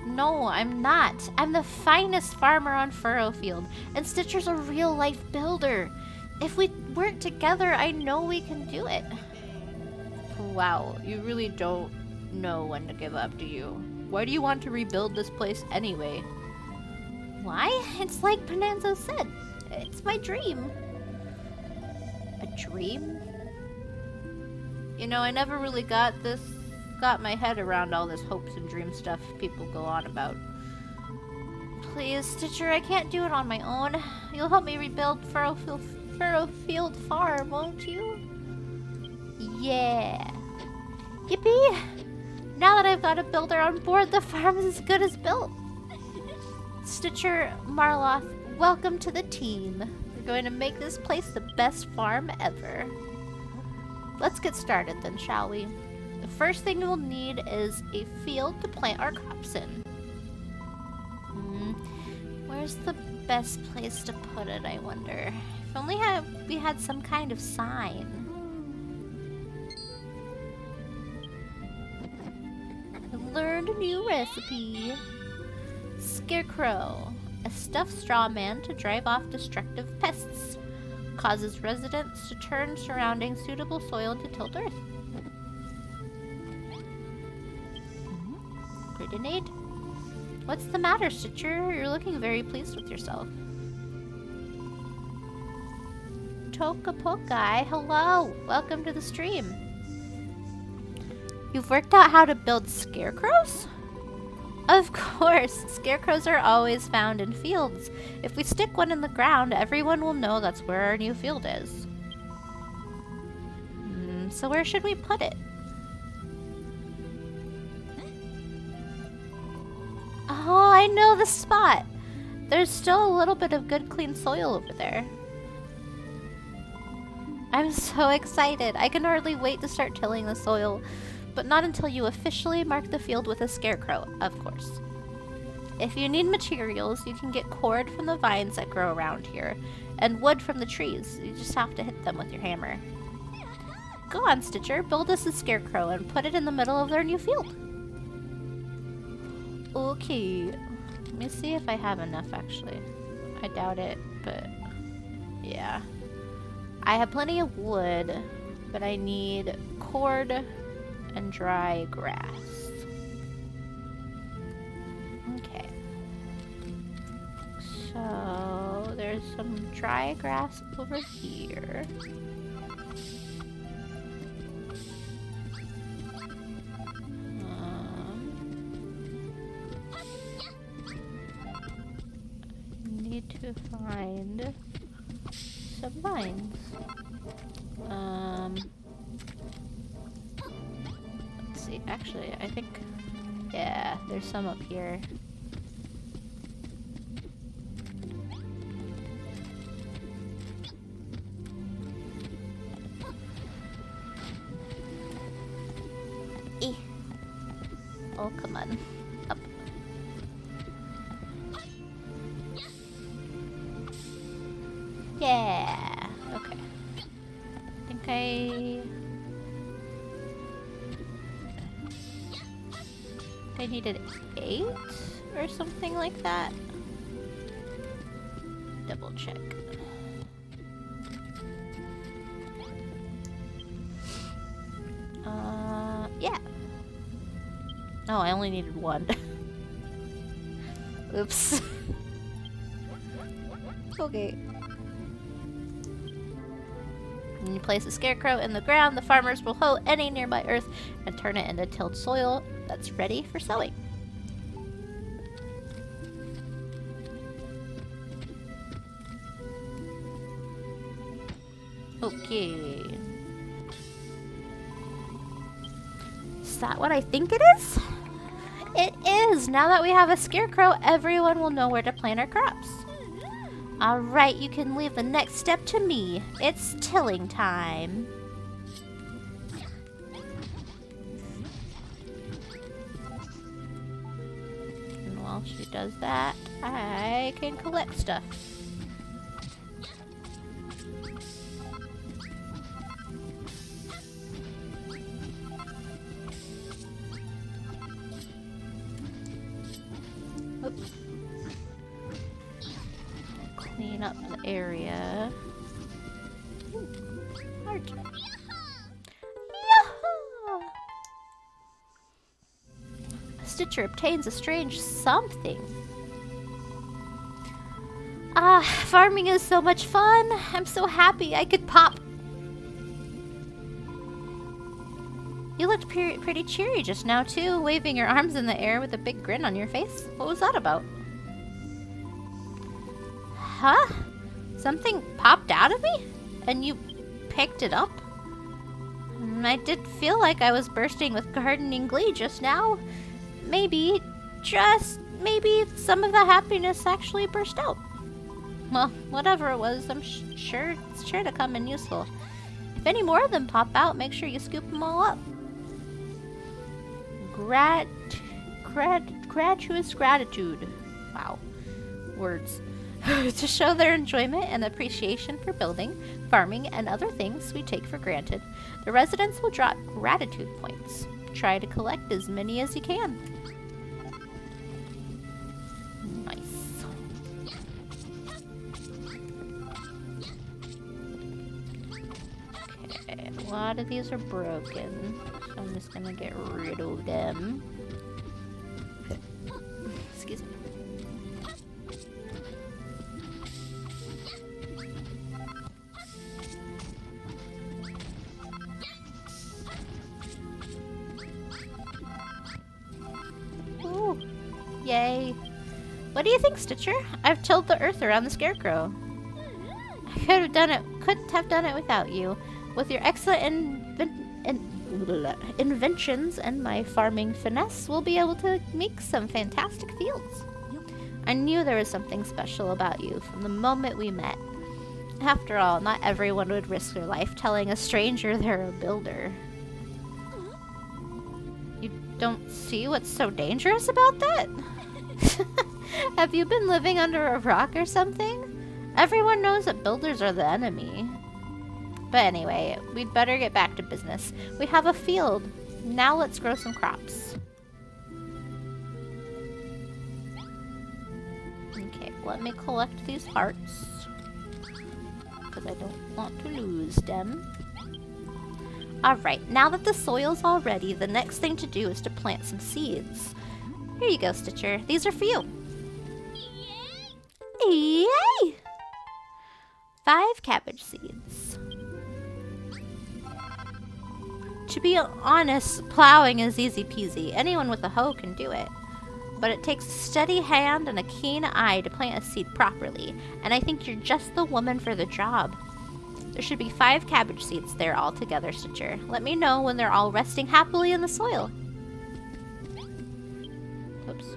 No, I'm not. I'm the finest farmer on Furrowfield, and Stitcher's a real-life builder. If we work together, I know we can do it. Wow, you really don't know when to give up, do you? Why do you want to rebuild this place anyway? Why? It's like Bonanza said. It's my dream. A dream? You know, I never really got my head around all this hopes and dream stuff people go on about. Please, Stitcher, I can't do it on my own. You'll help me rebuild Furrowfield Farm, won't you? Yeah. Yippee! Now that I've got a builder on board, the farm is as good as built. Stitcher, Marloth, welcome to the team. We're going to make this place the best farm ever. Let's get started then, shall we? The first thing we'll need is a field to plant our crops in. Where's the best place to put it, I wonder? If only we had some kind of sign. I learned a new recipe. Scarecrow. A stuffed straw man to drive off destructive pests. Causes residents to turn surrounding suitable soil into tilled earth. Grenade. What's the matter, Stitcher? You're looking very pleased with yourself. Tokapokai, hello! Welcome to the stream. You've worked out how to build scarecrows? Of course! Scarecrows are always found in fields. If we stick one in the ground, everyone will know that's where our new field is. So where should we put it? Oh, I know the spot! There's still a little bit of good clean soil over there. I'm so excited. I can hardly wait to start tilling the soil. But not until you officially mark the field with a scarecrow, of course. If you need materials, you can get cord from the vines that grow around here, and wood from the trees. You just have to hit them with your hammer. Go on, Stitcher, build us a scarecrow and put it in the middle of their new field. Okay, let me see if I have enough, actually. I doubt it, but yeah. I have plenty of wood, but I need cord and dry grass. Okay. So there's some dry grass over here. Need to find some vines. Actually, I think, yeah, there's some up here. Oh, come on. Up. Yeah. Okay. I think I needed 8 or something like that. Double check. Yeah. Oh, I only needed one. Oops. Okay. When you place a scarecrow in the ground, the farmers will hoe any nearby earth and turn it into tilled soil that's ready for sowing. Okay. Is that what I think it is? It is! Now that we have a scarecrow, everyone will know where to plant our crops. Alright, you can leave the next step to me. It's tilling time. And while she does that, I can collect stuff. Oops. Clean up the area. Ooh, heart. Yahoo! Stitcher obtains a strange something. Ah, farming is so much fun. I'm so happy I could pop. You looked pretty cheery just now, too, waving your arms in the air with a big grin on your face. What was that about? Huh? Something popped out of me? And you picked it up? I did feel like I was bursting with gardening glee just now. Maybe, just maybe, some of the happiness actually burst out. Well, whatever it was, I'm sure it's sure to come in useful. If any more of them pop out, make sure you scoop them all up. Gratuitous gratitude. Wow. Words. To show their enjoyment and appreciation for building, farming, and other things we take for granted, the residents will drop gratitude points. Try to collect as many as you can. Nice. Okay, a lot of these are broken, so I'm just gonna get rid of them. Excuse me. Ooh, yay. What do you think, Stitcher? I've tilled the earth around the scarecrow. I couldn't have done it without you. With your excellent inventions and my farming finesse, we'll be able to make some fantastic fields. I knew there was something special about you from the moment we met. After all, not everyone would risk their life telling a stranger they're a builder. You don't see what's so dangerous about that? Have you been living under a rock or something? Everyone knows that builders are the enemy. But anyway, we'd better get back to business. We have a field. Now let's grow some crops. Okay, let me collect these hearts, because I don't want to lose them. Alright, now that the soil's all ready, the next thing to do is to plant some seeds. Here you go, Stitcher. These are for you. Yay! 5 cabbage seeds. To be honest, plowing is easy peasy. Anyone with a hoe can do it. But it takes a steady hand and a keen eye to plant a seed properly, and I think you're just the woman for the job. There should be 5 cabbage seeds there all together, Stitcher. Let me know when they're all resting happily in the soil. Oops.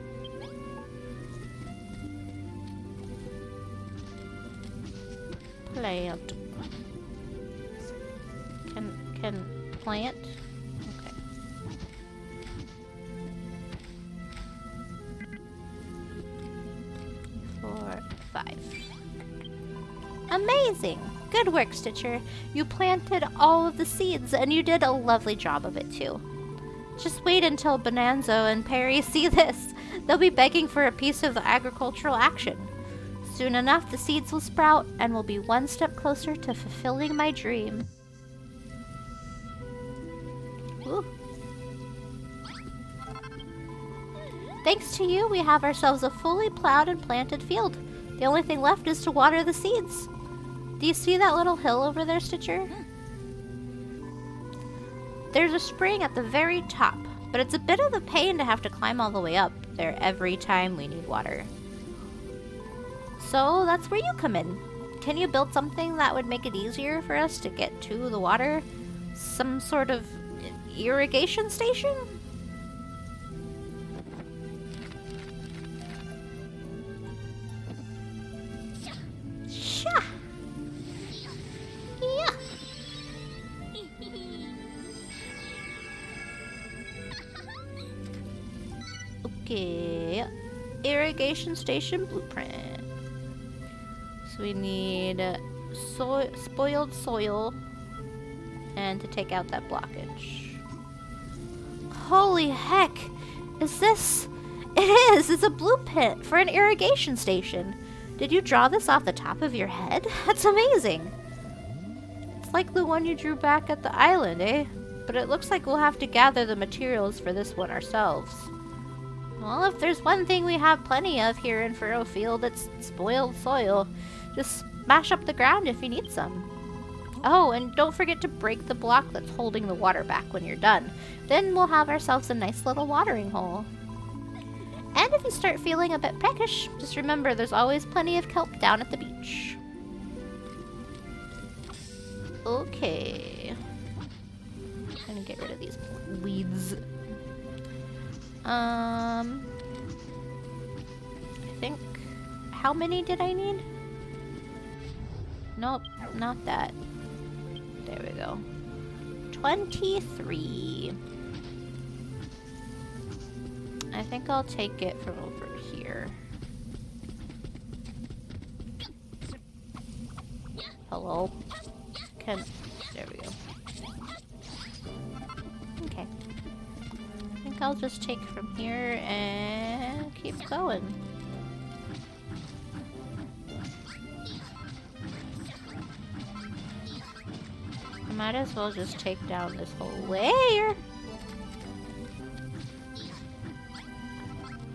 Plant. Can plant? Okay. 4, 5. Amazing! Good work, Stitcher. You planted all of the seeds, and you did a lovely job of it, too. Just wait until Bonanzo and Perry see this. They'll be begging for a piece of the agricultural action. Soon enough, the seeds will sprout, and we'll be one step closer to fulfilling my dream. Ooh. Thanks to you, we have ourselves a fully plowed and planted field. The only thing left is to water the seeds. Do you see that little hill over there, Stitcher? There's a spring at the very top, but it's a bit of a pain to have to climb all the way up there every time we need water. So that's where you come in. Can you build something that would make it easier for us to get to the water? Some sort of irrigation station? Sha! Yeah! Okay. Irrigation station blueprint. So we need spoiled soil and to take out that blockage. Holy heck! Is this? It is! It's a blueprint for an irrigation station. Did you draw this off the top of your head? That's amazing! It's like the one you drew back at the island, eh? But it looks like we'll have to gather the materials for this one ourselves. Well, if there's one thing we have plenty of here in Furrowfield, it's spoiled soil. Just smash up the ground if you need some. Oh, and don't forget to break the block that's holding the water back when you're done. Then we'll have ourselves a nice little watering hole. And if you start feeling a bit peckish, just remember there's always plenty of kelp down at the beach. Okay. I'm gonna get rid of these weeds. I think... How many did I need? Nope, not that. There we go. 23. I think I'll take it from over here. Hello? There we go. Okay. I think I'll just take from here and keep going. Might as well just take down this whole layer.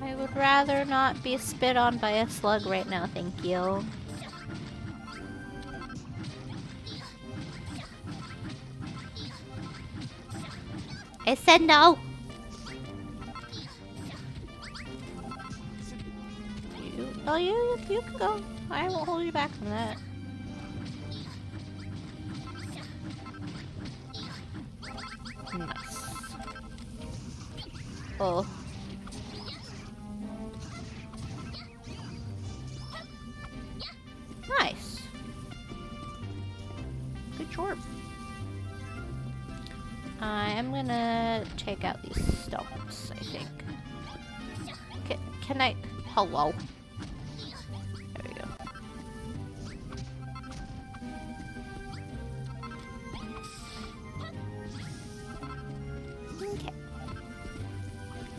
I would rather not be spit on by a slug right now, thank you. I said no! You can go. I won't hold you back from that. Nice. Oh. Nice. Good job. I am gonna take out these stumps, I think. Can I? Hello. There we go. Okay.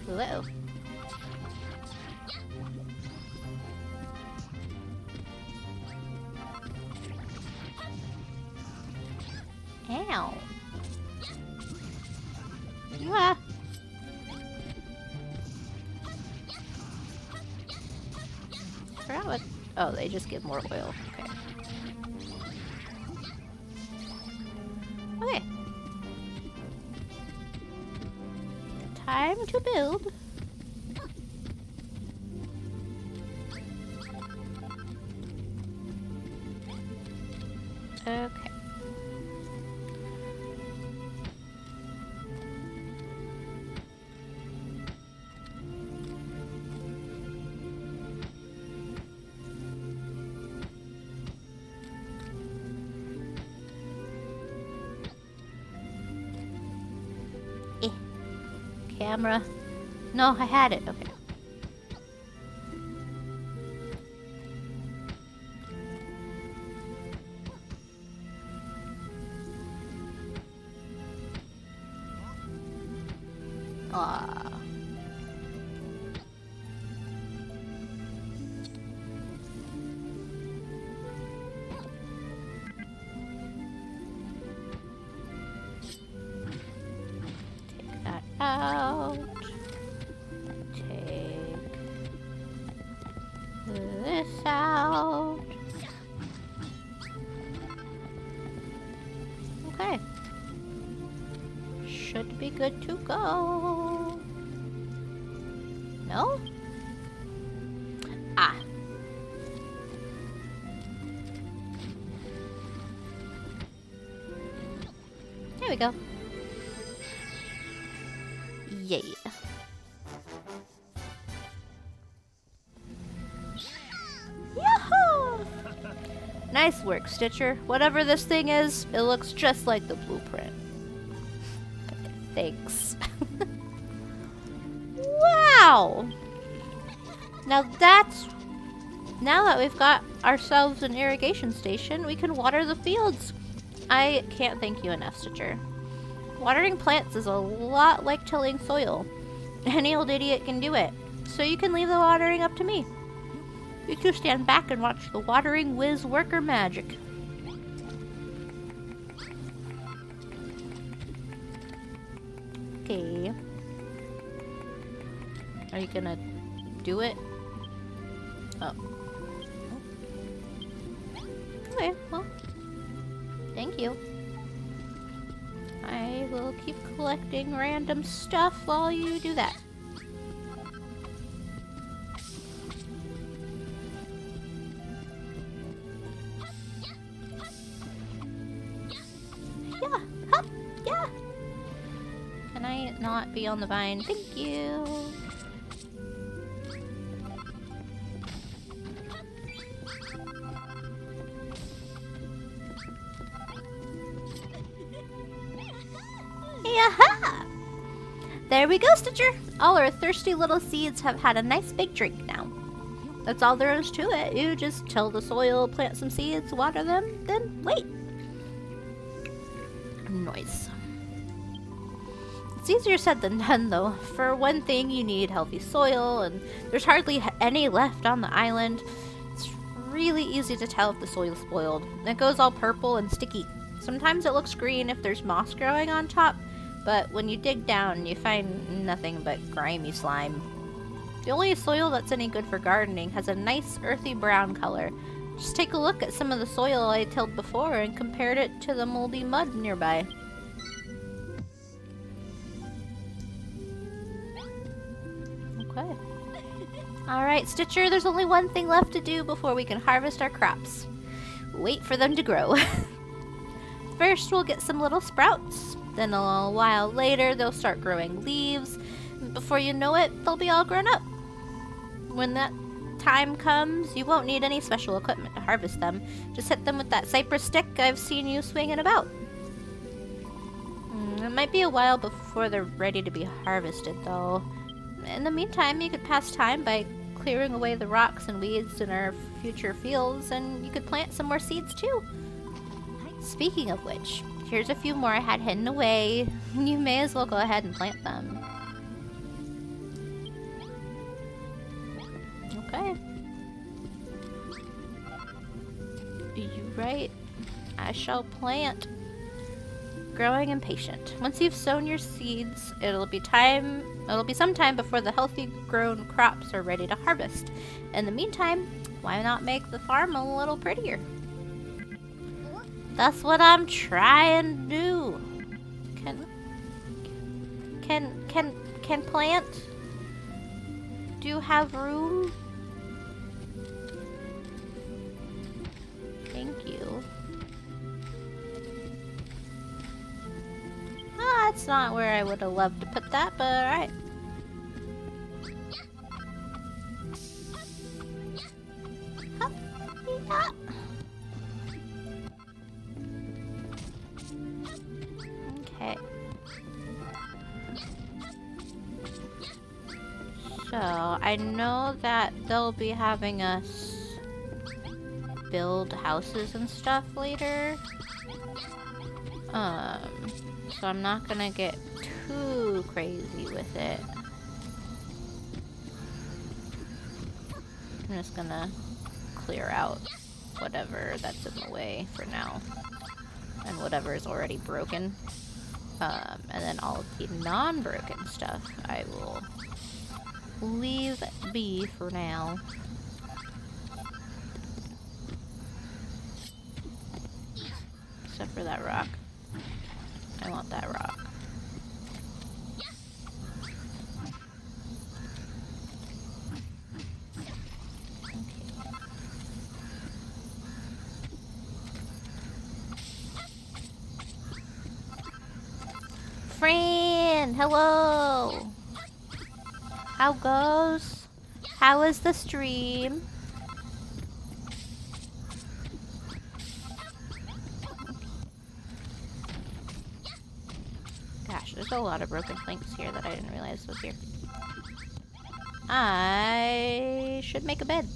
Whoa. Ow. Ah. Forgot what. Oh, they just give more oil. Okay. Okay. Time to build. Okay. Camera. No, I had it. Okay. Ah. Take that out. Take be good to go. No? Ah. There we go. Yay. Yahoo! Nice work, Stitcher. Whatever this thing is, it looks just like the blueprint. Thanks. Wow! Now that we've got ourselves an irrigation station, we can water the fields. I can't thank you enough, Stitcher. Watering plants is a lot like tilling soil. Any old idiot can do it, so you can leave the watering up to me. You two stand back and watch the watering whiz work her magic. Okay. Are you gonna do it? Oh. Okay, well. Thank you. I will keep collecting random stuff while you do that. Yeah, hup, yeah. Can I not be on the vine? Thank you. Yaha! There we go, Stitcher! All our thirsty little seeds have had a nice big drink now. That's all there is to it. You just till the soil, plant some seeds, water them, then wait. Nice. It's easier said than done, though. For one thing, you need healthy soil, and there's hardly any left on the island. It's really easy to tell if the soil's spoiled. It goes all purple and sticky. Sometimes it looks green if there's moss growing on top, but when you dig down, you find nothing but grimy slime. The only soil that's any good for gardening has a nice earthy brown color. Just take a look at some of the soil I tilled before and compared it to the moldy mud nearby. Okay. Alright, Stitcher, there's only one thing left to do before we can harvest our crops. Wait for them to grow. First, we'll get some little sprouts. Then a little while later, they'll start growing leaves. Before you know it, they'll be all grown up. When that time comes, you won't need any special equipment to harvest them. Just hit them with that cypress stick I've seen you swinging about. It might be a while before they're ready to be harvested, though. In the meantime, you could pass time by clearing away the rocks and weeds in our future fields, and you could plant some more seeds, too. Speaking of which, here's a few more I had hidden away. You may as well go ahead and plant them. Okay. You right. I shall plant. Growing impatient. Once you've sown your seeds, it'll be some time before the healthy grown crops are ready to harvest. In the meantime, why not make the farm a little prettier? That's what I'm trying to do. Can plant? Do you have room? Thank you. Ah, that's not where I would have loved to put that, but alright. Yeah. Okay. So, I know that they'll be having us build houses and stuff later. So I'm not gonna get too crazy with it. I'm just gonna clear out whatever that's in the way for now. And whatever is already broken. And then all of the non-broken stuff I will leave be for now. Except for that rock. I want that rock. friend. Hello. How goes? How is the stream? Gosh, there's a lot of broken planks here that I didn't realize was here. I should make a bed.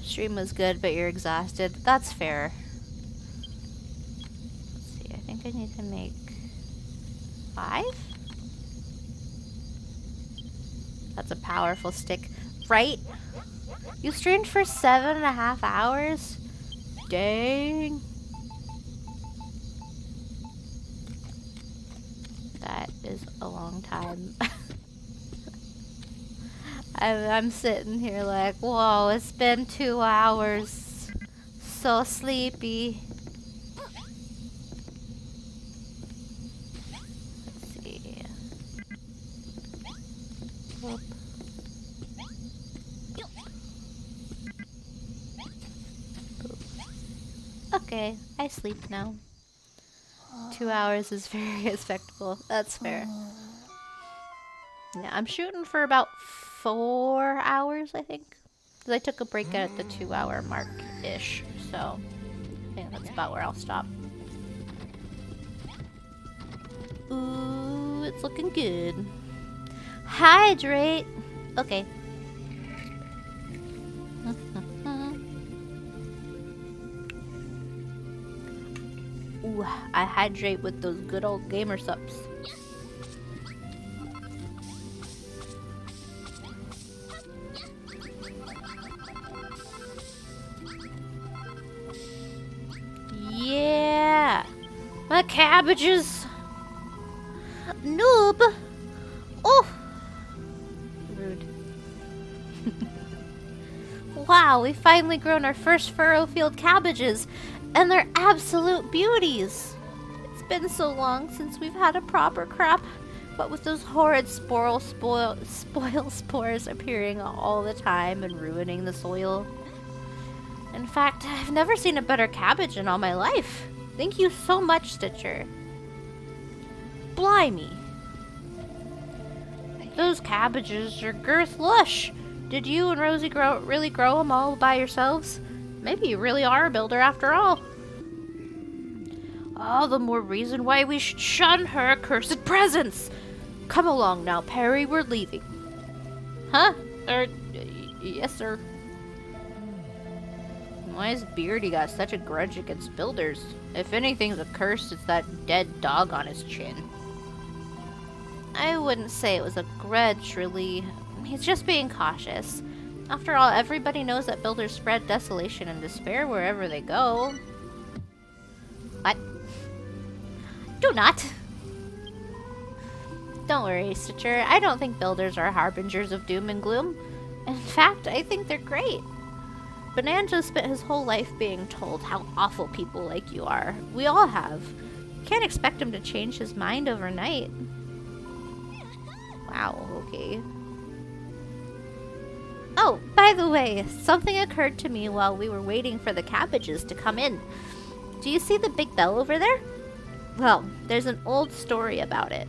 Stream was good, but you're exhausted. That's fair. Let's see, I think I need to make 5? That's a powerful stick, right? You streamed for 7.5 hours? Dang. That is a long time. I'm sitting here like, whoa, it's been 2 hours. So sleepy. Let's see. Whoop. Okay, I sleep now. 2 hours is very respectable. That's fair. Yeah, I'm shooting for about 4 hours, I think. Because I took a break at the 2-hour mark-ish, so I think that's about where I'll stop. Ooh, it's looking good. Hydrate! Okay. Ooh, I hydrate with those good old gamer sups. Yeah! My cabbages! Noob! Oh! Rude. Wow, we've finally grown our first furrow field cabbages, and they're absolute beauties! It's been so long since we've had a proper crop, but with those horrid spoil spores appearing all the time and ruining the soil. In fact, I've never seen a better cabbage in all my life. Thank you so much, Stitcher. Blimey. Those cabbages are girth lush. Did you and Rosie really grow them all by yourselves? Maybe you really are a builder after all. All the more reason why we should shun her accursed presence. Come along now, Perry, we're leaving. Huh? Yes, sir. Why has Beardy got such a grudge against builders? If anything's a curse, it's that dead dog on his chin. I wouldn't say it was a grudge, really. He's just being cautious. After all, everybody knows that builders spread desolation and despair wherever they go. What? Do not! Don't worry, Stitcher. I don't think builders are harbingers of doom and gloom. In fact, I think they're great. Bonanza spent his whole life being told how awful people like you are. We all have. Can't expect him to change his mind overnight. Wow, okay. Oh, by the way, something occurred to me while we were waiting for the cabbages to come in. Do you see the big bell over there? Well, there's an old story about it.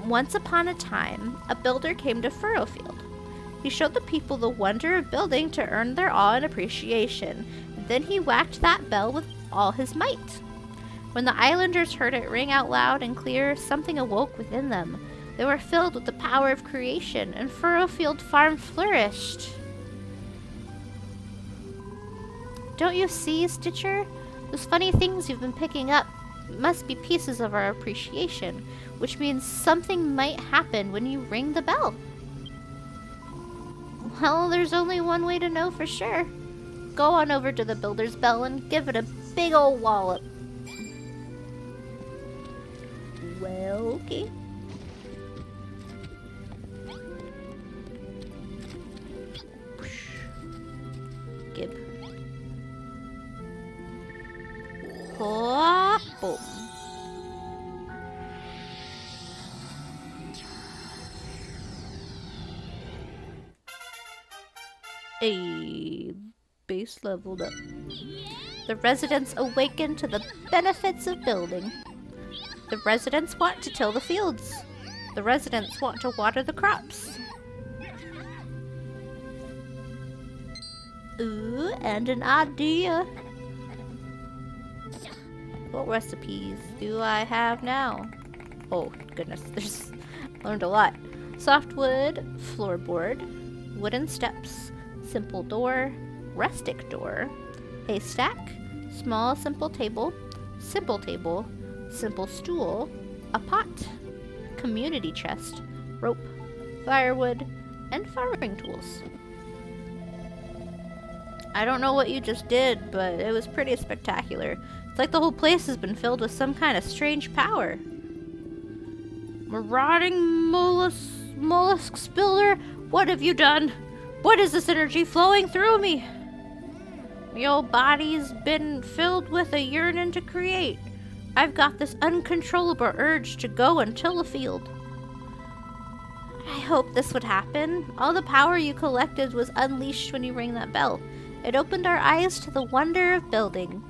Once upon a time, a builder came to Furrowfield. He showed the people the wonder of building to earn their awe and appreciation. Then he whacked that bell with all his might. When the islanders heard it ring out loud and clear, something awoke within them. They were filled with the power of creation, and Furrowfield Farm flourished. Don't you see, Stitcher? Those funny things you've been picking up must be pieces of our appreciation, which means something might happen when you ring the bell. Well, there's only one way to know for sure. Go on over to the Builder's Bell and give it a big ol' wallop. Well, okay. Gib. Oh, boom. A space leveled up. The residents awaken to the benefits of building. The residents want to till the fields. The residents want to water the crops. Ooh, and an idea. What recipes do I have now? Oh, goodness, learned a lot. Softwood, floorboard, wooden steps, simple door, rustic door, haystack, small simple table, simple stool, a pot, community chest, rope, firewood, and farming tools. I don't know what you just did, but it was pretty spectacular. It's like the whole place has been filled with some kind of strange power. Marauding mollusk builder, what have you done? What is this energy flowing through me? Your body's been filled with a yearning to create. I've got this uncontrollable urge to go and till the field. I hoped this would happen. All the power you collected was unleashed when you rang that bell. It opened our eyes to the wonder of building.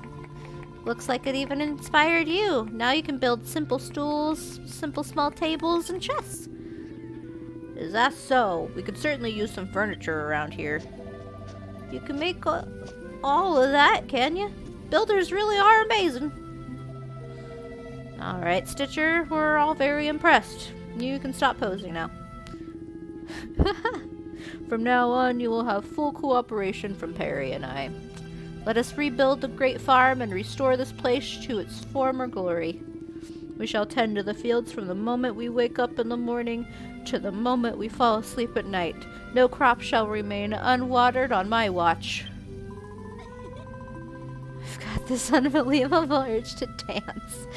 Looks like it even inspired you. Now you can build simple stools, simple small tables, and chests. Is that so? We could certainly use some furniture around here. You can make all of that, can you? Builders really are amazing. Alright, Stitcher, we're all very impressed. You can stop posing now. From now on, you will have full cooperation from Perry and I. Let us rebuild the great farm and restore this place to its former glory. We shall tend to the fields from the moment we wake up in the morning to the moment we fall asleep at night. No crop shall remain unwatered on my watch. I've got this unbelievable urge to dance.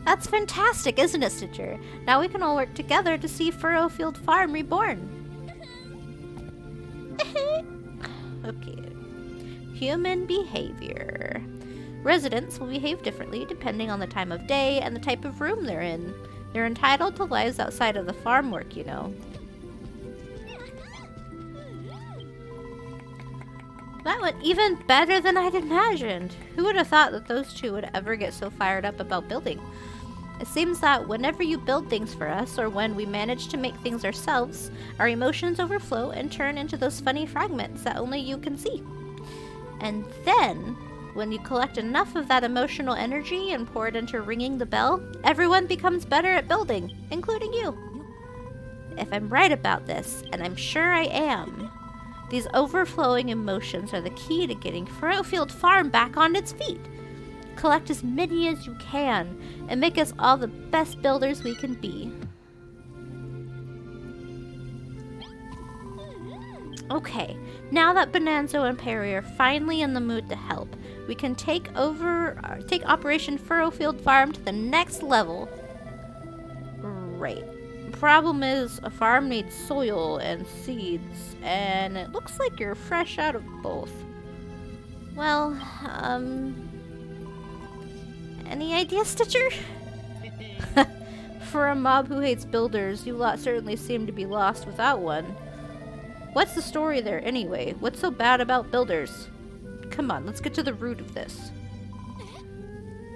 That's fantastic, isn't it, Stitcher? Now we can all work together to see Furrowfield Farm reborn. Okay. Human behavior. Residents will behave differently depending on the time of day and the type of room they're in. They're entitled to lives outside of the farm work, you know. That went even better than I'd imagined. Who would have thought that those two would ever get so fired up about building? It seems that whenever you build things for us, or when we manage to make things ourselves, our emotions overflow and turn into those funny fragments that only you can see. And then, when you collect enough of that emotional energy and pour it into ringing the bell, everyone becomes better at building, including you. If I'm right about this, and I'm sure I am, these overflowing emotions are the key to getting Furrowfield Farm back on its feet. Collect as many as you can, and make us all the best builders we can be. Okay, now that Bonanzo and Perry are finally in the mood to help, we can take Operation Furrowfield Farm to the next level. Right. Problem is, a farm needs soil and seeds, and it looks like you're fresh out of both. Well, any ideas, Stitcher? For a mob who hates builders, you lot certainly seem to be lost without one. What's the story there, anyway? What's so bad about builders? Come on, let's get to the root of this.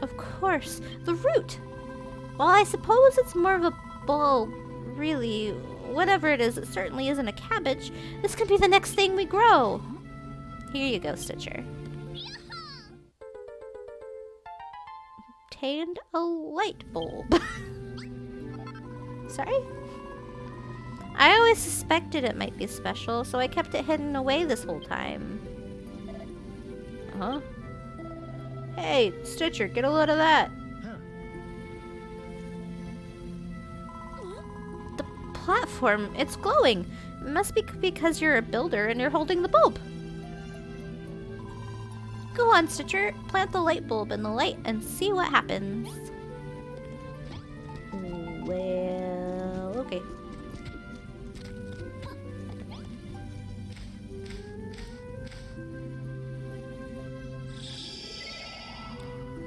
Of course, the root! Well, I suppose it's more of a bulb, really. Whatever it is, it certainly isn't a cabbage. This could be the next thing we grow. Here you go, Stitcher. Obtained a light bulb. Sorry? I always suspected it might be special, so I kept it hidden away this whole time. Huh? Hey, Stitcher, get a load of that. The platform, it's glowing. It must be because you're a builder and you're holding the bulb. Go on, Stitcher. Plant the light bulb in the light and see what happens. Well, okay.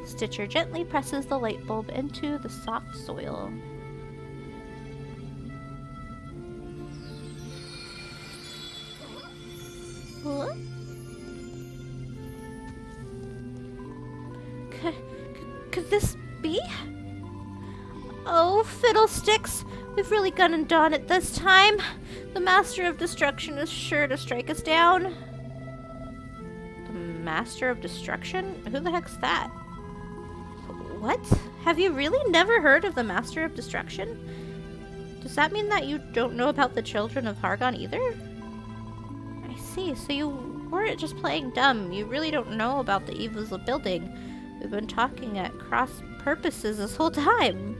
Stitcher gently presses the light bulb into the soft soil. this be? Oh, fiddlesticks! We've really gone and done it this time. The Master of Destruction is sure to strike us down. The Master of Destruction? Who the heck's that? What? Have you really never heard of the Master of Destruction? Does that mean that you don't know about the Children of Hargon either? I see, so you weren't just playing dumb. You really don't know about the evils of building. We've been talking at cross purposes this whole time.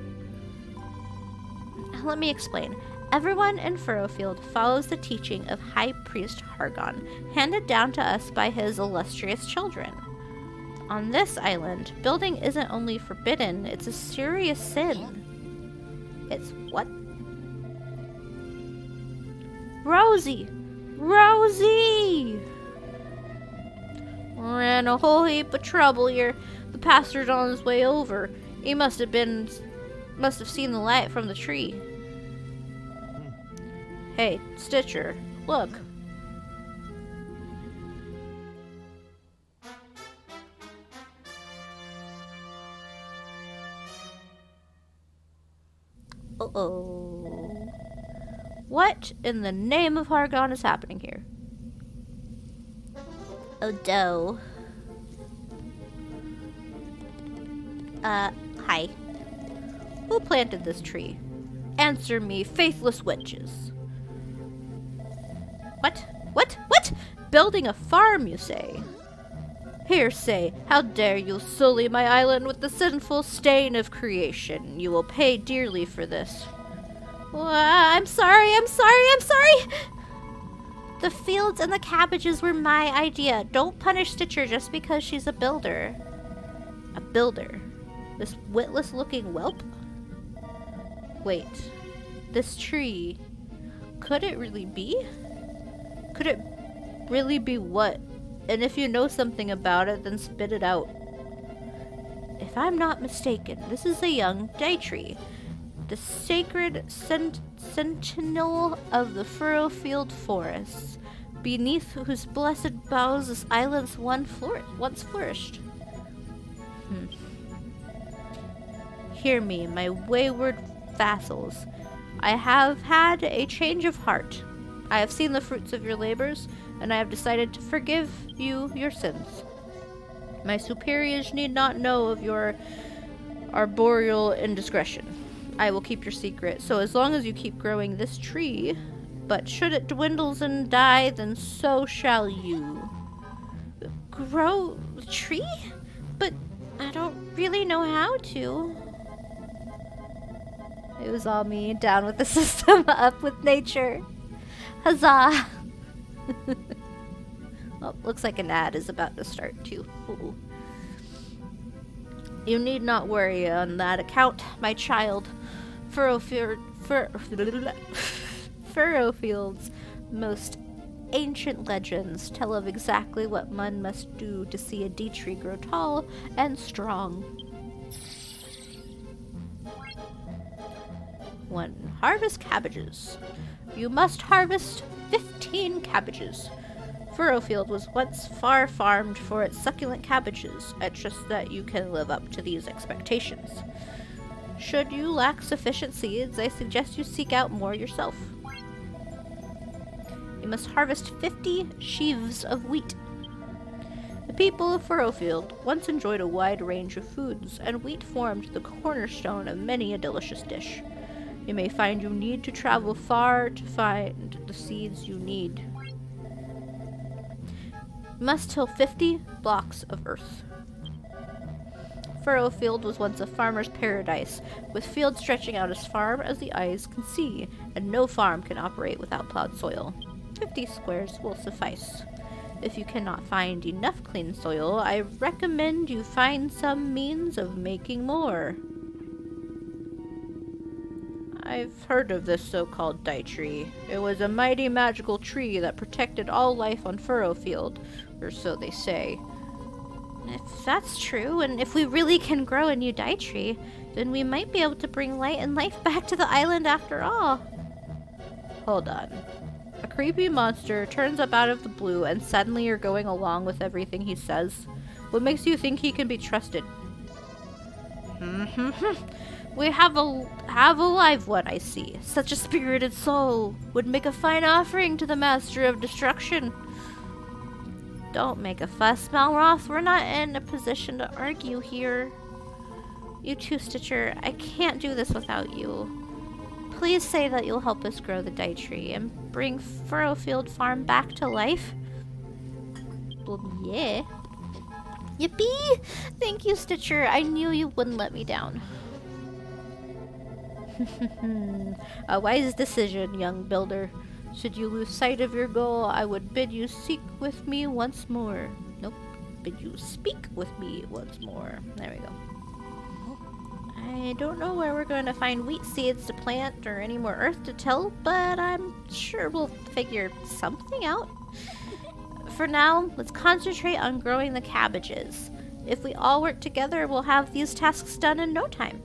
Let me explain. Everyone in Furrowfield follows the teaching of High Priest Hargon, handed down to us by his illustrious children. On this island, building isn't only forbidden, it's a serious sin. It's what? Rosie! Rosie! We're in a whole heap of trouble here. The pastor's on his way over. He must have seen the light from the tree. Hey, Stitcher, look. Uh-oh. What in the name of Hargon is happening here? Odo. Hi. Who planted this tree? Answer me, faithless witches. What? Building a farm, you say? Hearsay! How dare you sully my island with the sinful stain of creation? You will pay dearly for this. I'm sorry! The fields and the cabbages were my idea. Don't punish Stitcher just because she's a builder. A builder? This witless-looking whelp? Wait. This tree... Could it really be? Could it really be what? And if you know something about it, then spit it out. If I'm not mistaken, this is a young tree, the sacred sentinel of the Furrowfield forests, beneath whose blessed boughs this island once flourished. Hear me, my wayward vassals. I have had a change of heart. I have seen the fruits of your labors, and I have decided to forgive you your sins. My superiors need not know of your arboreal indiscretion. I will keep your secret, so as long as you keep growing this tree, but should it dwindle and die, then so shall you. Grow the tree? But I don't really know how to. It was all me, down with the system, up with nature. Huzzah! Well, looks like an ad is about to start too. Ooh. You need not worry on that account, my child. Furrowfield's most ancient legends tell of exactly what one must do to see a tree grow tall and strong. 1. Harvest cabbages. You must harvest 15 cabbages. Furrowfield was once far farmed for its succulent cabbages. It's just that you can live up to these expectations. Should you lack sufficient seeds, I suggest you seek out more yourself. You must harvest 50 sheaves of wheat. The people of Furrowfield once enjoyed a wide range of foods, and wheat formed the cornerstone of many a delicious dish. You may find you need to travel far to find the seeds you need. You must till 50 blocks of earth. Furrowfield was once a farmer's paradise, with fields stretching out as far as the eyes can see, and no farm can operate without plowed soil. 50 squares will suffice. If you cannot find enough clean soil, I recommend you find some means of making more. I've heard of this so-called tree. It was a mighty magical tree that protected all life on Furrowfield, or so they say. If that's true, and if we really can grow a new tree, then we might be able to bring light and life back to the island after all. Hold on. A creepy monster turns up out of the blue and suddenly you're going along with everything he says. What makes you think he can be trusted? We have a live one, I see. Such a spirited soul would make a fine offering to the Master of Destruction. Don't make a fuss, Malroth. We're not in a position to argue here. You too, Stitcher. I can't do this without you. Please say that you'll help us grow the Dye Tree and bring Furrowfield Farm back to life. Well, yeah. Yippee! Thank you, Stitcher. I knew you wouldn't let me down. A wise decision, young builder. Should you lose sight of your goal, I would bid you seek with me once more. Nope. Bid you speak with me once more. There we go. I don't know where we're going to find wheat seeds to plant or any more earth to till, but I'm sure we'll figure something out. For now, let's concentrate on growing the cabbages. If we all work together, we'll have these tasks done in no time.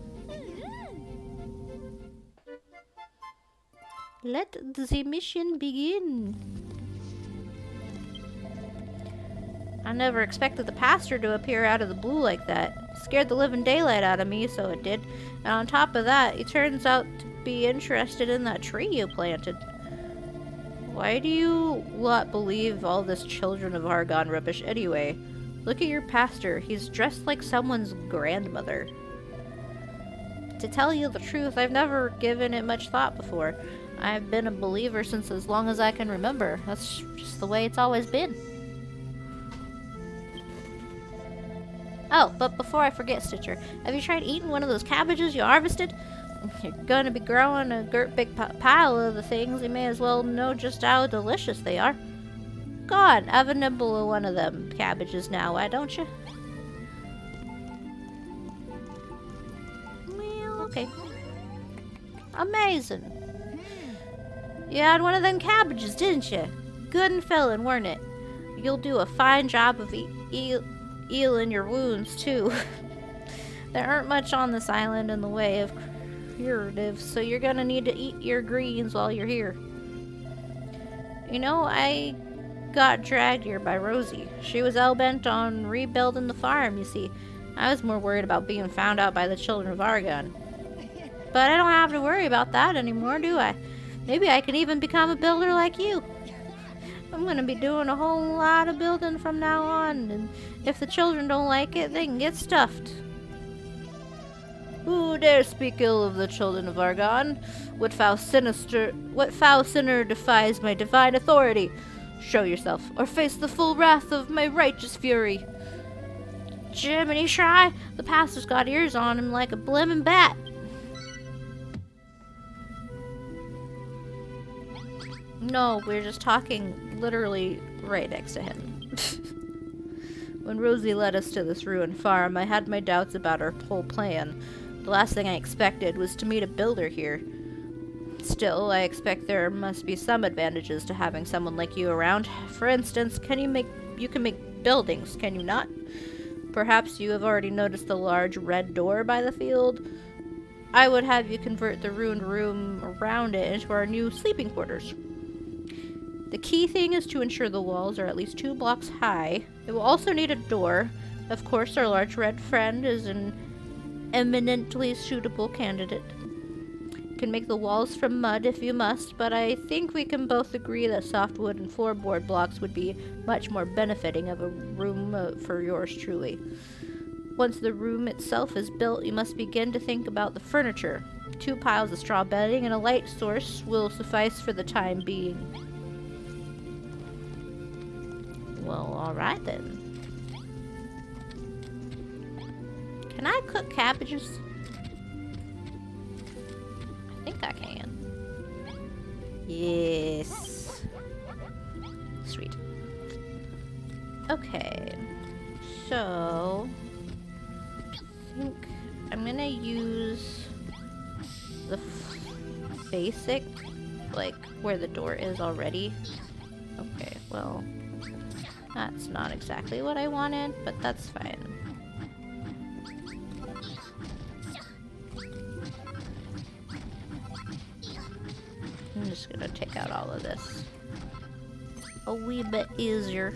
Let the mission begin. I never expected the pastor to appear out of the blue like that. Scared the living daylight out of me, so it did. And on top of that, he turns out to be interested in that tree you planted. Why do you lot believe all this Children of Argon rubbish anyway? Look at your pastor. He's dressed like someone's grandmother. To tell you the truth, I've never given it much thought before. I've been a believer since as long as I can remember. That's just the way it's always been. Oh, but before I forget, Stitcher, have you tried eating one of those cabbages you harvested? You're gonna be growing a great big pile of the things. You may as well know just how delicious they are. Go on, have a nibble of one of them cabbages now, why don't you? Well, okay. Amazing. You had one of them cabbages, didn't you? Good and filling, weren't it? You'll do a fine job of healing your wounds, too. There aren't much on this island in the way of curatives, so you're gonna need to eat your greens while you're here. You know, I got dragged here by Rosie. She was hell-bent on rebuilding the farm, you see. I was more worried about being found out by the Children of Argon. But I don't have to worry about that anymore, do I? Maybe I can even become a builder like you. I'm gonna be doing a whole lot of building from now on, and if the children don't like it, they can get stuffed. Who dare speak ill of the Children of Argon? What foul sinner defies my divine authority? Show yourself, or face the full wrath of my righteous fury. Jiminy Shy, the pastor's got ears on him like a blimmin' bat. No, we're just talking literally right next to him. When Rosie led us to this ruined farm, I had my doubts about our whole plan. The last thing I expected was to meet a builder here. Still, I expect there must be some advantages to having someone like you around. For instance, you can make buildings, can you not? Perhaps you have already noticed the large red door by the field. I would have you convert the ruined room around it into our new sleeping quarters. The key thing is to ensure the walls are at least 2 blocks high. It will also need a door. Of course, our large red friend is an eminently suitable candidate. You can make the walls from mud if you must, but I think we can both agree that softwood and floorboard blocks would be much more benefiting of a room for yours truly. Once the room itself is built, you must begin to think about the furniture. 2 piles of straw bedding and a light source will suffice for the time being. Well, alright then. Can I cook cabbages? I think I can. Yes. Sweet. Okay. So, I think I'm gonna use the basic, like where the door is already. Okay, well, that's not exactly what I wanted, but that's fine. I'm just gonna take out all of this a wee bit easier.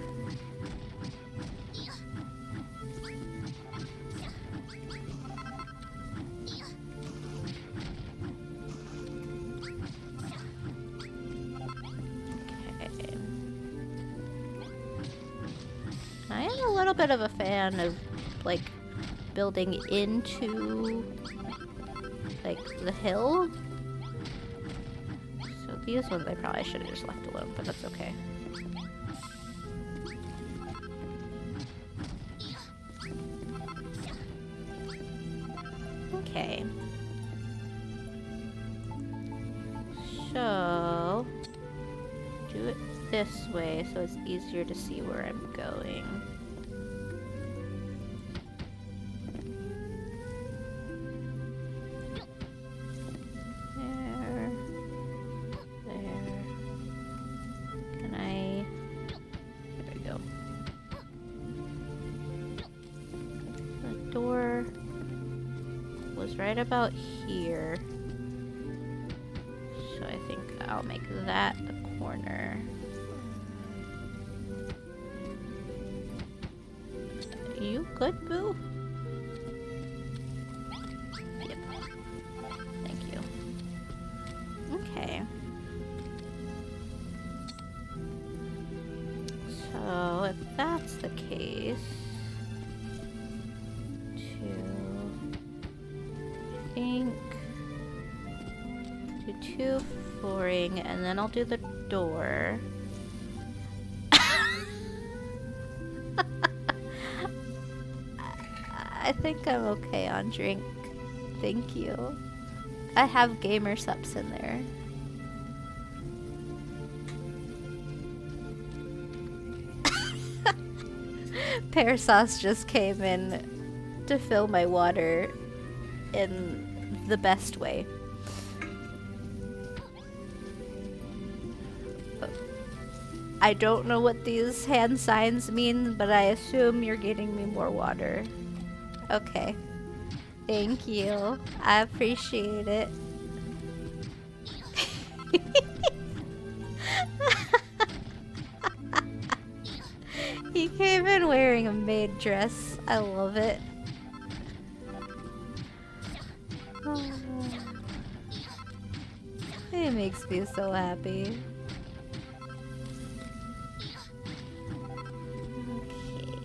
little bit of a fan of, like, building into, like, the hill. So these ones I probably should have just left alone, but that's okay. Okay. So, do it this way so it's easier to see where I'm going. There. There. Can I... There we go. The door was right about here. So I think I'll make that the corner. You good, Boo? Yep. Thank you. Okay. So if that's the case, I think do 2 flooring and then I'll do the door. I think I'm okay on drink. Thank you. I have gamer subs in there. Pear sauce just came in to fill my water in the best way. I don't know what these hand signs mean, but I assume you're getting me more water. Okay. Thank you. I appreciate it. He came in wearing a maid dress. I love it. Oh. It makes me so happy. Okay.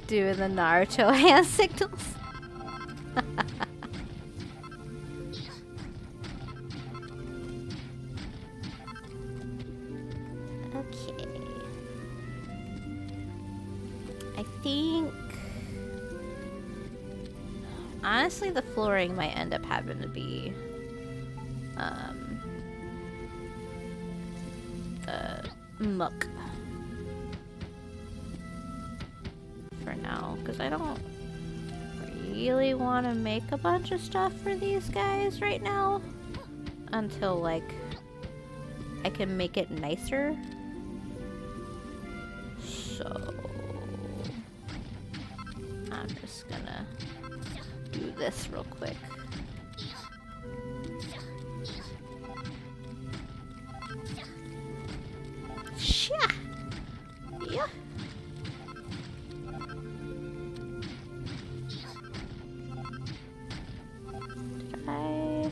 Doing the Naruto hand signals. Okay. I think... Honestly, the flooring might end up having to be... muck. For now, because I don't really want to make a bunch of stuff for these guys right now. Until, like, I can make it nicer. So... I'm just gonna do this real quick. Yeah. Yeah. Did I?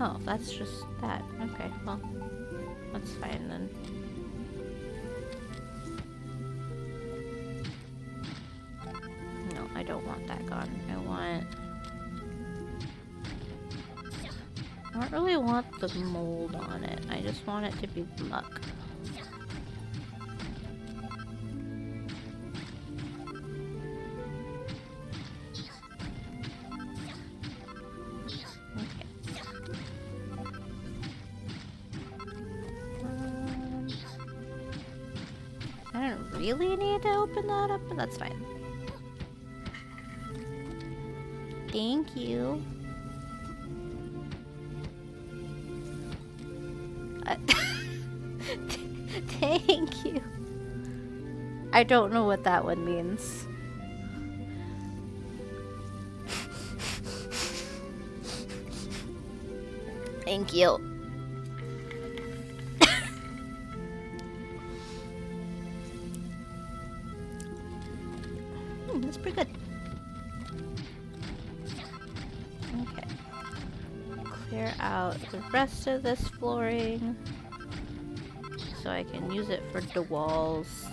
Oh, that's just that. Okay, well, that's fine then. No, I don't want that gone. I don't really want the mold on it. I just want it to be muck. Okay. I don't really need to open that up, but that's fine. Thank you. Thank you. I don't know what that one means. Thank you. That's pretty good. Okay. Clear out the rest of this flooring. so I can use it for the walls.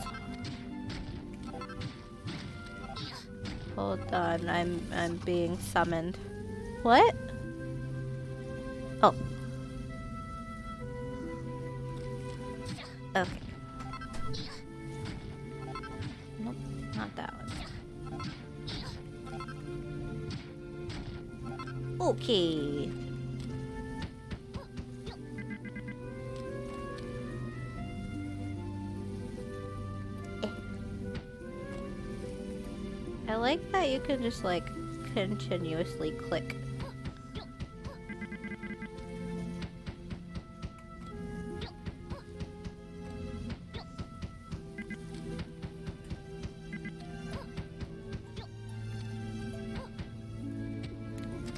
Hold on, I'm being summoned. What? Oh. Okay. Nope, not that one. Okay. I like that you can just like continuously click.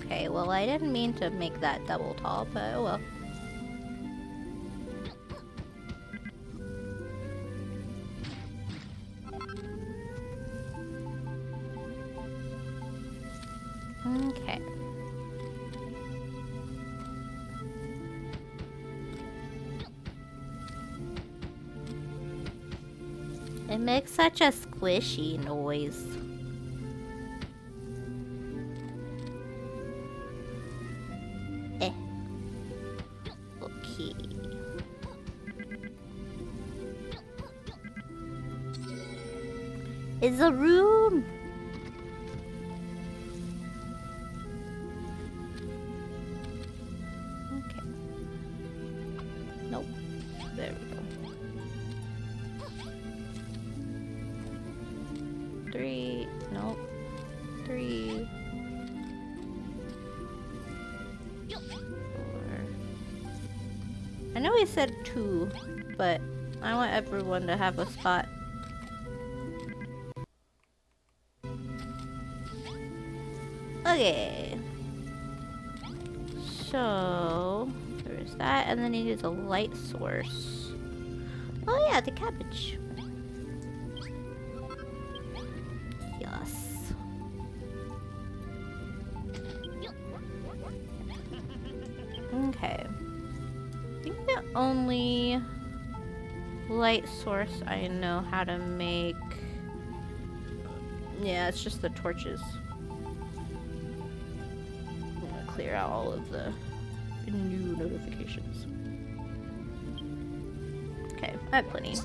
Okay, well I didn't mean to make that double tall, but oh well. Okay. It makes such a squishy noise. Okay. It's a room! Okay. Nope. There we go. 3. Nope. 3. 4. I know he said 2, but I want everyone to have a spot. Okay. So there's that, and then he needs a light source. Oh yeah, the cabbage. Yes. Okay. I think the only light source I know how to make... Yeah, it's just the torches. I'm gonna clear out all of the new notifications. Okay, I have plenty.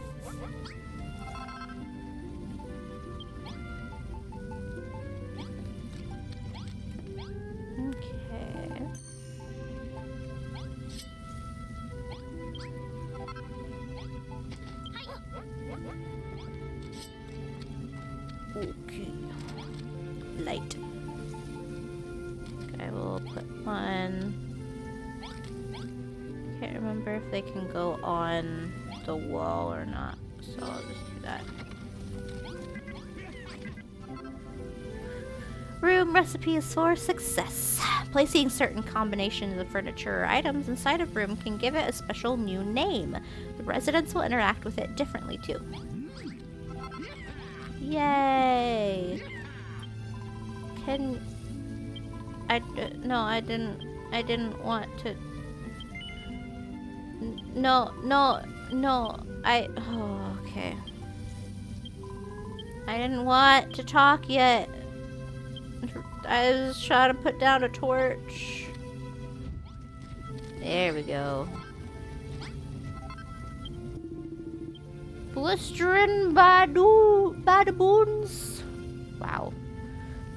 Okay. Light. Okay, we'll put one. Can't remember if they can go on the wall or not, so I'll just do that. Room recipes for success. Placing certain combinations of furniture or items inside a room can give it a special new name. The residents will interact with it differently too. Yay! No, I didn't want to. No, oh, okay. I didn't want to talk yet. I was trying to put down a torch. There we go. Blistering badaboons. Wow.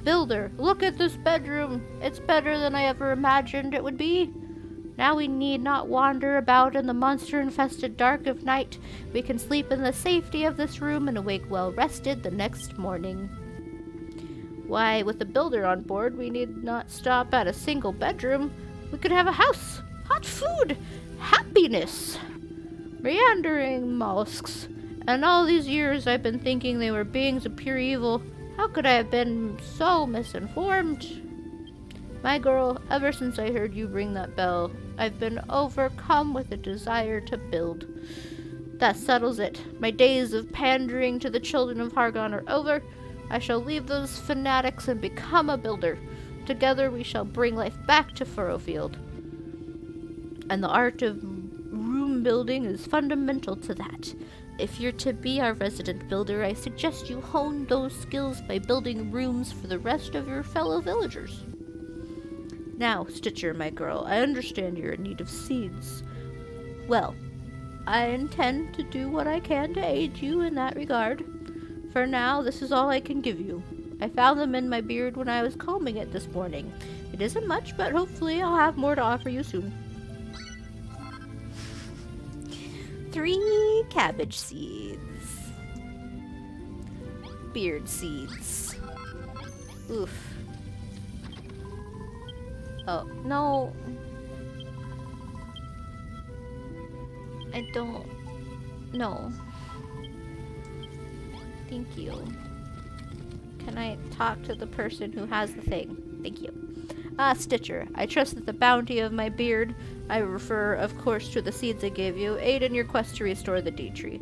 Builder, look at this bedroom. It's better than I ever imagined it would be. Now we need not wander about in the monster-infested dark of night. We can sleep in the safety of this room and awake well-rested the next morning. Why, with the builder on board, we need not stop at a single bedroom. We could have a house, hot food, happiness. Meandering mollusks. And all these years I've been thinking they were beings of pure evil. How could I have been so misinformed? My girl, ever since I heard you ring that bell, I've been overcome with a desire to build. That settles it. My days of pandering to the children of Hargon are over. I shall leave those fanatics and become a builder. Together we shall bring life back to Furrowfield. And the art of room bedroom building is fundamental to that. If you're to be our resident builder, I suggest you hone those skills by building rooms for the rest of your fellow villagers. Now, Stitcher, my girl, I understand you're in need of seeds. Well, I intend to do what I can to aid you in that regard. For now, this is all I can give you. I found them in my beard when I was combing it this morning. It isn't much, but hopefully I'll have more to offer you soon. 3 cabbage seeds. Beard seeds. Oof. Oh, no. I don't... No. Thank you. Can I talk to the person who has the thing? Thank you. Ah, Stitcher, I trust that the bounty of my beard, I refer, of course, to the seeds I gave you, aid in your quest to restore the D-tree.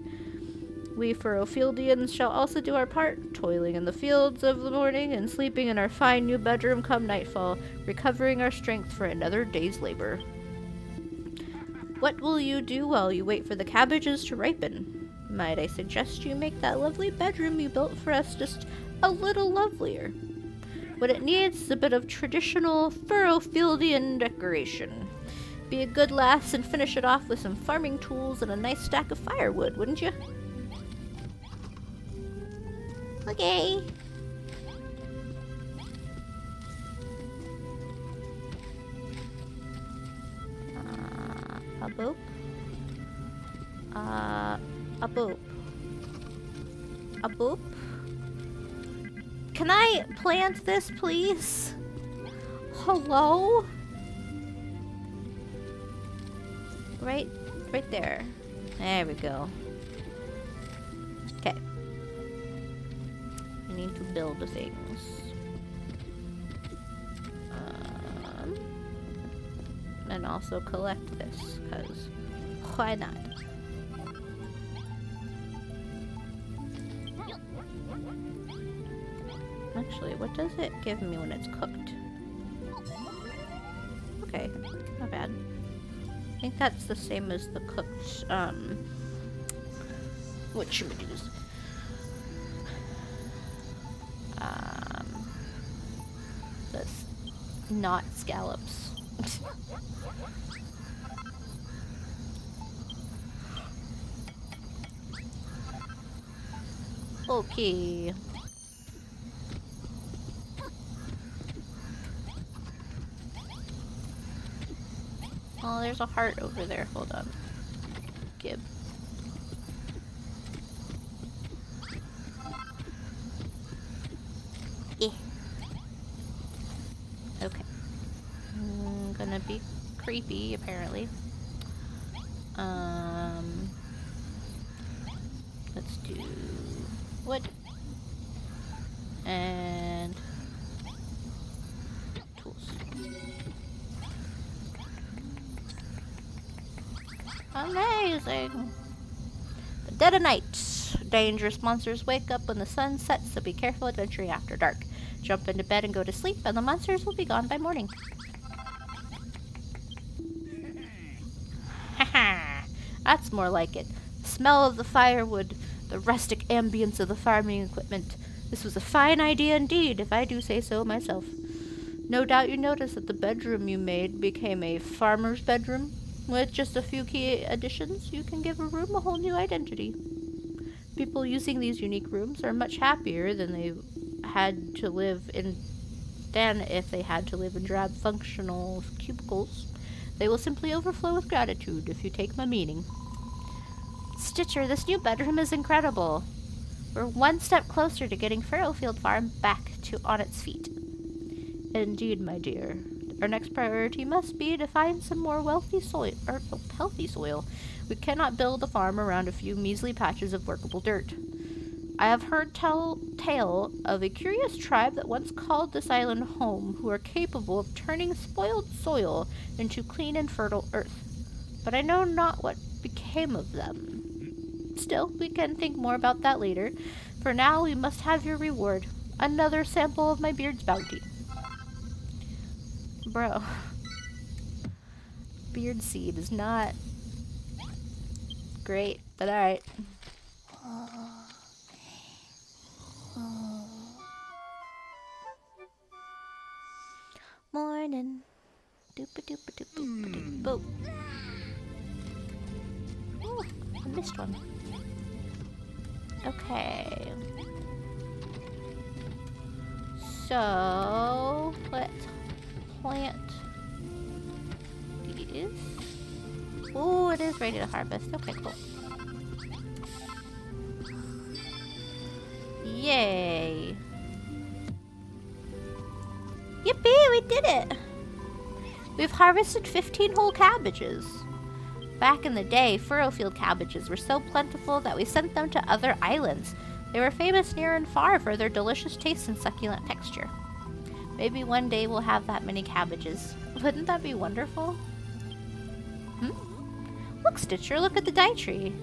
We Furrowfieldians shall also do our part, toiling in the fields of the morning and sleeping in our fine new bedroom come nightfall, recovering our strength for another day's labor. What will you do while you wait for the cabbages to ripen? Might I suggest you make that lovely bedroom you built for us just a little lovelier? What it needs is a bit of traditional Furrowfieldian decoration. Be a good lass and finish it off with some farming tools and a nice stack of firewood, wouldn't you? Okay. A boop. A boop. A boop. Can I plant this, please? Hello? Right there. There we go. Okay. I need to build the things. And also collect this, because why not? Actually, what does it give me when it's cooked? Okay, not bad. I think that's the same as the cooked, what should we use? That's not scallops. Okay. Oh, there's a heart over there. Hold on. Gib. Eh. Okay. I'm gonna be creepy, apparently. Let's do wood. And tools. Amazing! The dead of night. Dangerous monsters wake up when the sun sets, so be careful adventuring after dark. Jump into bed and go to sleep, and the monsters will be gone by morning. Haha! That's more like it. The smell of the firewood, the rustic ambience of the farming equipment. This was a fine idea indeed, if I do say so myself. No doubt you noticed that the bedroom you made became a farmer's bedroom. With just a few key additions, you can give a room a whole new identity. People using these unique rooms are much happier than if they had to live in drab functional cubicles. They will simply overflow with gratitude if you take my meaning. Stitcher, this new bedroom is incredible. We're one step closer to getting Furrowfield Farm back on its feet. Indeed, my dear. Our next priority must be to find some more healthy soil. We cannot build a farm around a few measly patches of workable dirt. I have heard tale of a curious tribe that once called this island home, who are capable of turning spoiled soil into clean and fertile earth. But I know not what became of them. Still, we can think more about that later. For now, we must have your reward. Another sample of my beard's bounty. Bro. Beard seed is not great, but alright. Morning. Doopa doopa doopa doopa doop. Oh, I missed one. Okay. So, let's plant these. Oh, it is ready to harvest. Okay, cool. Yay. Yippee, we did it! We've harvested 15 whole cabbages. Back in the day, furrowfield cabbages were so plentiful that we sent them to other islands. They were famous near and far for their delicious taste and succulent texture. Maybe one day we'll have that many cabbages. Wouldn't that be wonderful? Look, Stitcher, look at the dye tree.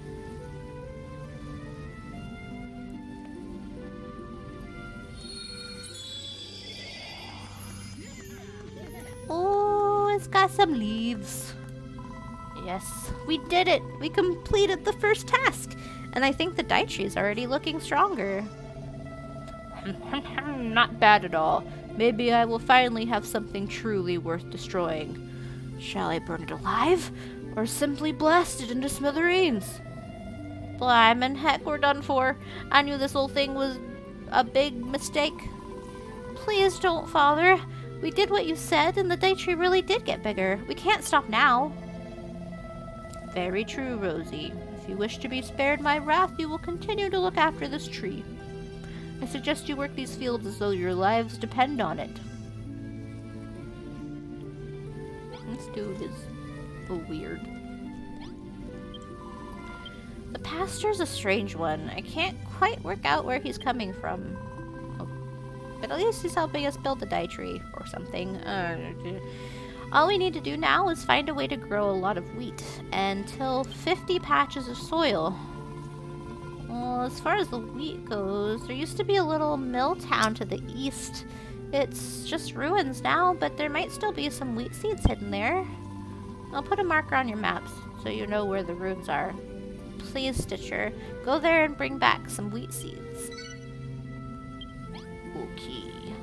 Oh, it's got some leaves. Yes, we did it! We completed the first task! And I think the dye tree is already looking stronger. Not bad at all. Maybe I will finally have something truly worth destroying. Shall I burn it alive? Or simply blast it into smithereens? Blimey, heck, we're done for. I knew this whole thing was a big mistake. Please don't, Father. We did what you said, and the dye tree really did get bigger. We can't stop now. Very true, Rosie. If you wish to be spared my wrath, you will continue to look after this tree. I suggest you work these fields as though your lives depend on it. This dude is weird. The pastor's a strange one. I can't quite work out where he's coming from. Oh. But at least he's helping us build the dye tree or something. All we need to do now is find a way to grow a lot of wheat and till 50 patches of soil. Well, as far as the wheat goes, there used to be a little mill town to the east. It's just ruins now, but there might still be some wheat seeds hidden there. I'll put a marker on your maps so you know where the ruins are. Please, Stitcher, go there and bring back some wheat seeds. Okay.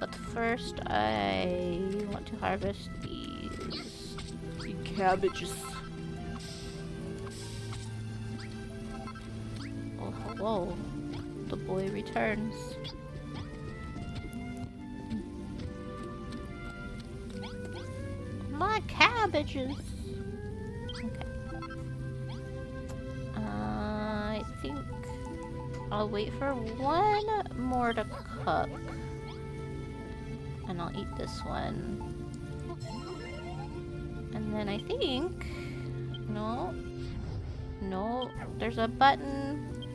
But first, I want to harvest these cabbages. Oh, hello. The boy returns. My cabbages! Okay. I think I'll wait for one more to cook. And I'll eat this one. And then I think... No. No. There's a button.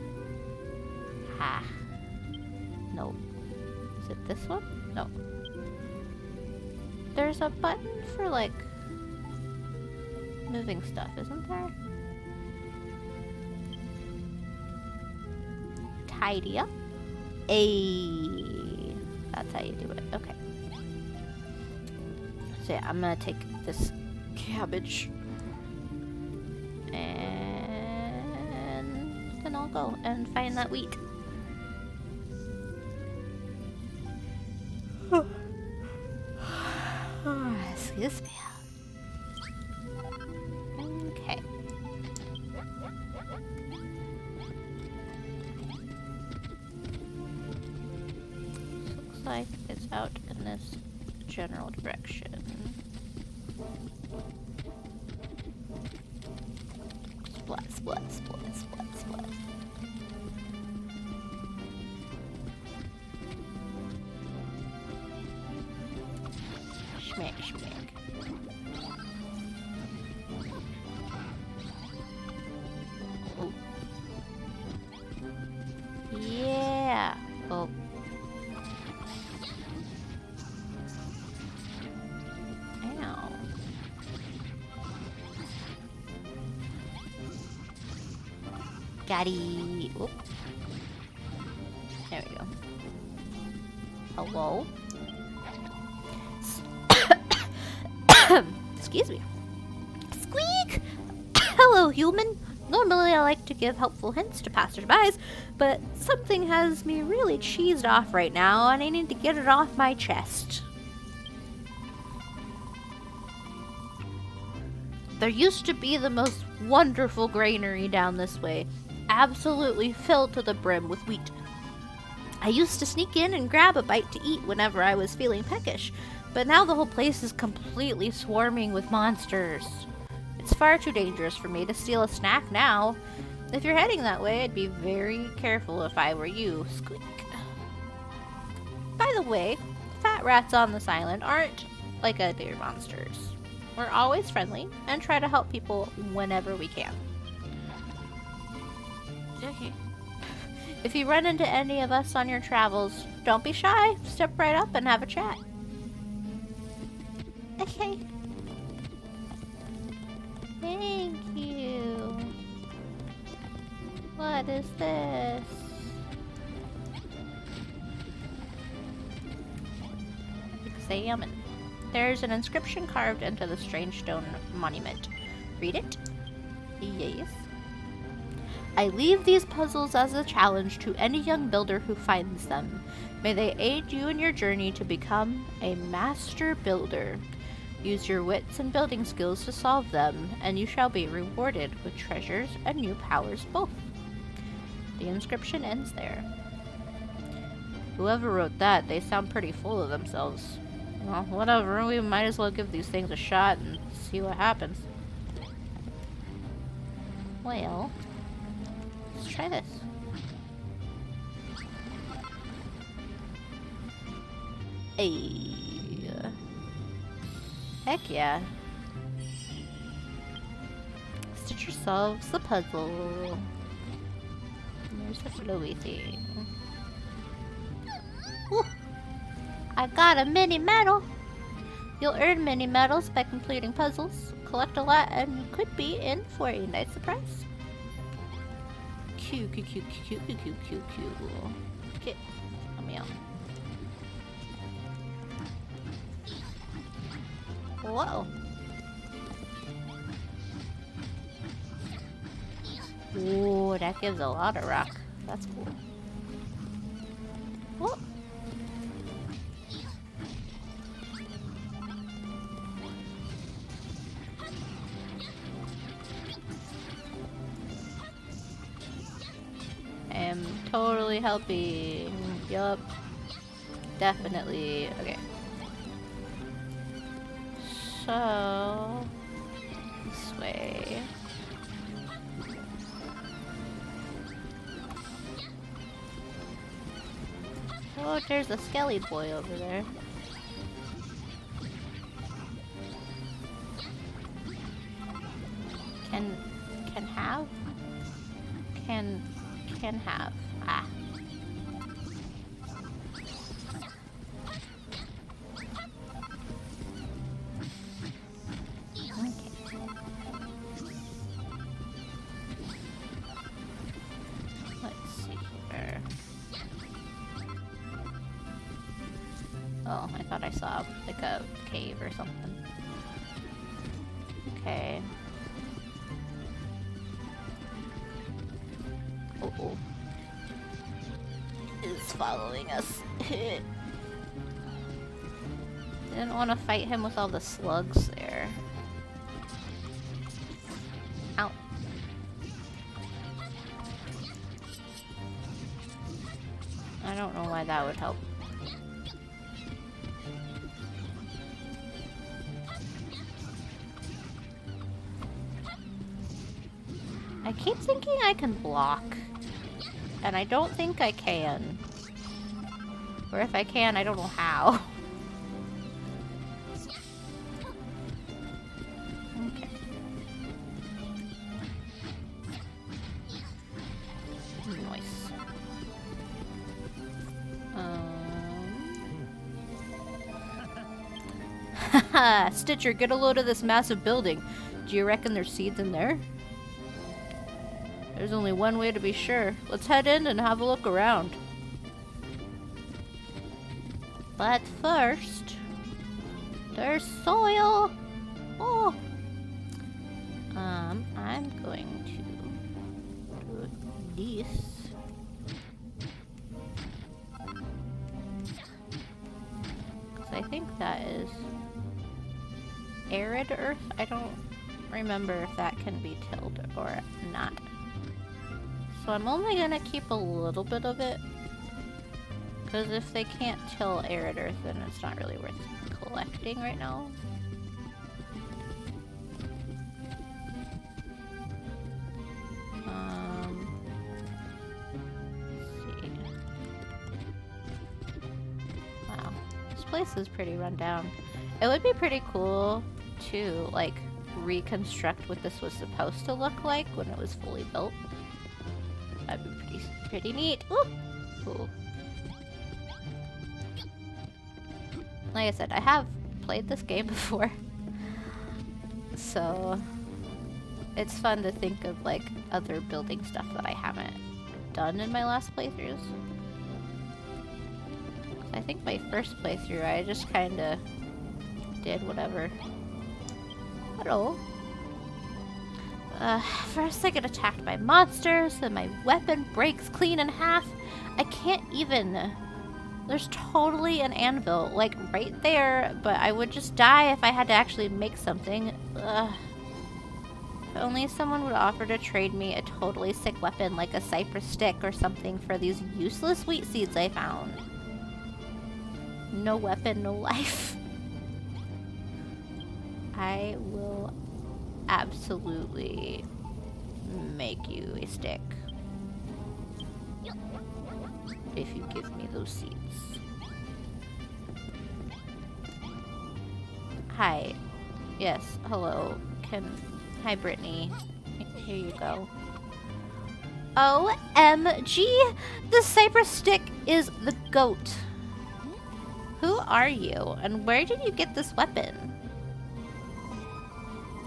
Ha. No. Is it this one? No. There's a button for, like, moving stuff, isn't there? Tidy up. Ayy. That's how you do it. Okay. So yeah, I'm gonna take this cabbage and then I'll go and find that wheat. Excuse me. Okay. Looks like it's out in this general direction. Splat, splat, splat, splat, splat. Schmack, schmack. Oh. Yeah. Oh. Ow. Gotti. Oop. There we go. Hello? Excuse me. Squeak! Hello, human. Normally I like to give helpful hints to passersby, but something has me really cheesed off right now, and I need to get it off my chest. There used to be the most wonderful granary down this way, absolutely filled to the brim with wheat. I used to sneak in and grab a bite to eat whenever I was feeling peckish, but now the whole place is completely swarming with monsters. It's far too dangerous for me to steal a snack now. If you're heading that way, I'd be very careful if I were you, Squeak. By the way, fat rats on this island aren't like other monsters. We're always friendly and try to help people whenever we can. Okay. If you run into any of us on your travels, don't be shy. Step right up and have a chat. Okay. Thank you. What is this? Examine. There's an inscription carved into the strange stone monument. Read it? Yes. I leave these puzzles as a challenge to any young builder who finds them. May they aid you in your journey to become a master builder. Use your wits and building skills to solve them, and you shall be rewarded with treasures and new powers both. The inscription ends there. Whoever wrote that, they sound pretty full of themselves. Well, whatever, we might as well give these things a shot and see what happens. Well, let's try this. Hey. Heck yeah. Stitch yourselves the puzzle. There's the flowy thing. Ooh. I got a mini medal. You'll earn mini medals by completing puzzles. Collect a lot and you could be in for a nice surprise. Q. Okay, let me out. Whoa. Ooh, that gives a lot of rock. That's cool. Whoa. I am totally helping. Yup. Definitely. Okay. So, this way. Oh, there's a skelly boy over there. Can have? Can have. Ah. Oh, I thought I saw like a cave or something. Okay. Oh. Is following us. Didn't want to fight him with all the slugs there. Ow. I don't know why that would help. I keep thinking I can block, and I don't think I can. Or if I can, I don't know how. Okay. Nice. Haha, Stitcher, get a load of this massive building. Do you reckon there's seeds in there? There's only one way to be sure. Let's head in and have a look around. But first, there's soil. Oh. I'm Nice. I think that is arid earth. I don't remember if that can be tilled or not. So I'm only gonna keep a little bit of it, because if they can't till arid earth, then it's not really worth collecting right now. Let's see. Wow, this place is pretty run down. It would be pretty cool to like reconstruct what this was supposed to look like when it was fully built. That'd be pretty neat. Ooh. Cool. Like I said, I have played this game before, so it's fun to think of like other building stuff that I haven't done in my last playthroughs. I think my first playthrough, I just kind of did whatever. Hello. First I get attacked by monsters, then my weapon breaks clean in half. I can't even... There's totally an anvil, like, right there, but I would just die if I had to actually make something. Ugh. If only someone would offer to trade me a totally sick weapon, like a cypress stick or something, for these useless wheat seeds I found. No weapon, no life. I will absolutely make you a stick if you give me those seeds. Hi. Yes, hello. Hi, Brittany. Here you go. OMG! The cypress stick is the goat. Who are you, and where did you get this weapon?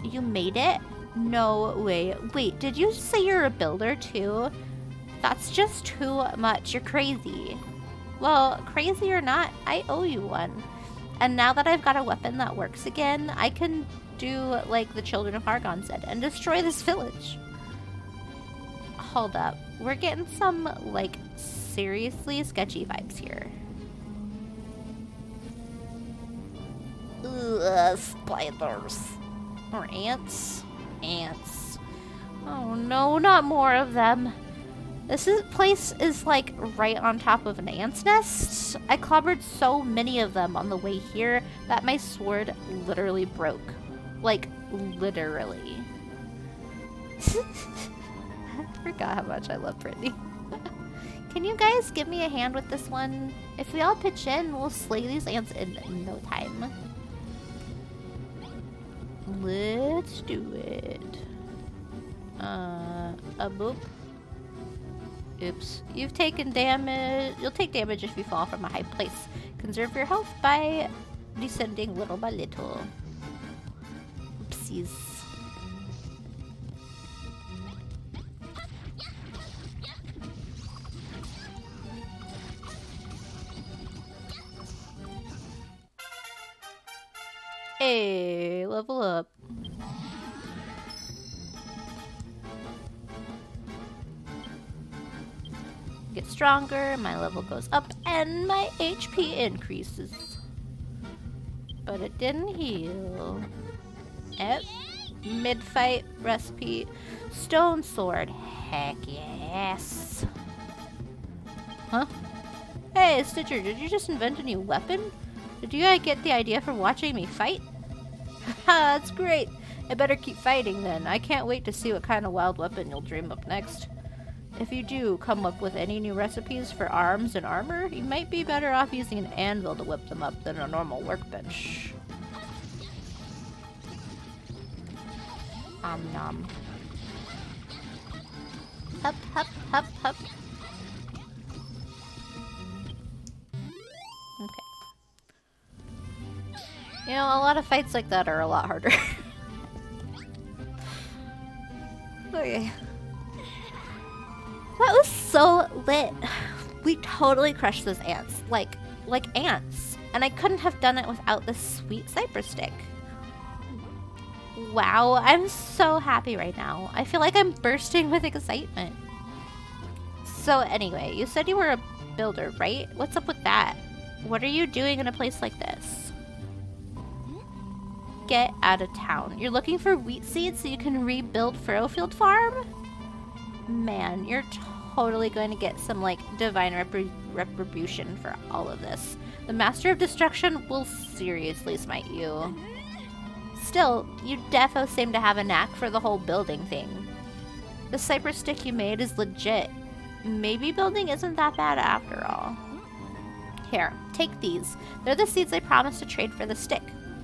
You made it? No way. Wait, did you say you're a builder too? That's just too much. You're crazy. Well, crazy or not, I owe you one. And now that I've got a weapon that works again, I can do like the Children of Argon said and destroy this village. Hold up. We're getting some like seriously sketchy vibes here. Ugh, spiders. Or ants? Ants. Oh no, not more of them. This place is like right on top of an ant's nest. I clobbered so many of them on the way here that my sword literally broke. Like, literally. I forgot how much I love Brittany. Can you guys give me a hand with this one? If we all pitch in, we'll slay these ants in no time. Let's do it. A boop. Oops. You've taken damage. You'll take damage if you fall from a high place. Conserve your health by descending little by little. Oopsies. Hey, level up. Get stronger, my level goes up, and my HP increases. But it didn't heal. Yep. Mid-fight recipe. Stone sword. Heck yes. Huh? Hey, Stitcher, did you just invent a new weapon? Did you get the idea from watching me fight? Haha, that's great. I better keep fighting then. I can't wait to see what kind of wild weapon you'll dream up next. If you do come up with any new recipes for arms and armor, you might be better off using an anvil to whip them up than a normal workbench. Nom. Hup, hup, hup, hup. Okay. You know, a lot of fights like that are a lot harder. Okay. That was so lit. We totally crushed those ants. Like ants. And I couldn't have done it without this sweet cypress stick. Wow, I'm so happy right now. I feel like I'm bursting with excitement. So anyway, you said you were a builder, right? What's up with that? What are you doing in a place like this? Get out of town. You're looking for wheat seeds so you can rebuild Furrowfield Farm? Man, you're totally going to get some, like, divine retribution for all of this. The Master of Destruction will seriously smite you. Still, you defo seem to have a knack for the whole building thing. The cypress stick you made is legit. Maybe building isn't that bad after all. Here, take these. They're the seeds I promised to trade for the stick.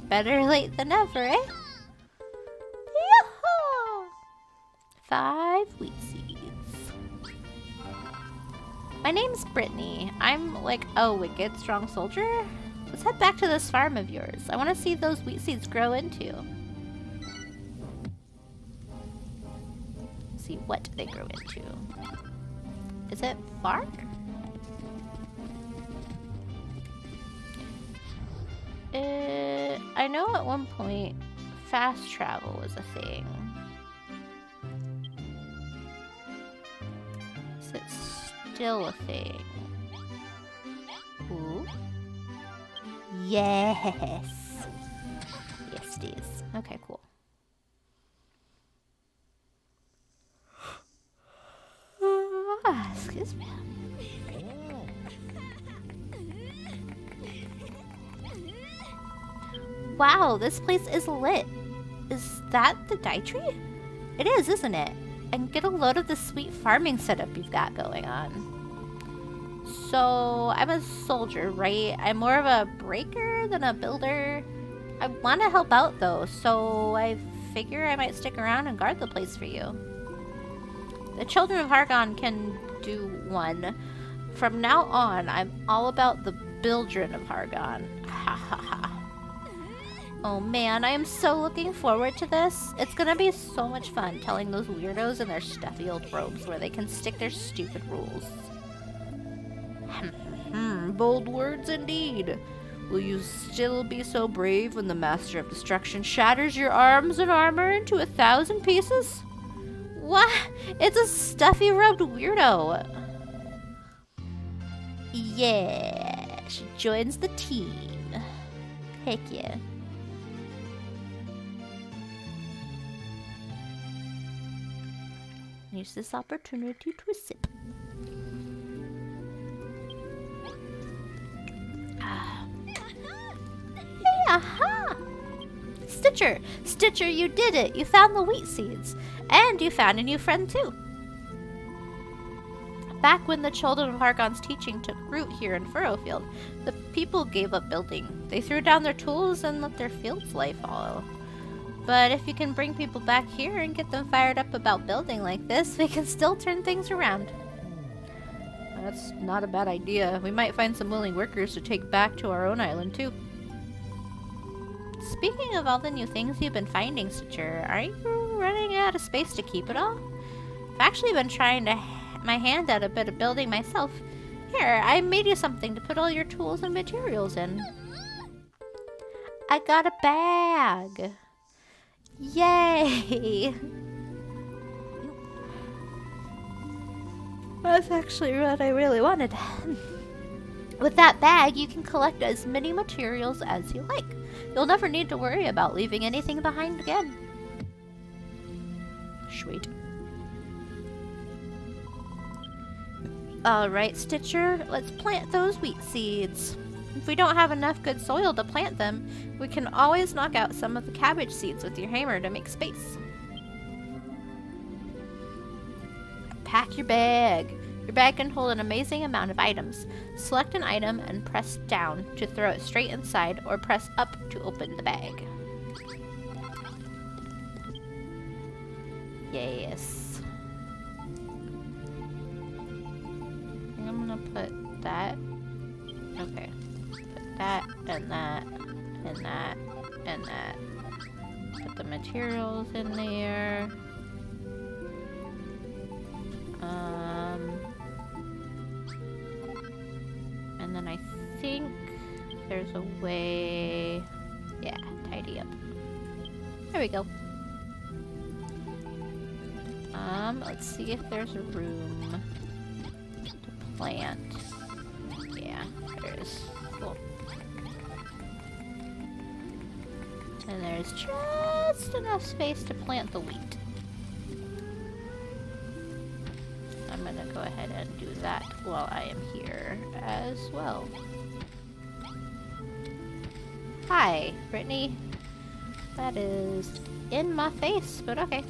Better late than never, eh? Yahoo! 5 wheat seeds. My name's Brittany. I'm like a wicked strong soldier. Let's head back to this farm of yours. I want to see those wheat seeds grow into. See what they grow into. Is it bark? I know at one point fast travel was a thing. Is it still a thing? Ooh. Yes. Yes, it is. Okay, cool. Excuse me. Wow, this place is lit. Is that the dye tree? It is, isn't it? And get a load of the sweet farming setup you've got going on. So, I'm a soldier, right? I'm more of a breaker than a builder. I want to help out though, so I figure I might stick around and guard the place for you. The children of Hargon can do one. From now on, I'm all about the Bildren of Hargon. Ha ha ha. Oh man, I am so looking forward to this. It's gonna be so much fun telling those weirdos in their stuffy old robes where they can stick their stupid rules. Bold words indeed. Will you still be so brave when the Master of Destruction shatters your arms and armor into 1,000 pieces? What? It's a stuffy robed weirdo. Yeah, she joins the team. Heck yeah. Use this opportunity to sip. Hey, aha! Stitcher! Stitcher, you did it! You found the wheat seeds. And you found a new friend, too. Back when the children of Hargon's teaching took root here in Furrowfield, the people gave up building. They threw down their tools and let their fields life follow. But if you can bring people back here and get them fired up about building like this, we can still turn things around. That's not a bad idea. We might find some willing workers to take back to our own island, too. Speaking of all the new things you've been finding, Stitcher, are you running out of space to keep it all? I've actually been trying to my hand at a bit of building myself. Here, I made you something to put all your tools and materials in. I got a bag! Yay! That's actually what I really wanted. With that bag, you can collect as many materials as you like. You'll never need to worry about leaving anything behind again. Sweet. Alright, Stitcher, let's plant those wheat seeds. If we don't have enough good soil to plant them, we can always knock out some of the cabbage seeds with your hammer to make space. Pack your bag. Your bag can hold an amazing amount of items. Select an item and press down to throw it straight inside, or press up to open the bag. Yes. I'm gonna put that. Okay. Put that and that and that and that. Put the materials in there. And then I think there's a way. Yeah, tidy up. There we go. Let's see if there's a room. plant. Yeah, there is. Cool. And there's just enough space to plant the wheat. I'm gonna go ahead and do that while I am here as well. Hi, Brittany. That is in my face, but okay.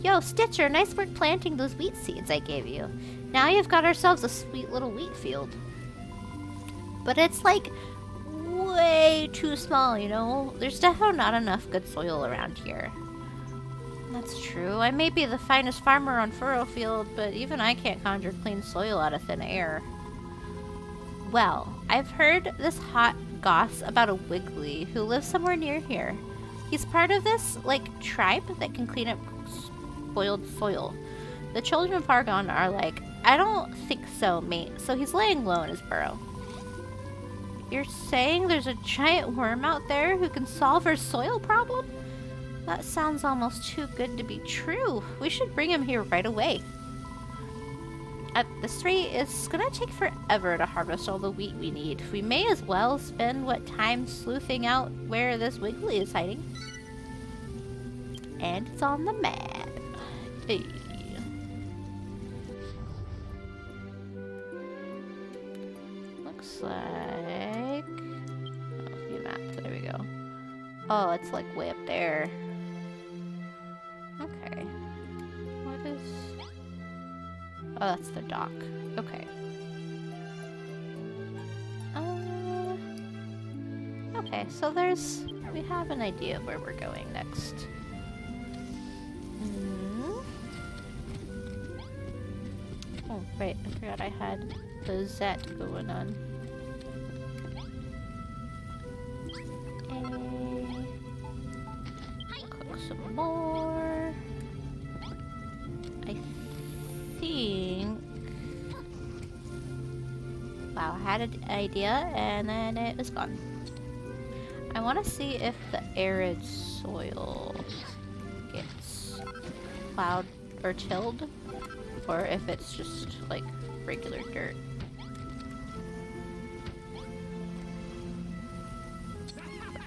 Yo, Stitcher, nice work planting those wheat seeds I gave you. Now you've got ourselves a sweet little wheat field. But it's like way too small, you know? There's definitely not enough good soil around here. That's true. I may be the finest farmer on Furrowfield, but even I can't conjure clean soil out of thin air. Well, I've heard this hot goss about a Wiggly who lives somewhere near here. He's part of this, like, tribe that can clean up spoiled soil. The children of Argon are like, I don't think so, mate, so he's laying low in his burrow. You're saying there's a giant worm out there who can solve our soil problem? That sounds almost too good to be true. We should bring him here right away. At this rate, it's gonna take forever to harvest all the wheat we need. We may as well spend what time sleuthing out where this Wiggly is hiding. And it's on the map. Hey. Looks like... Oh, view map. There we go. Oh, it's like way up there. Okay. What is... Oh, that's the dock. Okay. Okay, so there's... We have an idea of where we're going next. Oh, right. I forgot I had the Zet going on. Cook some more. I think... Wow, I had an idea and then it was gone. I want to see if the arid soil gets plowed or tilled, or if it's just like regular dirt.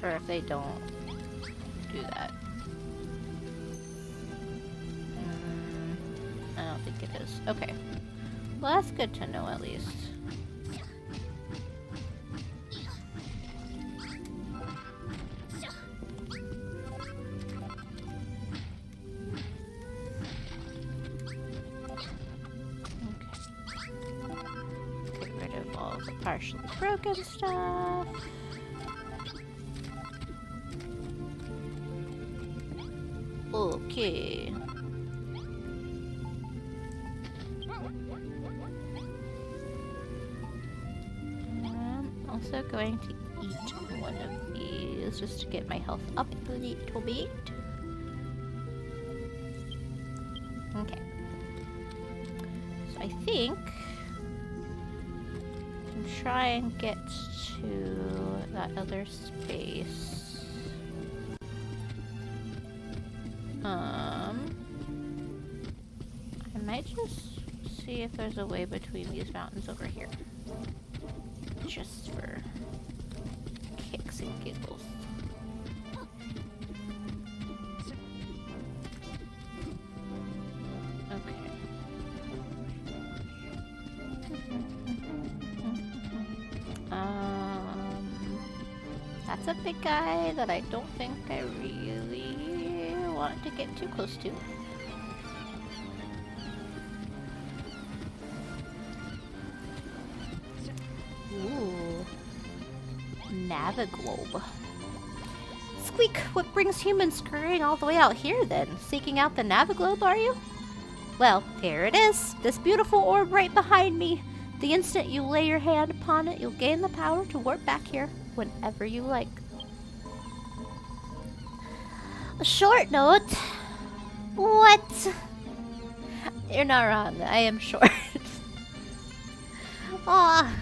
Or if they don't do that. I don't think it is. Okay. Well, that's good to know at least. Partially broken stuff. Okay. I'm also going to eat one of these just to get my health up a little bit. Okay. So I think try and get to that other space. I might just see if there's a way between these mountains over here. Just for kicks and giggles. That's a big guy that I don't think I really want to get too close to. Ooh. Naviglobe. Squeak! What brings humans scurrying all the way out here then? Seeking out the Naviglobe, are you? Well, here it is. This beautiful orb right behind me. The instant you lay your hand upon it, you'll gain the power to warp back here whenever you like. A short note. What? You're not wrong. I am short. Aw.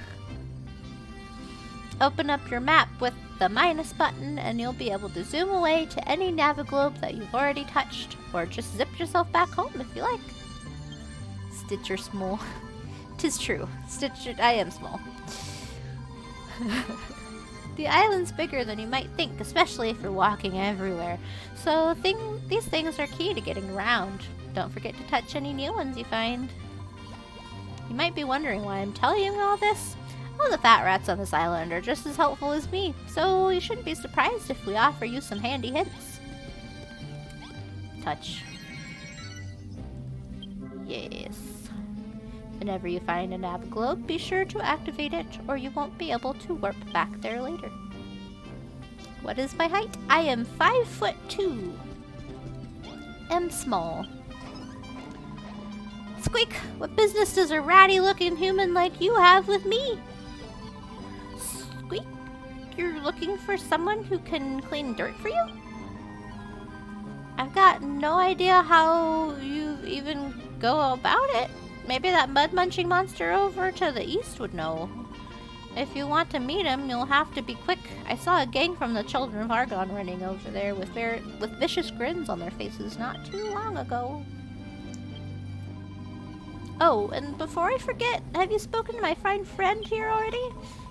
Open up your map with the minus button and you'll be able to zoom away to any Naviglobe that you've already touched, or just zip yourself back home if you like. Stitcher Small. 'Tis true. Stitcher, I am small. The island's bigger than you might think, especially if you're walking everywhere. So these things are key to getting around. Don't forget to touch any new ones you find. You might be wondering why I'm telling you all this. All the fat rats on this island are just as helpful as me, so you shouldn't be surprised if we offer you some handy hints. Touch. Yes. Whenever you find a nav globe, be sure to activate it, or you won't be able to warp back there later. What is my height? I am 5'2". Am small. Squeak! What business does a ratty-looking human like you have with me? Squeak? You're looking for someone who can clean dirt for you? I've got no idea how you even go about it. Maybe that mud-munching monster over to the east would know. If you want to meet him, you'll have to be quick. I saw a gang from the Children of Argon running over there with vicious grins on their faces not too long ago. Oh, and before I forget, have you spoken to my fine friend here already?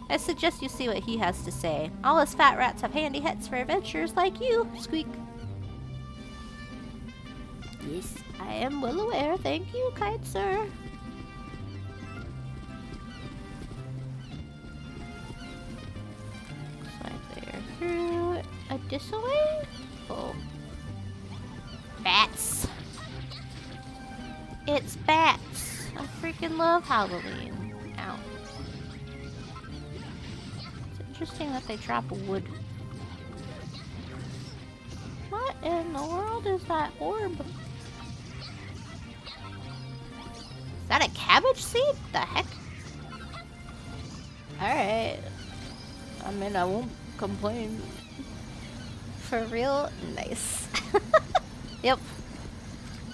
I suggest you see what he has to say. All us fat rats have handy hits for adventurers like you, Squeak. Yes, I am well aware. Thank you, kind sir. Slide there through. This way? Oh. Bats. It's bats. I freaking love Halloween. Ow. It's interesting that they drop wood. What in the world is that orb? Is that a cabbage seed? The heck? Alright. I mean, I won't complain. For real? Nice. Yep.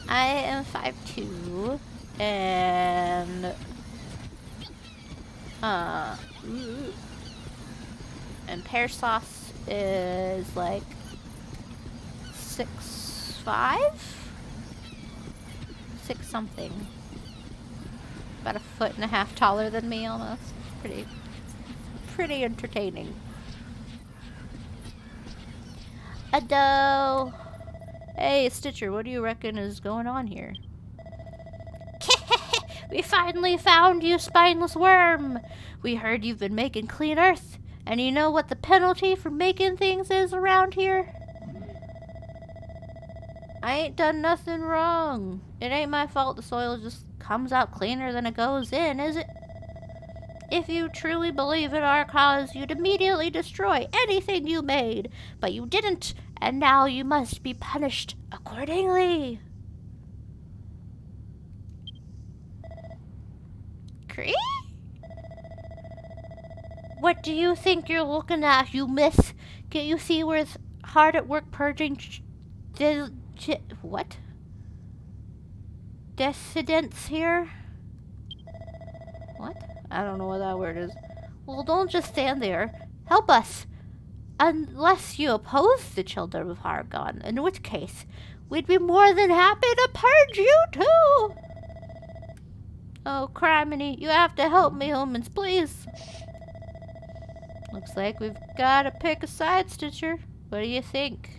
I am 5'2". And... and pear sauce is like 6'5"? 6 something. About a 1.5 feet taller than me almost. Pretty entertaining. Ado! Hey, Stitcher, what do you reckon is going on here? We finally found you, spineless worm! We heard you've been making clean earth, and you know what the penalty for making things is around here? I ain't done nothing wrong. It ain't my fault the soil just comes out cleaner than it goes in, is it? If you truly believe in our cause, you'd immediately destroy anything you made, but you didn't, and now you must be punished accordingly. Cree? What do you think you're looking at, you miss? Can't you see we're hard at work purging what? Dissidents here? What? I don't know what that word is. Well, don't just stand there. Help us. Unless you oppose the Children of Argon, in which case, we'd be more than happy to purge you too. Oh, criminy, you have to help me, humans, please. Looks like we've got to pick a side, Stitcher. What do you think?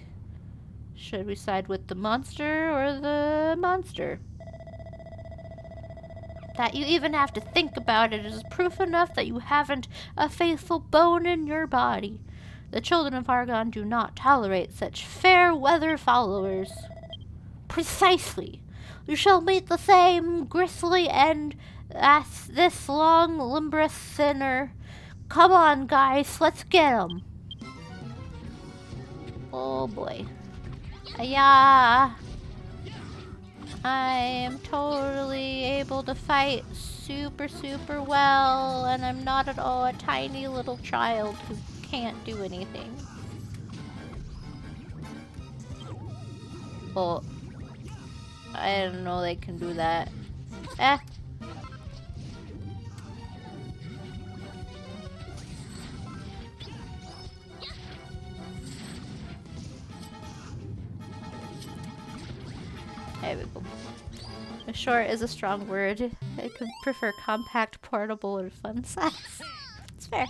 Should we side with the monster or the monster? That you even have to think about it is proof enough that you haven't a faithful bone in your body. The Children of Argon do not tolerate such fair weather followers. Precisely. You shall meet the same grisly end as this long, limbrous sinner. Come on, guys, let's get him. Oh boy. Yeah. I am totally able to fight super well, and I'm not at all a tiny little child who can't do anything. Oh. I didn't know they can do that. Eh. There we go. Short is a strong word. I could prefer compact, portable, and fun size. It's fair.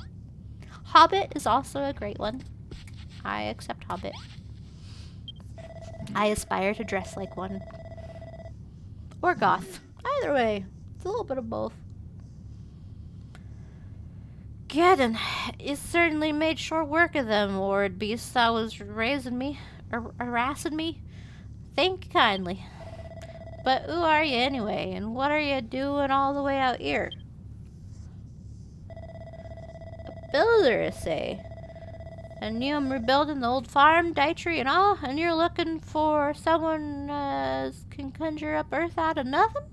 Hobbit is also a great one. I accept Hobbit. I aspire to dress like one. Or goth. Either way. It's a little bit of both. Gaddon, you certainly made short work of them, Lord Beast that was raising me, harassing me. Thank you kindly. But who are you anyway, and what are you doing all the way out here? A builder, say. And you rebuilding the old farm, Dietry and all, and you're looking for someone can conjure up earth out of nothing?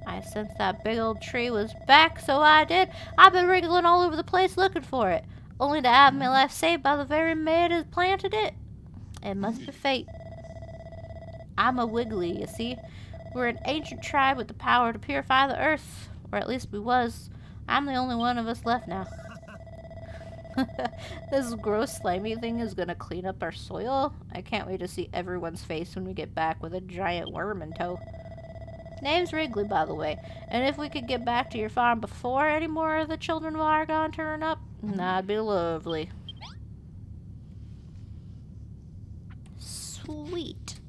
I sensed that big old tree was back, so I did. I've been wriggling all over the place looking for it, only to have my life saved by the very maid who planted it. It must be fate. I'm a Wiggly, you see. We're an ancient tribe with the power to purify the earth, or at least we was. I'm the only one of us left now. This gross slimy thing is gonna clean up our soil. I can't wait to see everyone's face when we get back with a giant worm in tow. Name's Wrigley, by the way, and if we could get back to your farm before any more of the children of Argon turn up, that'd be lovely. Sweet.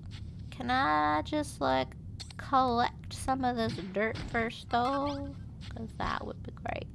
Can I just, like, collect some of this dirt first, though? Because that would be great.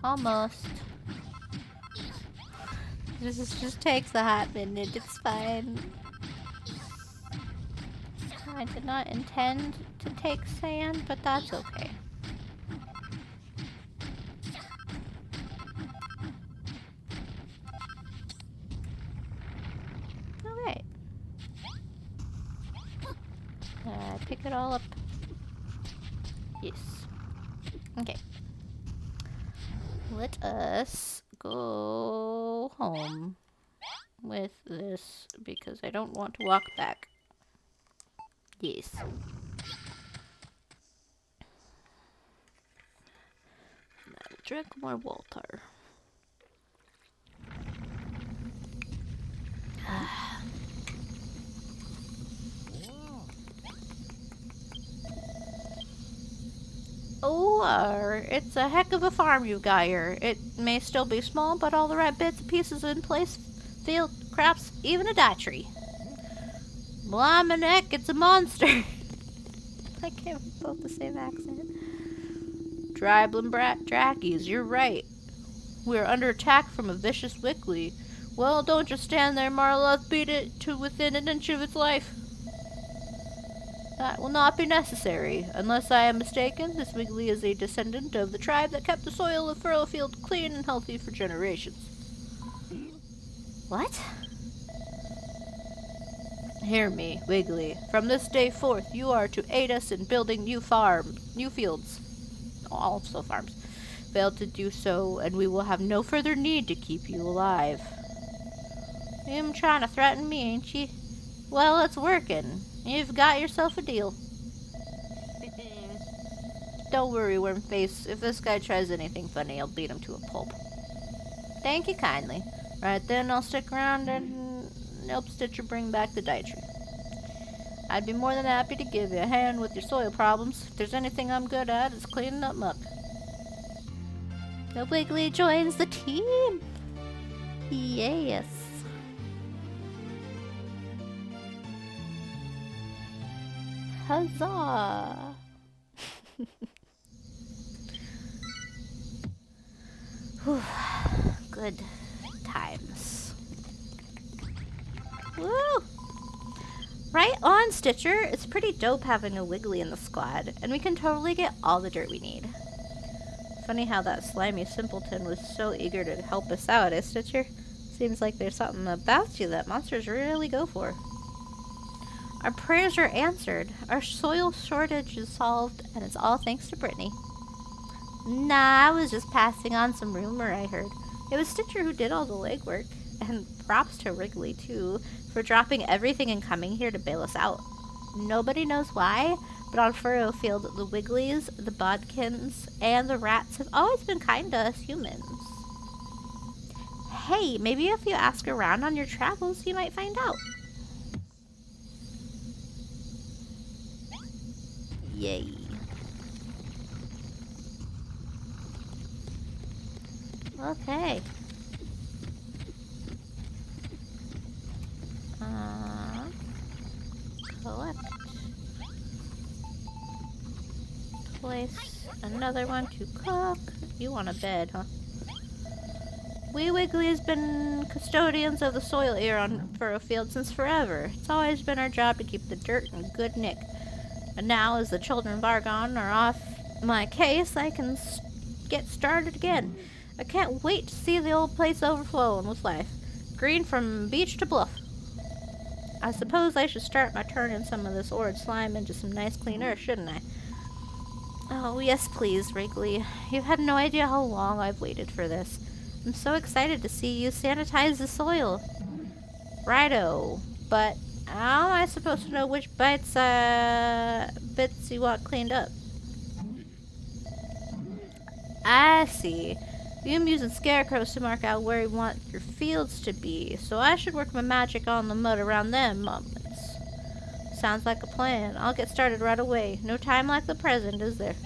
Almost. This just takes a hot minute. It's fine. I did not intend to take sand, but that's okay. Alright. Pick it all up. Yes. Okay. Let us go home with this because I don't want to walk back. Yes. I'll drink more water. Oh, it's a heck of a farm you've got here. It may still be small, but all the right bits and pieces in place. Field, crops, even a dye tree. Blimey neck, it's a monster. I can't with both the same accent. Dribblin' brat drackies, you're right. We're under attack from a vicious Wiggly. Well, don't just stand there, Marla. Beat it to within an inch of its life. That will not be necessary. Unless I am mistaken, this Wiggly is a descendant of the tribe that kept the soil of Furrowfield clean and healthy for generations. What? Hear me, Wiggly. From this day forth, you are to aid us in building new fields. Also farms. Fail to do so, and we will have no further need to keep you alive. You're trying to threaten me, ain't you? Well, it's working. You've got yourself a deal. Don't worry, Wormface. If this guy tries anything funny, I'll beat him to a pulp. Thank you kindly. Right then, I'll stick around and help Stitcher bring back the Dietry. I'd be more than happy to give you a hand with your soil problems. If there's anything I'm good at, it's cleaning up muck. The Wiggly joins the team! Yes. Huzzah! Whew. Good times. Woo! Right on, Stitcher. It's pretty dope having a Wiggly in the squad, and we can totally get all the dirt we need. Funny how that slimy simpleton was so eager to help us out, eh, Stitcher? Seems like there's something about you that monsters really go for. Our prayers are answered. Our soil shortage is solved, and it's all thanks to Brittany. Nah, I was just passing on some rumor I heard. It was Stitcher who did all the legwork. And props to Wrigley, too, for dropping everything and coming here to bail us out. Nobody knows why, but on Furrow Field, the Wigglies, the Bodkins, and the rats have always been kind to us humans. Hey, maybe if you ask around on your travels, you might find out. Yay. Okay. Collect. Place another one to cook. You want a bed, huh? We Wiggly has been custodians of the soil here on Furrow Field since forever. It's always been our job to keep the dirt in good nick. And now, as the children of Argon are off my case, I can get started again. I can't wait to see the old place overflowing with life. Green from beach to bluff. I suppose I should start by turning some of this orange slime into some nice clean earth, shouldn't I? Oh, yes, please, Wrigley. You've had no idea how long I've waited for this. I'm so excited to see you sanitize the soil. Righto. But how am I supposed to know which bits you want cleaned up? I see. I'm using scarecrows to mark out where you want your fields to be, so I should work my magic on the mud around them moments. Sounds like a plan. I'll get started right away. No time like the present, is there?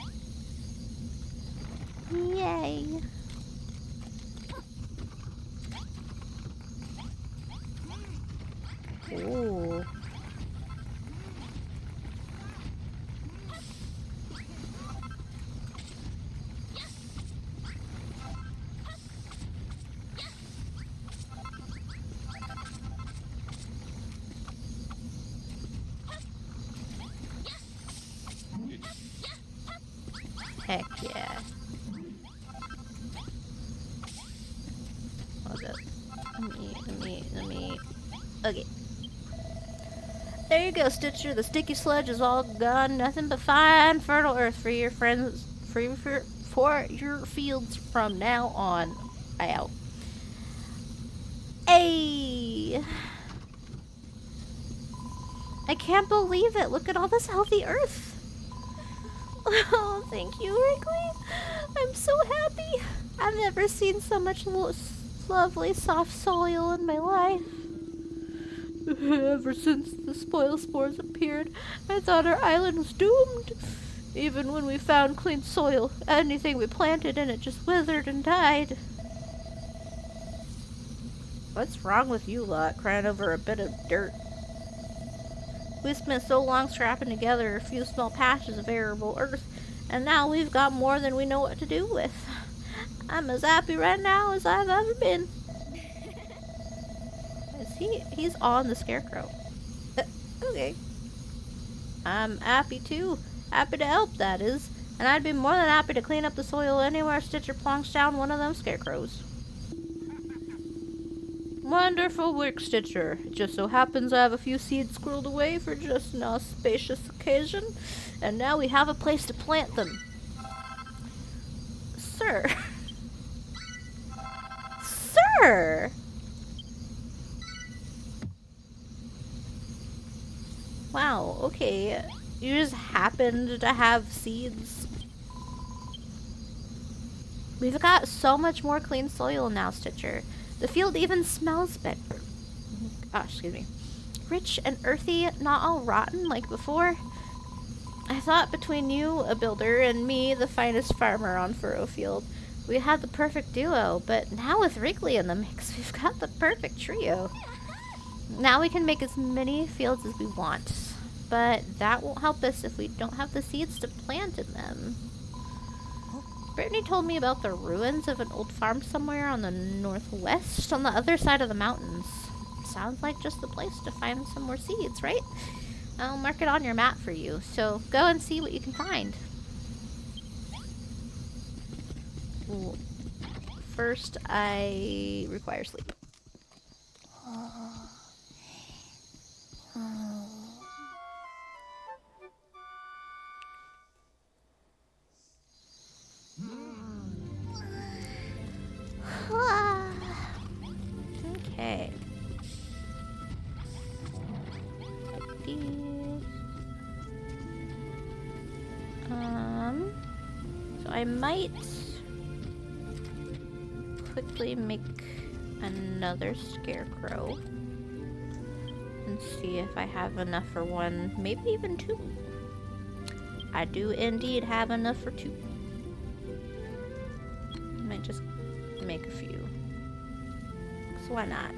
Yay. Ooh. Heck yeah. Hold up. Let me. Okay. There you go, Stitcher. The sticky sludge is all gone. Nothing but fine, fertile earth for your friends, for your fields from now on out. Hey! I can't believe it. Look at all this healthy earth. Oh, thank you, Wrigley. I'm so happy. I've never seen so much lovely soft soil in my life. Ever since the spoil spores appeared, I thought our island was doomed. Even when we found clean soil, anything we planted in it just withered and died. What's wrong with you lot, crying over a bit of dirt? We spent so long scrapping together a few small patches of arable earth, and now we've got more than we know what to do with. I'm as happy right now as I've ever been. He's on the scarecrow. Okay. I'm happy too. Happy to help, that is. And I'd be more than happy to clean up the soil anywhere Stitcher plonks down one of them scarecrows. Wonderful work, Stitcher. It just so happens I have a few seeds squirreled away for just an auspicious occasion, and now we have a place to plant them. Sir. Sir! Wow, okay. You just happened to have seeds. We've got so much more clean soil now, Stitcher. The field even smells better. Excuse me. Rich and earthy, not all rotten like before. I thought between you, a builder, and me, the finest farmer on Furrow Field, we had the perfect duo, but now with Wrigley in the mix, we've got the perfect trio. Now we can make as many fields as we want, but that won't help us if we don't have the seeds to plant in them. Brittany told me about the ruins of an old farm somewhere on the northwest, on the other side of the mountains. Sounds like just the place to find some more seeds, right? I'll mark it on your map for you, so go and see what you can find. Ooh. First, I require sleep. these. So I might quickly make another scarecrow and see if I have enough for one, maybe even two. I do indeed have enough for two. I might just make a few. So why not?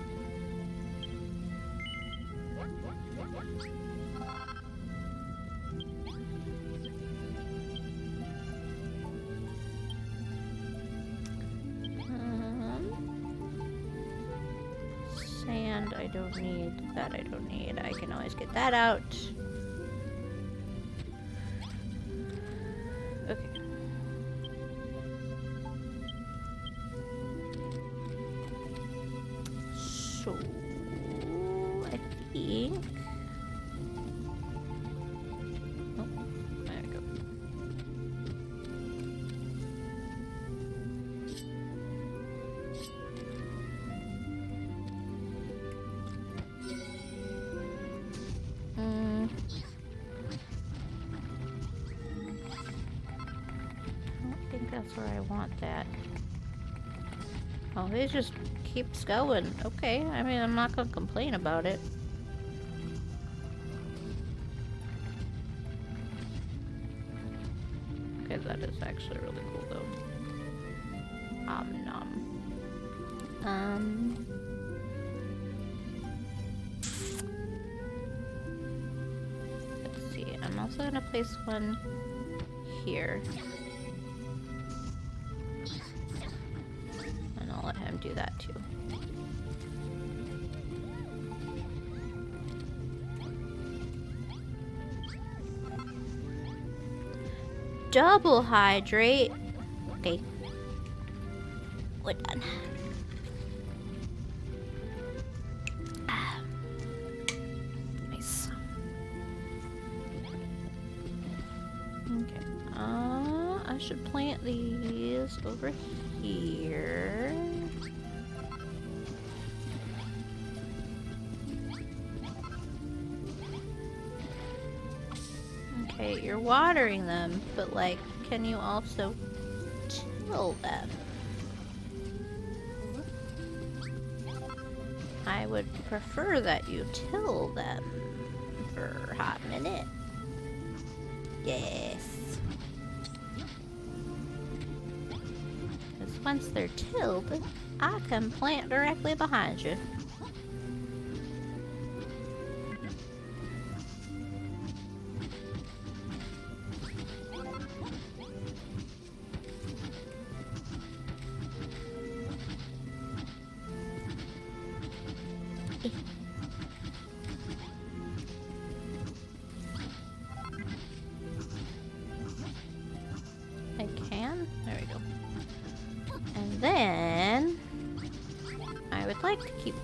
Sand I don't need, that I don't need. I can always get that out. Okay. So I think. Oh, there we go. I don't think that's where I want that. Oh, it just keeps going. Okay, I mean, I'm not gonna complain about it. Okay, that is actually really cool, though. Nom. Let's see. I'm also gonna place one here. And I'll let him do that too. Double hydrate. Okay. We're done. Nice. Okay. I should plant these over here. Okay, you're watering them, but like, can you also till them? I would prefer that you till them for a hot minute. Yes. Because once they're tilled, I can plant directly behind you.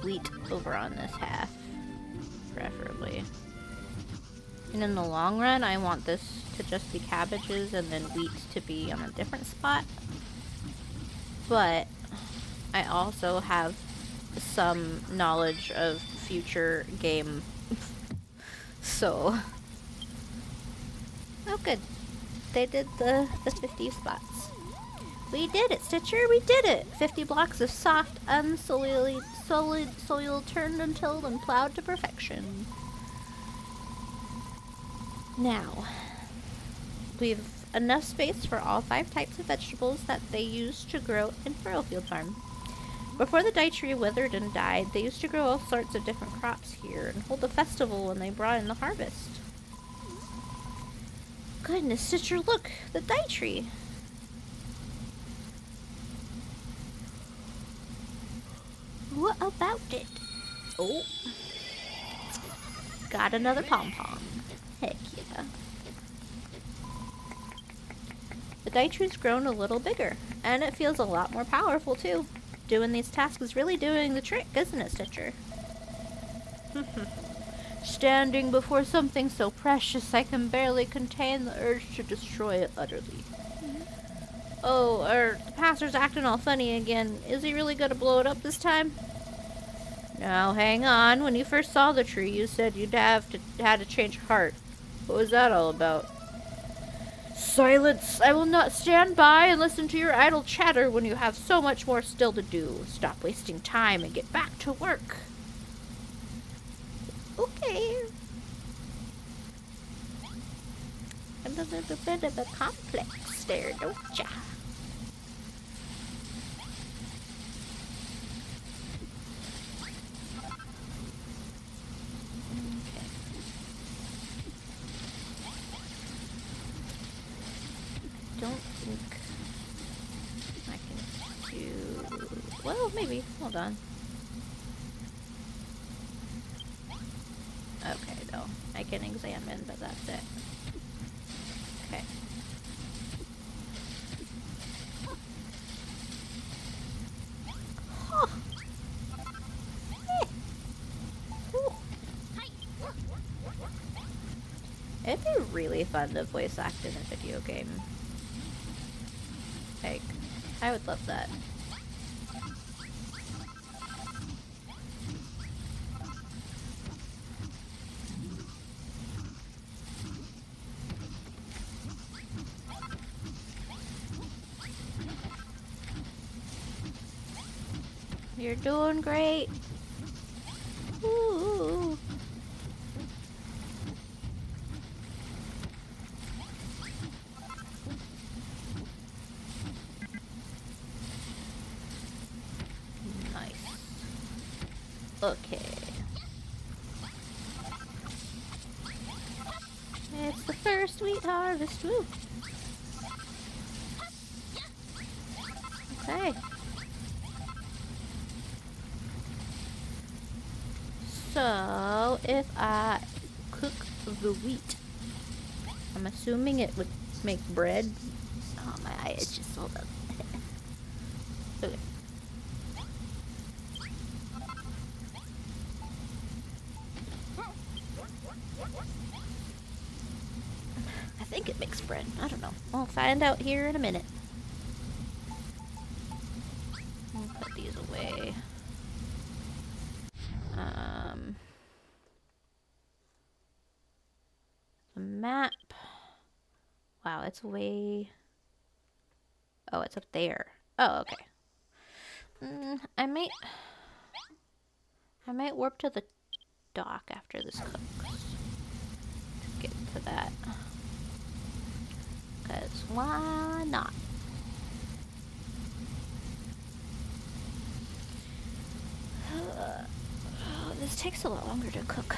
Wheat over on this half, preferably. And in the long run, I want this to just be cabbages and then wheat to be on a different spot. But I also have some knowledge of future game. So, oh good. They did the 50 spots. We did it, Stitcher! We did it! 50 blocks of soft, unsullied soil turned and tilled and plowed to perfection. Now, we've enough space for all 5 types of vegetables that they used to grow in Furrowfield Farm. Before the dye tree withered and died, they used to grow all sorts of different crops here and hold a festival when they brought in the harvest. Goodness, Stitcher, look! The dye tree! What about it? Oh. Got another pom-pom. Heck yeah. The dye tree's grown a little bigger, and it feels a lot more powerful too. Doing these tasks is really doing the trick, isn't it, Stitcher? Standing before something so precious, I can barely contain the urge to destroy it utterly. Oh, the pastor's acting all funny again. Is he really gonna blow it up this time? Now, hang on. When you first saw the tree, you said you'd had to change heart. What was that all about? Silence! I will not stand by and listen to your idle chatter when you have so much more still to do. Stop wasting time and get back to work. Okay. I'm a little bit of a complex there, don't ya? Don't think I can do... Well, maybe. Hold on. Okay, no. I can examine, but that's it. Okay. Huh. It'd be really fun to voice act in a video game. Like, I would love that. You're doing great. Ooh. Nice. Okay. It's the first wheat harvest. Woo. Okay. So, if I cook the wheat, I'm assuming it would make bread. Oh, my eye is just hold up. Okay. I think it makes bread. I don't know. We'll find out here in a minute. We'll put these away. The map. Wow, it's way... Oh, it's up there. Oh, okay. I might warp to the dock after this cooks. Get to that. Because why not? This takes a lot longer to cook.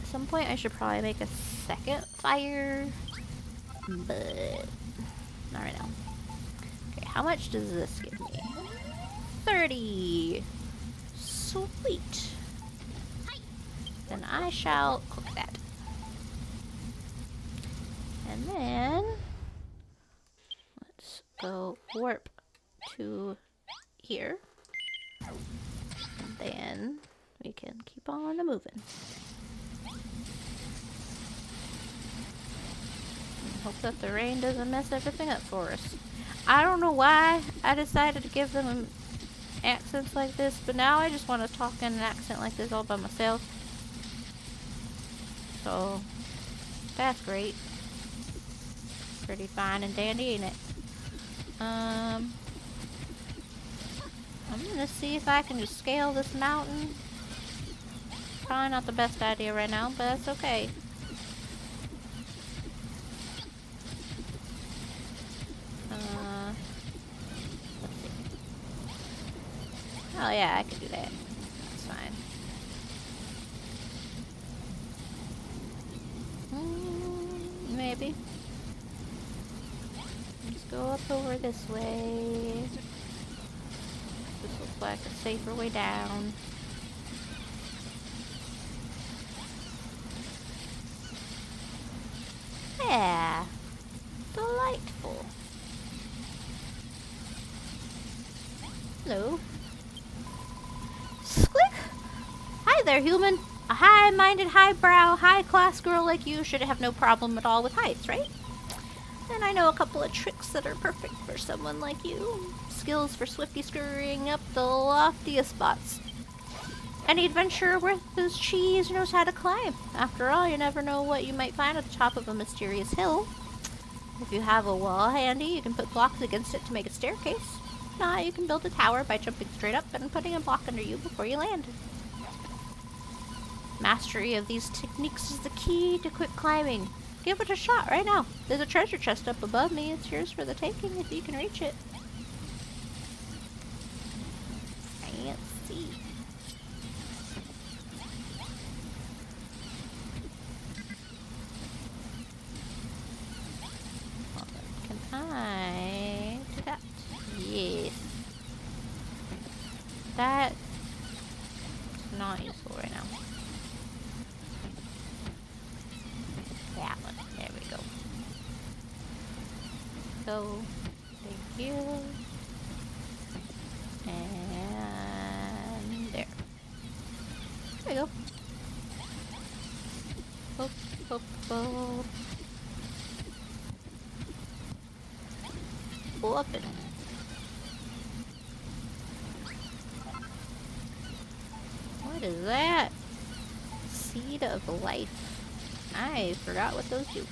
At some point I should probably make a second fire, but not right now. Okay, how much does this give me? 30! Sweet! Then I shall cook that. And then let's go warp to here. And then we can keep on moving. And hope that the rain doesn't mess everything up for us. I don't know why I decided to give them accents like this, but now I just want to talk in an accent like this all by myself. So, that's great. Pretty fine and dandy, ain't it? I'm gonna see if I can just scale this mountain. Probably not the best idea right now, but that's okay. Let's see. Oh yeah, I could do that. That's fine. Maybe. Let's go up over this way. This looks like a safer way down. Yeah. Delightful. Hello. Squick! Hi there, human. A high-minded, highbrow, high-class girl like you should have no problem at all with heights, right? And I know a couple of tricks that are perfect for someone like you. Skills for swiftly scurrying up the loftiest spots. Any adventurer worth his cheese knows how to climb. After all, you never know what you might find at the top of a mysterious hill. If you have a wall handy, you can put blocks against it to make a staircase. If not, you can build a tower by jumping straight up and putting a block under you before you land. Mastery of these techniques is the key to quick climbing. Give it a shot right now. There's a treasure chest up above me. It's yours for the taking if you can reach it. Fancy. Can I do that? Yes. That's not useful right now. That one. There we go. So, thank you. And there. There we go. Boop, boop, boop. Open. What is that? Seed of life. I forgot what those do.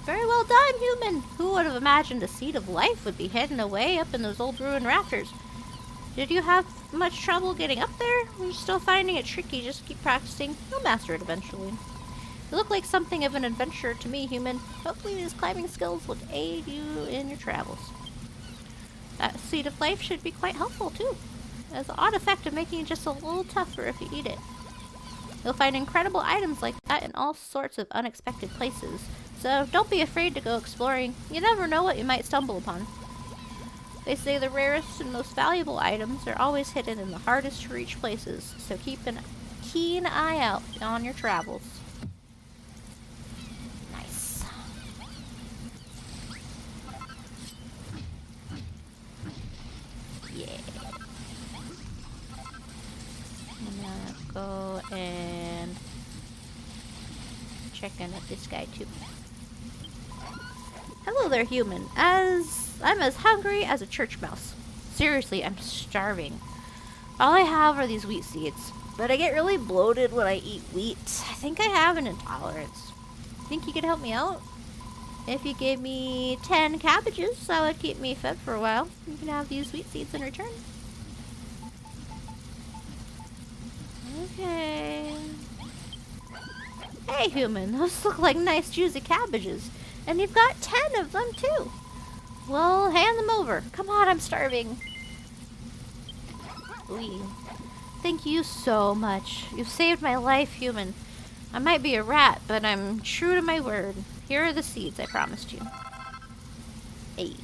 Very well done, human! Who would have imagined a seed of life would be hidden away up in those old ruined rafters? Did you have much trouble getting up there? You're still finding it tricky, just keep practicing. You'll master it eventually. You look like something of an adventurer to me, human. Hopefully these climbing skills will aid you in your travels. That seed of life should be quite helpful, too. It has the odd effect of making it just a little tougher if you eat it. You'll find incredible items like that in all sorts of unexpected places. So don't be afraid to go exploring. You never know what you might stumble upon. They say the rarest and most valuable items are always hidden in the hardest to reach places. So keep a keen eye out on your travels. Go and check in with this guy too. Hello there, human. I'm as hungry as a church mouse. Seriously, I'm starving. All I have are these wheat seeds, but I get really bloated when I eat wheat. I think I have an intolerance. Think you could help me out? If you gave me 10 cabbages, that would keep me fed for a while. You can have these wheat seeds in return. Okay. Hey, human, those look like nice juicy cabbages. And you've got 10 of them, too. Well, hand them over. Come on, I'm starving. Ooh. Thank you so much. You've saved my life, human. I might be a rat, but I'm true to my word. Here are the seeds I promised you. Hey.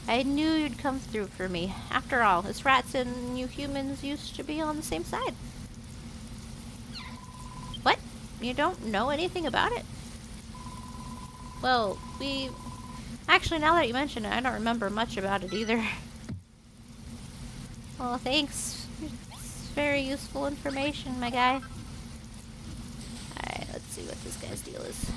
I knew you'd come through for me. After all, us rats and you humans used to be on the same side. What? You don't know anything about it? Well, actually, now that you mention it, I don't remember much about it either. Well, thanks. It's very useful information, my guy. Alright, let's see what this guy's deal is.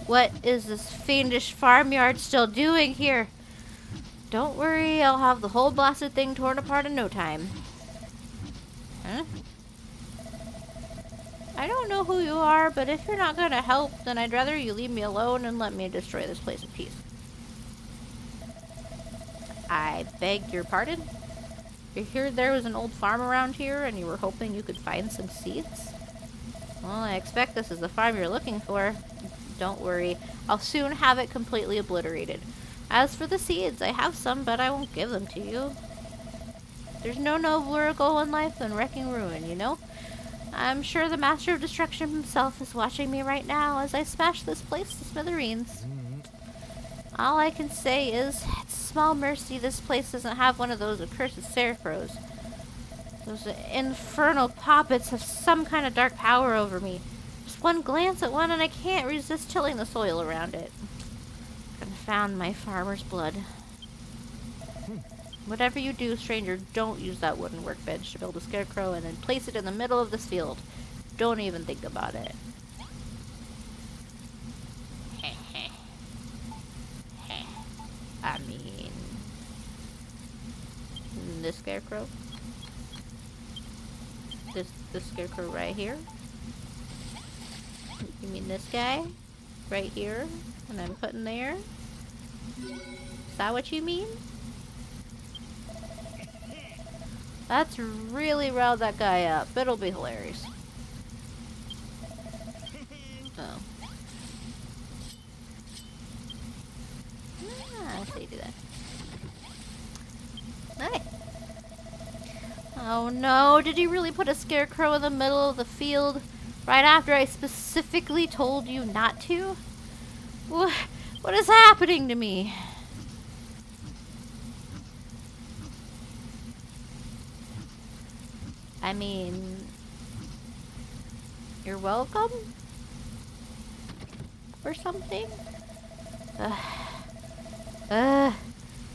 What is this fiendish farmyard still doing here? Don't worry, I'll have the whole blasted thing torn apart in no time. Huh? I don't know who you are, but if you're not gonna help, then I'd rather you leave me alone and let me destroy this place in peace. I beg your pardon? You heard there was an old farm around here and you were hoping you could find some seeds? Well, I expect this is the farm you're looking for. Don't worry, I'll soon have it completely obliterated. As for the seeds, I have some, but I won't give them to you. There's no nobler goal in life than wrecking ruin, you know? I'm sure the Master of Destruction himself is watching me right now as I smash this place to smithereens. All I can say is, it's a small mercy this place doesn't have one of those accursed scarecrows. Those infernal poppets have some kind of dark power over me. Just one glance at one and I can't resist tilling the soil around it. Confound my farmer's blood. Whatever you do, stranger, don't use that wooden workbench to build a scarecrow and then place it in the middle of this field. Don't even think about it. I mean... this scarecrow? This scarecrow right here? You mean this guy? Right here? And I'm putting there? Is that what you mean? That's really riled that guy up. It'll be hilarious. Oh. Ah, so you do that. Hey. Oh no, did you really put a scarecrow in the middle of the field right after I specifically told you not to? What is happening to me? I mean, you're welcome? Or something?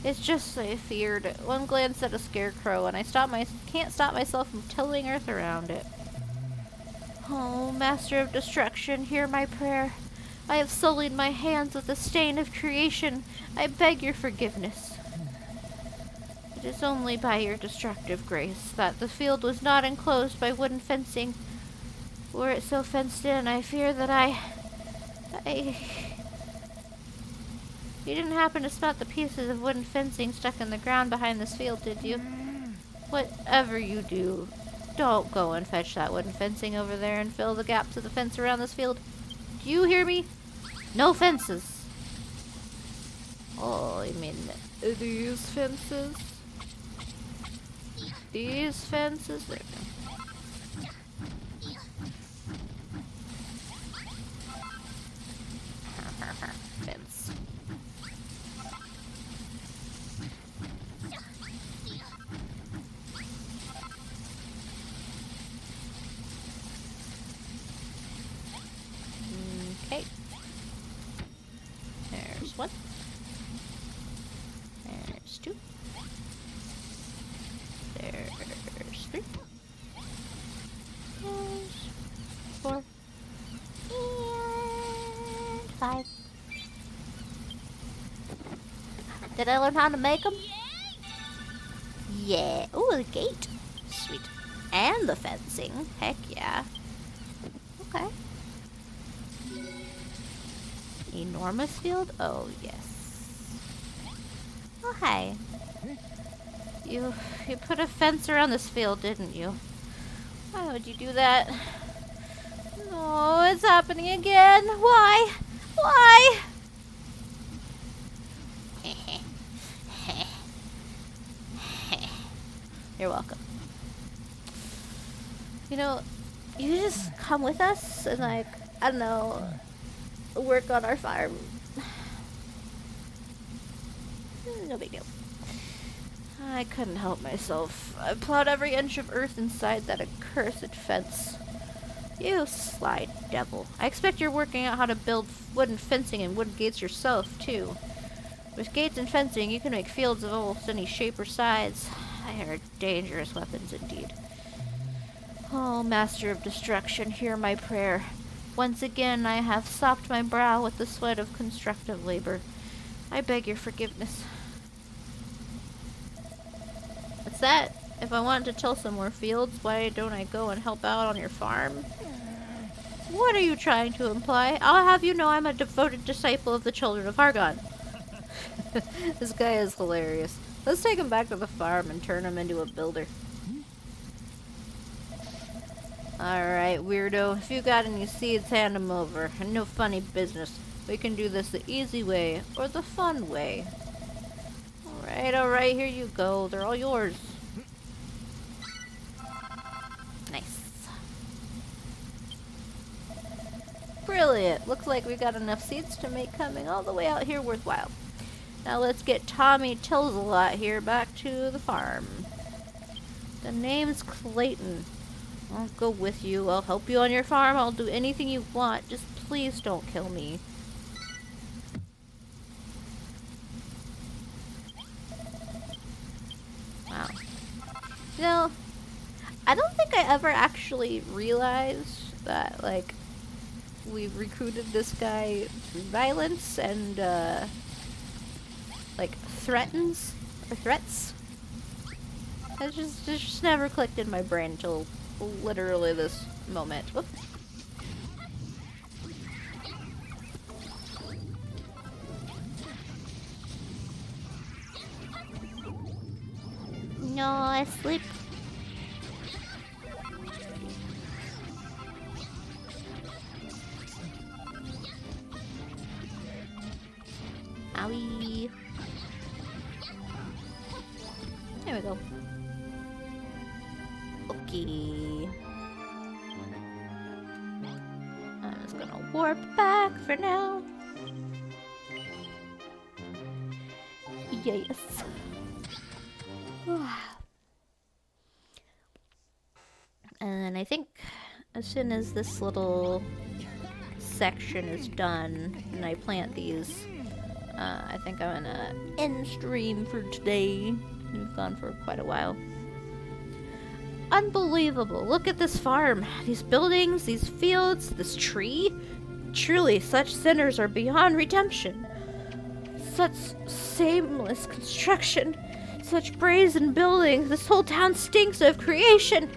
It's just I feared. One glance at a scarecrow and I can't stop myself from tilting earth around it. Oh, Master of Destruction, hear my prayer. I have sullied my hands with the stain of creation. I beg your forgiveness. It is only by your destructive grace that the field was not enclosed by wooden fencing. Were it so fenced in, I fear that You didn't happen to spot the pieces of wooden fencing stuck in the ground behind this field, did you? Whatever you do, don't go and fetch that wooden fencing over there and fill the gaps of the fence around this field. Do you hear me? No fences. Oh, you mean these fences? These fences? There we go. Fence. Okay. There's one. There's two. There's three. There's four. And five. Did I learn how to make them? Yeah. Ooh, the gate. Sweet. And the fencing. Heck yeah. Okay. Enormous field? Oh, yes. Oh, hi. You put a fence around this field, didn't you? Why would you do that? No, it's happening again. Why? Why? You're welcome. You know, you just come with us and like, I don't know, work on our farm. No big deal. I couldn't help myself. I plowed every inch of earth inside that accursed fence. You sly devil. I expect you're working out how to build wooden fencing and wooden gates yourself, too. With gates and fencing, you can make fields of almost any shape or size. They are dangerous weapons indeed. Oh, Master of Destruction, hear my prayer. Once again, I have sopped my brow with the sweat of constructive labor. I beg your forgiveness. What's that? If I wanted to till some more fields, why don't I go and help out on your farm? What are you trying to imply? I'll have you know I'm a devoted disciple of the children of Hargon. This guy is hilarious. Let's take him back to the farm and turn him into a builder. Alright, weirdo. If you got any seeds, hand them over. And no funny business. We can do this the easy way, or the fun way. Alright, here you go. They're all yours. Nice. Brilliant. Looks like we got enough seeds to make coming all the way out here worthwhile. Now let's get Tommy Tills-a-lot here back to the farm. The name's Clayton. I'll go with you. I'll help you on your farm. I'll do anything you want. Just please don't kill me. know, I don't think I ever actually realized that, like, we recruited this guy through violence and, like, threats. It just never clicked in my brain until literally this moment. Whoop. No, I sleep. Owie. There we go. Okay. I'm just gonna warp back for now. Yes. And I think as soon as this little section is done and I plant these, I think I'm gonna end stream for today. We've gone for quite a while. Unbelievable. Look at this farm. These buildings, these fields, this tree. Truly, such sinners are beyond redemption. Such shameless construction. Such brazen buildings. This whole town stinks of creation.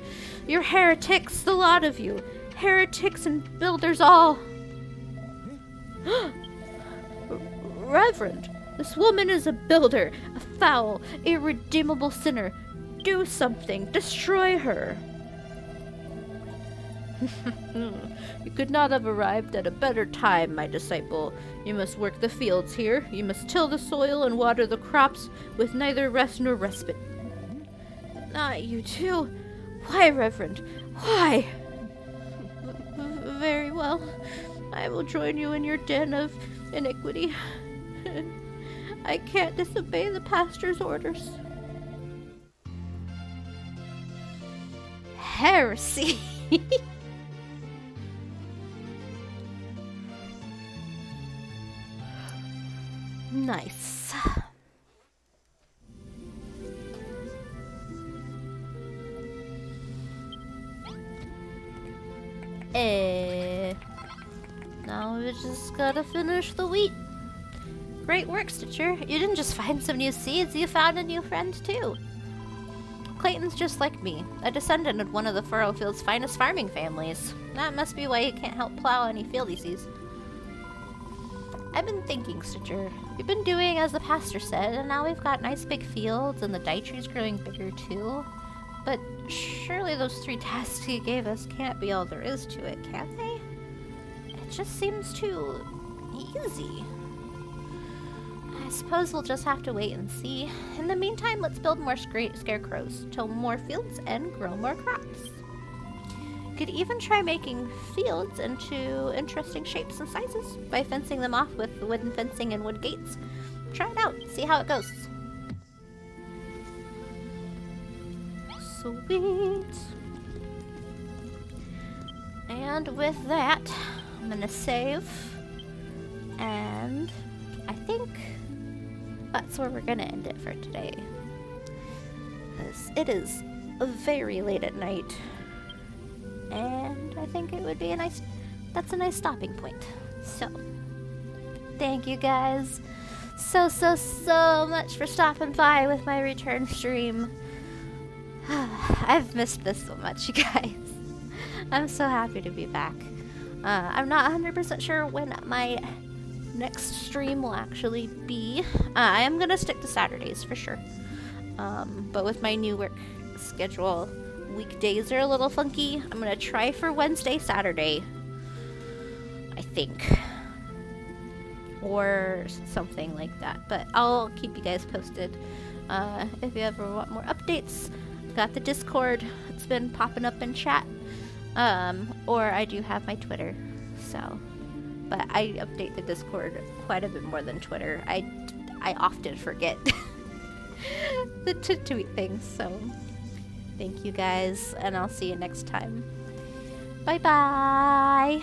You're heretics, the lot of you. Heretics and builders all. Reverend, this woman is a builder, a foul, irredeemable sinner. Do something. Destroy her. You could not have arrived at a better time, my disciple. You must work the fields here. You must till the soil and water the crops with neither rest nor respite. Not you too. Why, Reverend? Why? Very well. I will join you in your den of iniquity. I can't disobey the pastor's orders. Heresy. Nice. Now we just gotta finish the wheat. Great work, Stitcher. You didn't just find some new seeds, you found a new friend too. Clayton's just like me, a descendant of one of the Furrowfield's finest farming families. That must be why he can't help plow any field he sees. I've been thinking, Stitcher. We've been doing as the pastor said, and now we've got nice big fields, and the dye tree's growing bigger too. But surely those 3 tasks he gave us can't be all there is to it, can they? It just seems too easy. I suppose we'll just have to wait and see. In the meantime, let's build more scarecrows, till more fields, and grow more crops. Could even try making fields into interesting shapes and sizes by fencing them off with wooden fencing and wood gates. Try it out, see how it goes. Sweet. And with that, I'm gonna save. And I think that's where we're gonna end it for today. Because it is very late at night. And I think it would be that's a nice stopping point. So, thank you guys so much for stopping by with my return stream. I've missed this so much, you guys. I'm so happy to be back. I'm not 100% sure when my next stream will actually be. I am gonna stick to Saturdays for sure. But with my new work schedule, weekdays are a little funky. I'm gonna try for Wednesday, Saturday, I think, or something like that. But I'll keep you guys posted. If you ever want more updates, got the Discord. It's been popping up in chat. Or I do have my Twitter. So, but I update the Discord quite a bit more than Twitter. I often forget to tweet things. So. Thank you guys, and I'll see you next time. Bye-bye!